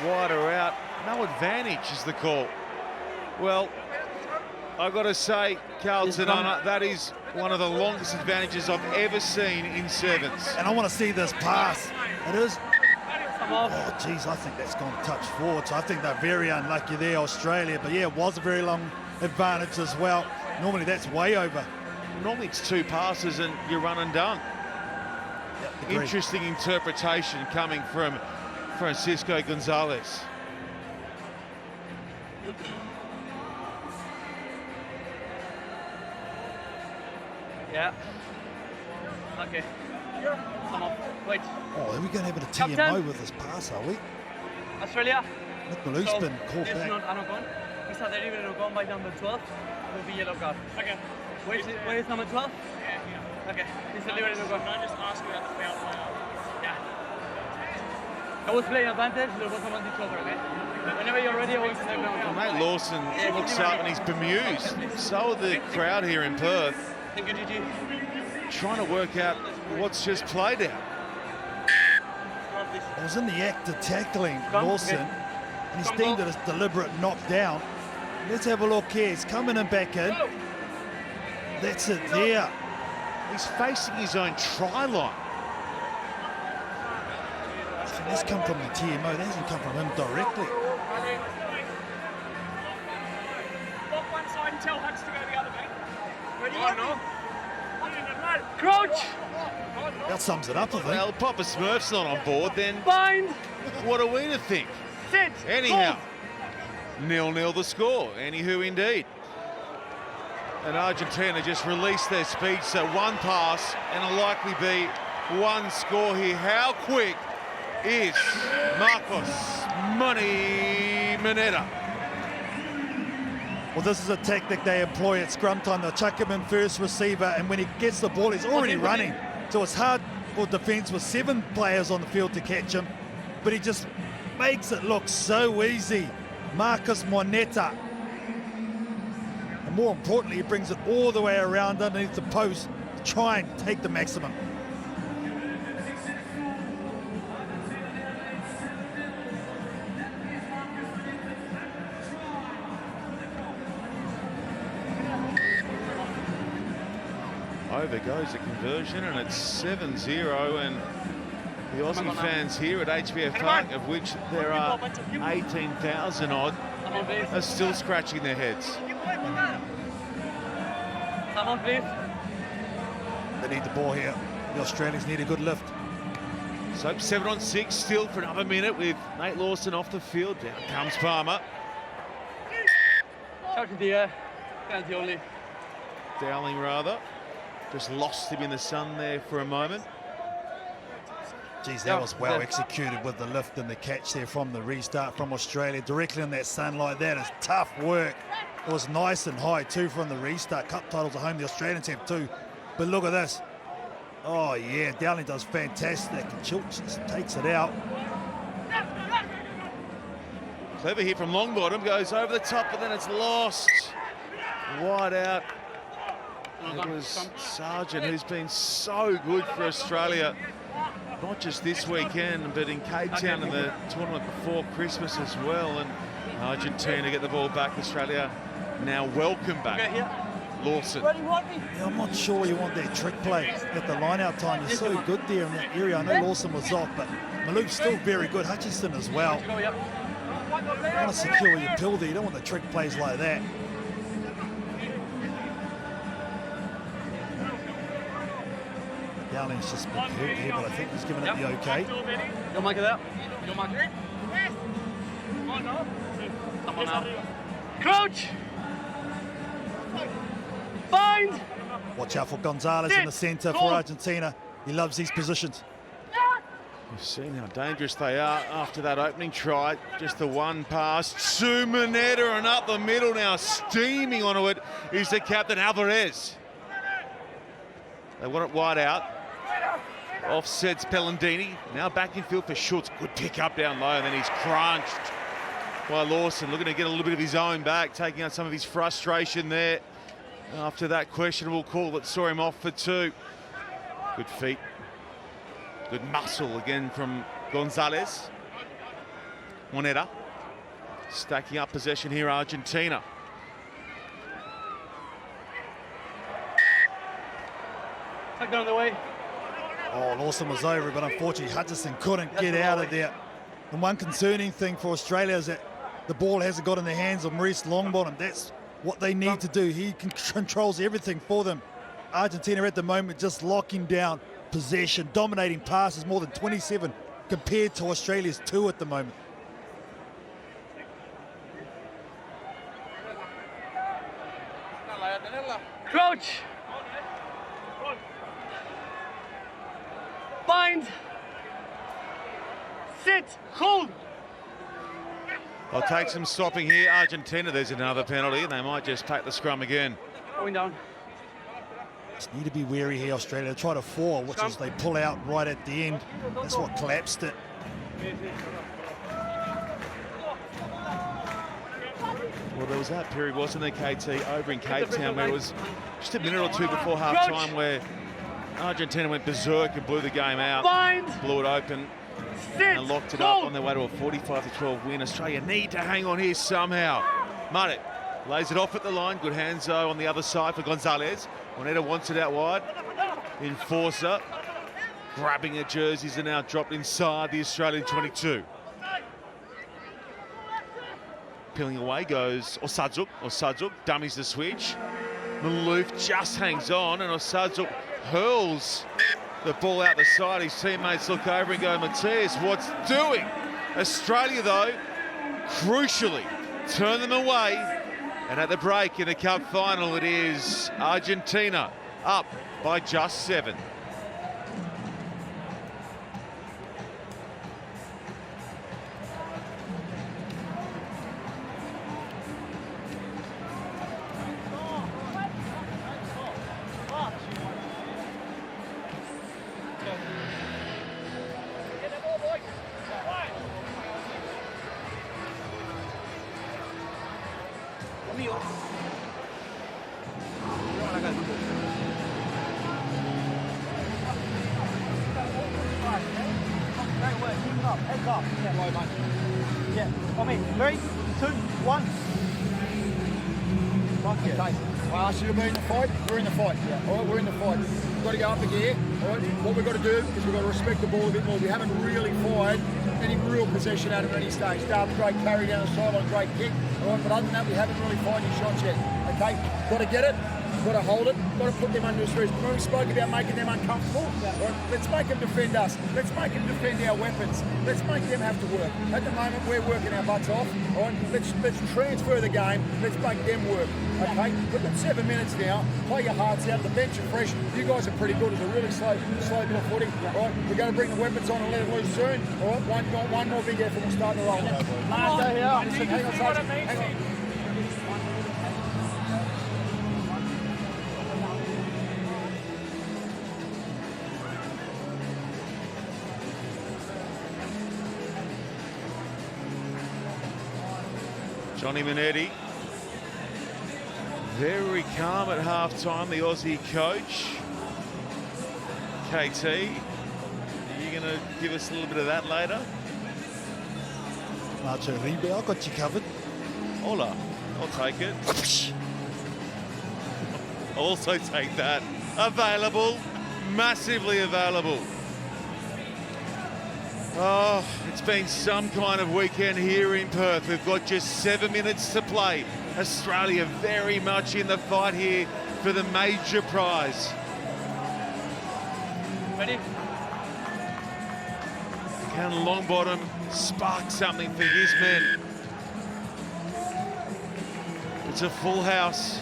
Wider out. No advantage is the call. Well, I've got to say, Carlton, that is one of the longest advantages I've ever seen in sevens.
And I want to see this pass. It is. Oh, geez, I think that's gone touch forward. So I think they're very unlucky there, Australia. But yeah, it was a very long advantage as well. Normally that's way over.
Normally it's 2 passes and you're run and done. Yep, interesting interpretation coming from Francisco Gonzalez.
Yeah. Okay. Come on. Wait.
Oh, are we going to have a TMO with this pass, are we?
Australia.
Nick Maloof's been called back.
Not gone. He's a delivery gone by number 12. Will be yellow card. Okay. Where's number 12? Okay, he's ready to go. Can I just ask you about the foul player? Yeah. I was playing advantage, there was someone each other, okay? Whenever you're ready, I want to know.
Well, Nate Lawson looks up and he's bemused. So are the crowd here in Perth.
Thank you, Gigi.
Trying to work out what's just played out.
I was in the act of tackling Lawson, and he's deemed it a deliberate knockdown. Let's have a look here. He's coming in back in. That's it there.
He's facing his own try line.
That's come from the TMO. That hasn't come from him directly.
Walk one side and tell Hutch to go the other way. Ready? Oh, no. Crouch!
That sums it up, I think.
Well, Papa Smurf's not on board, then
bind.
What are we to think?
Sit.
Anyhow, 0-0 the score. Anywho, indeed. And Argentina just released their speed, so one pass and it'll likely be one score here. How quick is Marcos Money Mineta?
Well, this is a tactic they employ at scrum time. They'll chuck him in first receiver, and when he gets the ball, he's already running. So it's hard for defence with 7 players on the field to catch him, but he just makes it look so easy. Marcos Moneta. And more importantly, he brings it all the way around underneath the post to try and take the maximum.
Over goes the conversion, and it's 7-0, and the Aussie fans here at HBF Park, of which there are 18,000 odd, are still scratching their heads.
Come on, please.
They need the ball here. The Australians need a good lift.
So 7-on-6 still for another minute with Nate Lawson off the field. Down comes Palmer.
Shot to the air. Penalty only.
Dowling rather. Just lost him in the sun there for a moment.
Geez, that was well executed with the lift and the catch there from the restart from Australia. Directly in that sunlight, that is tough work. It was nice and high too from the restart. Cup titles at home, the Australians have too. But look at this. Oh yeah, Dowling does fantastic. Schultz just takes it out.
Clever here from Longbottom, goes over the top, but then it's lost. Wide out. It was Sargent, who's been so good for Australia, not just this weekend, but in Cape Town in the tournament before Christmas as well. And Argentina get the ball back. Australia now welcome back Lawson.
Yeah, I'm not sure you want that trick play at the line-out time. You're so good there in that area. I know Lawson was off, but Maloof's still very good. Hutchison as well. You want to secure your pill there. You don't want the trick plays like that. Dowling's just been hurt here, but I think he's given it the okay.
You'll make it out. You'll make it. Come on now. Crouch! Bind!
Watch out for Gonzalez in the centre for Argentina. He loves these positions.
We've seen how dangerous they are after that opening try. Just the one pass to Mineta, and up the middle now, steaming onto it, is the captain Alvarez. They want it wide out. Offsets Pellandini. Now back in field for Schultz. Good pick up down low, and then he's crunched by Lawson. Looking to get a little bit of his own back, taking out some of his frustration there after that questionable call that saw him off for 2. Good feet. Good muscle again from Gonzalez. Moneta stacking up possession here, Argentina.
Tuck down the way.
Oh, Lawson was over, but unfortunately Hutchison couldn't get out of there. And one concerning thing for Australia is that the ball hasn't got in the hands of Maurice Longbottom. That's what they need to do. He controls everything for them. Argentina at the moment just locking down possession, dominating passes, more than 27 compared to Australia's 2 at the moment.
Crouch! Bind! Sit! Hold!
I'll take some stopping here. Argentina, there's another penalty, and they might just take the scrum again.
Going down.
Just need to be wary here, Australia. Try to four, which is they pull out right at the end. That's what collapsed it.
Well, there was that period, wasn't there, KT, over in Cape Town, where it was just a minute or two before half-time where Argentina went berserk and blew the game out, blew it open, and locked it up on their way to a 45-12 win. Australia need to hang on here somehow. Muddick lays it off at the line. Good hands, though, on the other side for Gonzalez. Juanita wants it out wide. Enforcer grabbing her jerseys and now dropped inside the Australian 22. Peeling away goes Osadzuk. Osadzuk dummies the switch. Maloof just hangs on, and Osadzuk hurls the ball out the side. His teammates look over and go, Matthias, what's doing? Australia, though, crucially, turn them away. And at the break in the Cup final, it is Argentina up by just 7.
Yeah, I mean, 3, 2, 1. Okay.
I asked you to be in the fight, we're in the fight. Yeah. All right, we're in the fight. We've got to go up a gear. All right, what we've got to do is we've got to respect the ball a bit more. We haven't really fired any real possession out of any stage. Darby, great carry down the sideline, great kick. All right, but other than that, we haven't really fired any shots yet. Okay, got to get it. Got to hold it, got to put them under stress. Remember we spoke about making them uncomfortable? Right? Let's make them defend us. Let's make them defend our weapons. Let's make them have to work. At the moment, we're working our butts off. All right? Let's transfer the game. Let's make them work. Okay? We've got 7 minutes now. Play your hearts out. The bench are fresh. You guys are pretty good. It's a really slow bit of footy. All right? We're going to bring the weapons on and let it loose soon. All right? One more big effort. We'll start the roll. Last day here. Listen, hang on.
Johnny Minetti, very calm at half-time, the Aussie coach. KT, are you going to give us a little bit of that later?
Nacho Ribe, I've got you covered.
Hola, I'll take it. I'll also take that. Available, massively available. Oh, it's been some kind of weekend here in Perth. We've got just 7 minutes to play. Australia very much in the fight here for the major prize.
Ready?
Can Longbottom spark something for his men? It's a full house.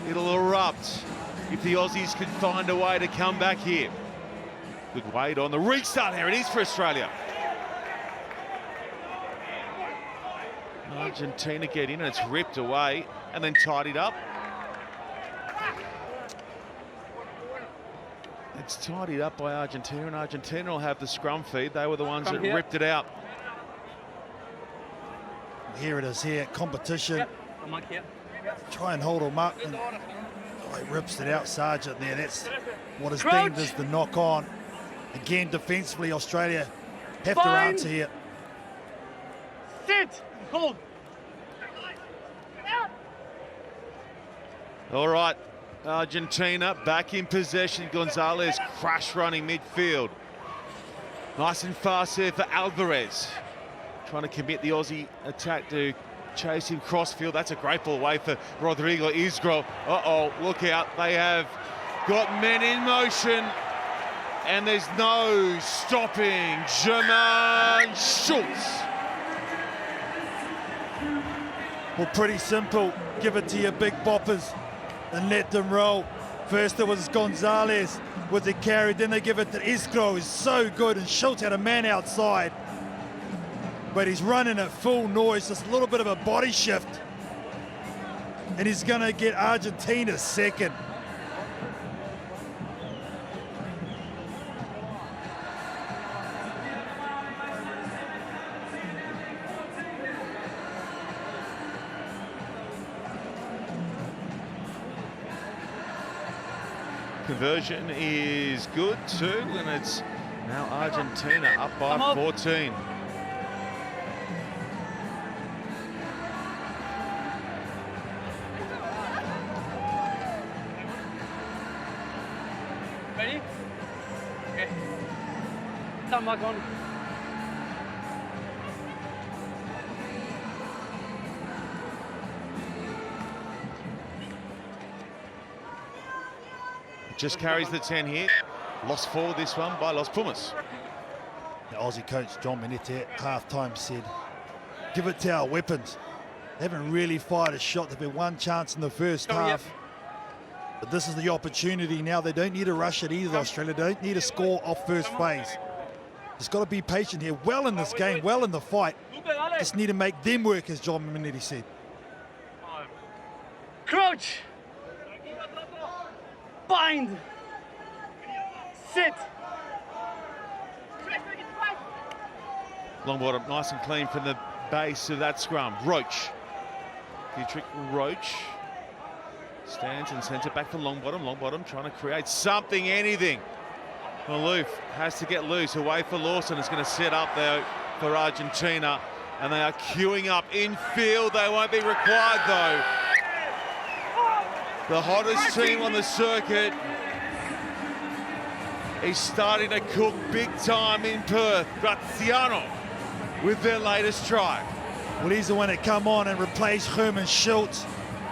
It'll erupt if the Aussies can find a way to come back here. Good weight on the restart. Here it is for Australia. Argentina get in and it's ripped away and then tidied up. It's tidied up by Argentina, and Argentina will have the scrum feed. They were the ones that ripped it out.
Here it is here, competition. Try and hold them up. And, he rips it out, Sargent there. That's what is deemed as the knock on. Again, defensively, Australia have to answer here.
Sit! Hold!
All right, Argentina back in possession. Gonzalez crash running midfield. Nice and fast here for Alvarez. Trying to commit the Aussie attack to chase him crossfield. That's a great ball away for Rodrigo Isgro. Uh-oh, look out. They have got men in motion. And there's no stopping German Schultz.
Well, pretty simple. Give it to your big boppers and let them roll. First it was Gonzalez with the carry, then they give it to Isgro, who's so good, and Schultz had a man outside. But he's running at full noise, just a little bit of a body shift. And he's gonna get Argentina second.
conversion is good too, and it's now Argentina up by 14.
Ready? Okay. Stand back on.
Just carries the 10 here. Lost forward this one by Los Pumas.
The Aussie coach John Manette at halftime said, give it to our weapons. They haven't really fired a shot. There's been one chance in the first half. But this is the opportunity now. They don't need to rush it either, Australia. They don't need to score off first phase. Just got to be patient here. Well in this game, well in the fight. Just need to make them work, as John Manette said.
Crouch. Bind. Sit.
Long bottom, nice and clean from the base of that scrum. Roach. Dietrich Roach stands and sends it back to Longbottom. Longbottom trying to create something, anything. Maloof has to get loose. Away for Lawson. It's going to set up there for Argentina. And they are queuing up infield. They won't be required though. The hottest team on the circuit is starting to cook big time in Perth. Graziano with their latest try.
Well, he's the one that come on and replaced Herman Schultz.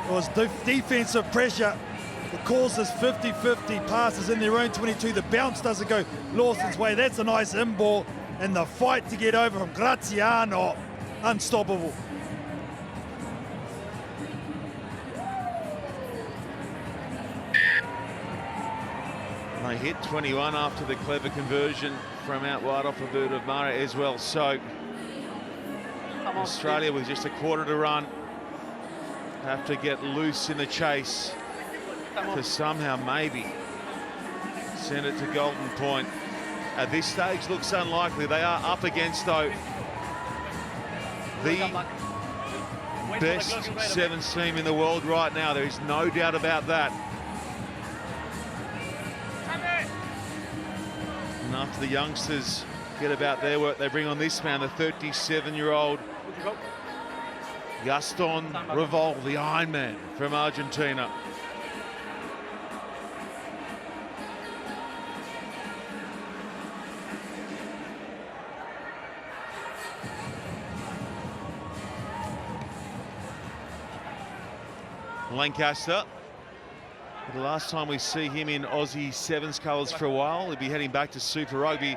It was defensive pressure. The calls is 50-50, passes in their own 22. The bounce doesn't go Lawson's way. That's a nice in ball. And the fight to get over from Graziano, unstoppable.
They hit 21 after the clever conversion from out wide off of Buda Mara as well. So Australia with just a quarter to run have to get loose in the chase to somehow maybe send it to Golden Point. At this stage looks unlikely. They are up against though the best sevens team in the world right now. There is no doubt about that. And after the youngsters get about their work, they bring on this man, the 37-year-old Gaston Revol, the Iron Man from Argentina. Lancaster. The last time we see him in Aussie Sevens colours for a while, he'll be heading back to Super Rugby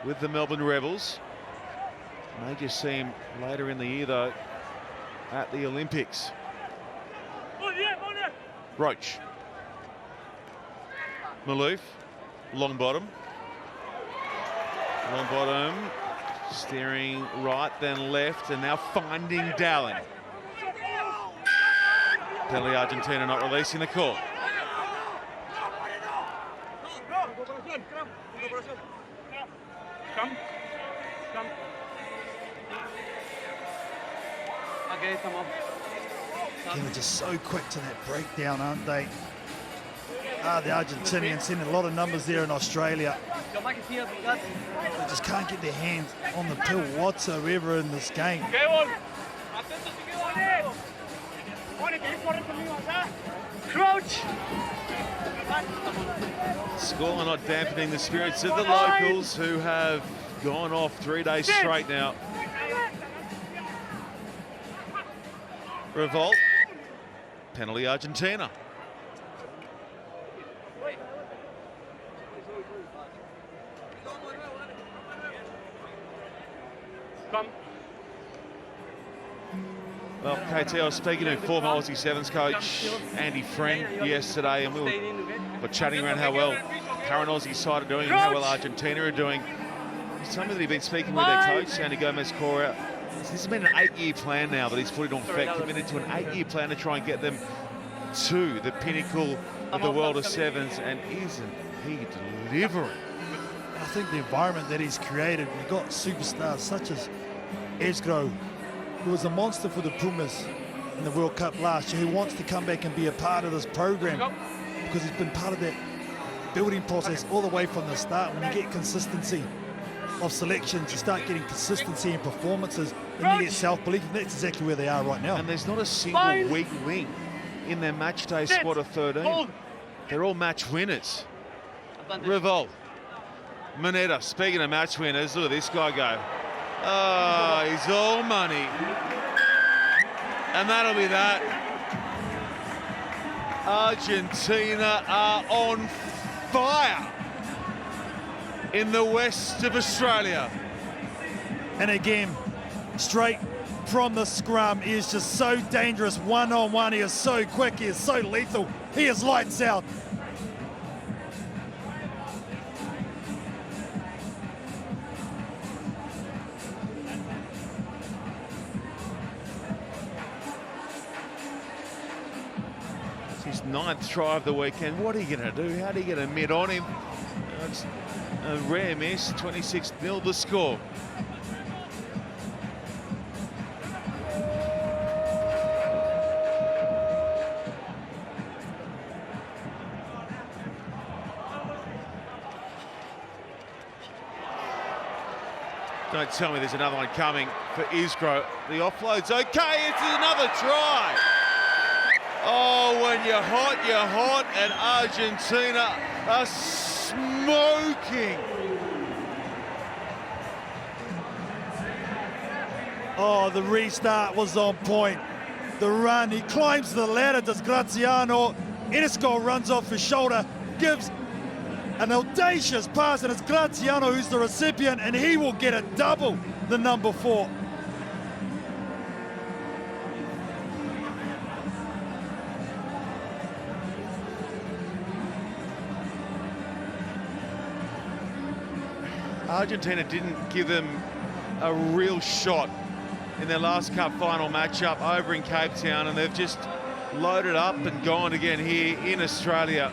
with the Melbourne Rebels. May just see him later in the year though at the Olympics. Roach. Maloof. Longbottom. Longbottom steering right then left and now finding Dallin. Penalty Argentina not releasing the call.
Come. Okay, come on.
They're just so quick to that breakdown, aren't they? The Argentinians sending a lot of numbers there in Australia. They just can't get their hands on the pill whatsoever in this game.
Crouch.
Score not dampening the spirits of the locals who have gone off 3 days straight now. Revolt. Penalty Argentina.
Come.
Well, KT, I was speaking to former Aussie Sevens coach Andy Friend yesterday, and we were chatting around how well current Aussie side are doing and how well Argentina are doing. Somebody he'd been speaking with their coach, Sandy Gomez-Cora. This has been an 8-year plan now that he's put it on effect, committed to an 8-year plan to try and get them to the pinnacle of the world of sevens, and isn't he delivering?
I think the environment that he's created, we've got superstars such as Esgro, who was a monster for the Pumas in the World Cup last year, who wants to come back and be a part of this program because he's been part of that building process all the way from the start. When you get consistency of selections, you start getting consistency in performances, and you get self-belief, and that's exactly where they are right now.
And there's not a single weak link in their match day squad of 13. They're all match winners. Revolt, Moneta, speaking of match winners, look at this guy go. Oh, he's all money. And that'll be that. Argentina are on fire in the west of Australia.
And again, straight from the scrum, he is just so dangerous one-on-one. He is so quick, he is so lethal. He is lights out.
His 9th try of the weekend. What are you going to do? How do you get a mid on him? It's a rare miss. 26-0 the score. Don't tell me there's another one coming for Isgro. The offload's okay. It's another try. Oh, when you're hot, and Argentina are smoking.
Oh, the restart was on point. The run, he climbs the ladder, does Graziano. Enesco runs off his shoulder, gives an audacious pass, and it's Graziano who's the recipient, and he will get a double, the number 4.
Argentina didn't give them a real shot in their last cup final matchup over in Cape Town, and they've just loaded up and gone again here in Australia.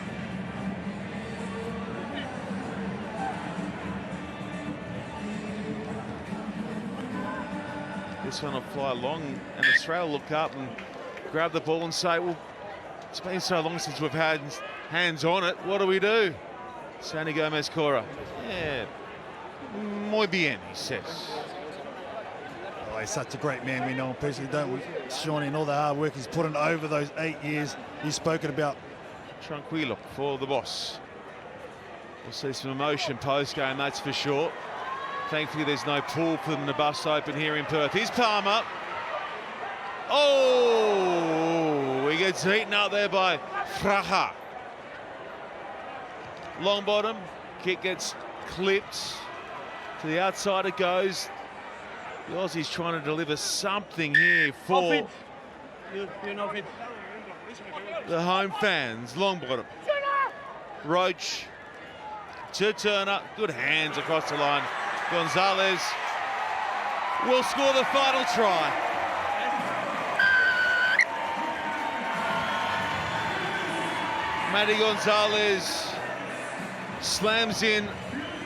This one will fly long, and Australia will look up and grab the ball and say, well, it's been so long since we've had hands on it. What do we do? Sandy Gomez-Cora. Yeah. Muy bien, he says.
Oh, he's such a great man. We know him personally, don't we, Shawnee, and all the hard work he's put in over those 8 years you've spoken about.
Tranquilo for the boss. We'll see some emotion post-game, that's for sure. Thankfully, there's no pool for them to bust open here in Perth. Here's Palmer. Oh, he gets eaten up there by Fraha. Long bottom, kick gets clipped. To the outside it goes. The Aussies trying to deliver something here for the home fans. Long bottom. Roach to Turner. Good hands across the line. Gonzalez will score the final try. Matty Gonzalez slams in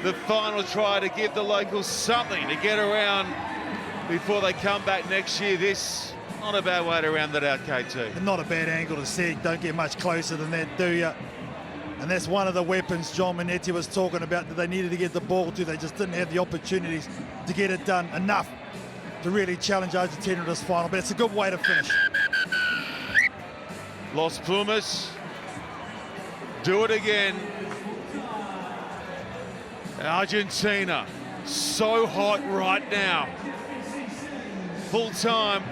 the final try to give the locals something to get around before they come back next year. This, not a bad way to round that out, KT.
And not a bad angle to see. Don't get much closer than that, do you? And that's one of the weapons John Minetti was talking about that they needed to get the ball to. They just didn't have the opportunities to get it done enough to really challenge Argentina in this final. But it's a good way to finish.
Los Pumas do it again. Argentina so hot right now. Full time.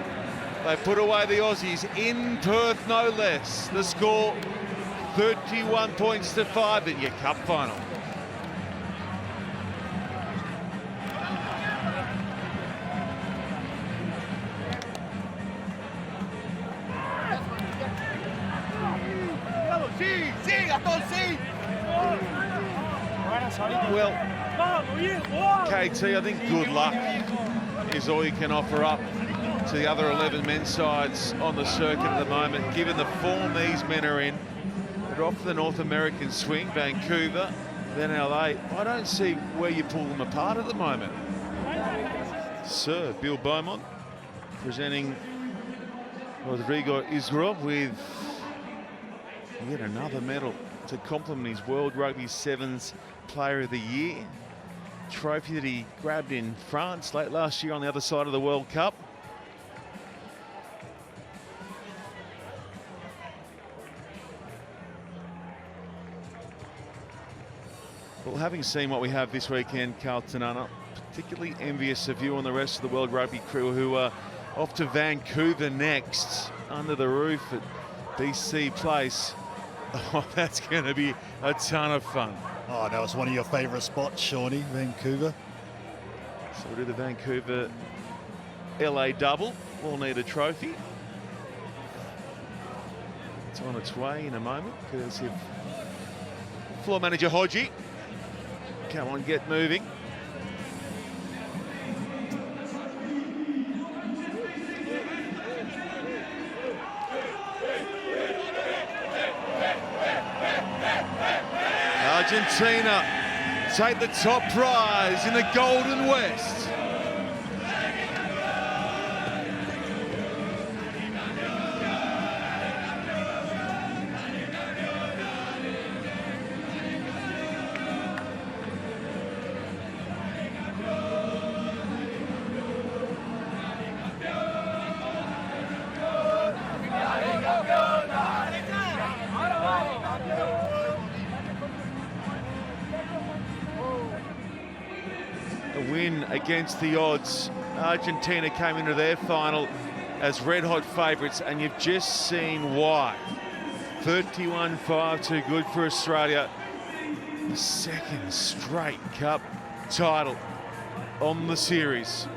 They put away the Aussies in Perth, no less. The score 31 points to 5 in your cup final. Well, KT, I think good luck is all you can offer up to the other 11 men's sides on the circuit at the moment, given the form these men are in. They're off the North American swing, Vancouver, then LA. I don't see where you pull them apart at the moment. Sir Bill Beaumont presenting Rodrigo Isgro with yet another medal to compliment his World Rugby Sevens Player of the Year trophy that he grabbed in France late last year on the other side of the World Cup. Well, having seen what we have this weekend, Carlton, I'm not particularly envious of you and the rest of the World Rugby crew who are off to Vancouver next, under the roof at BC Place. Oh, that's going to be a ton of fun.
Oh, that was one of your favourite spots, Shawnee, Vancouver.
So we'll do the Vancouver LA double. We'll need a trophy. It's on its way in a moment, courtesy of floor manager Hodgie. Come on, get moving. Argentina take the top prize in the Golden West. Against the odds. Argentina came into their final as red-hot favourites, and you've just seen why. 31-5, too good for Australia. The second straight cup title on the series.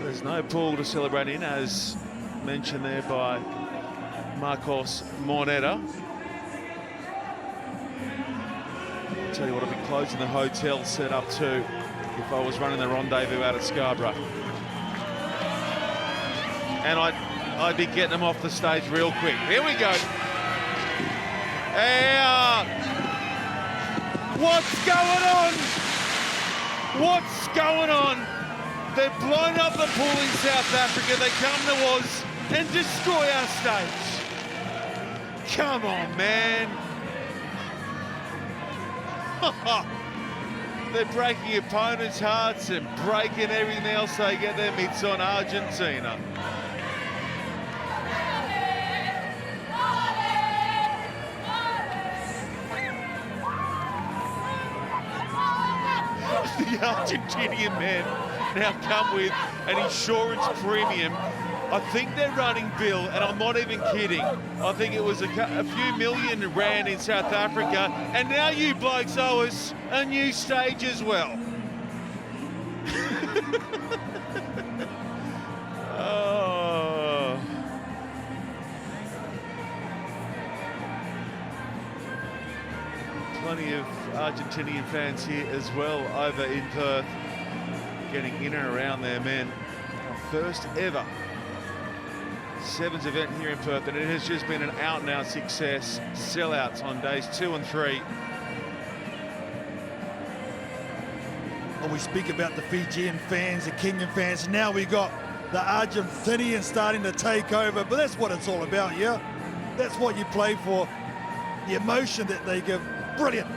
There's no pool to celebrate in, as mentioned there by Marcos Moneta. Tell you what, I'd be closing the hotel set up too if I was running the rendezvous out at Scarborough. And I'd be getting them off the stage real quick. Here we go. What's going on? What's going on? They've blown up the pool in South Africa. They come to us and destroy our stage. Come on, man. They're breaking opponents' hearts and breaking everything else they get their mitts on. Argentina. The Argentinian men now come with an insurance premium. I think they're running bill, and I'm not even kidding. I think it was a few million rand in South Africa, and now you blokes owe us a new stage as well. Oh. Plenty of Argentinian fans here as well over in Perth, getting in and around their men. Our first ever Sevens event here in Perth, and it has just been an out-and-out success. Sellouts on days 2 and 3.
When we speak about the Fijian fans, the Kenyan fans, now we got the Argentinians starting to take over, but that's what it's all about, yeah? That's what you play for, the emotion that they give. Brilliant.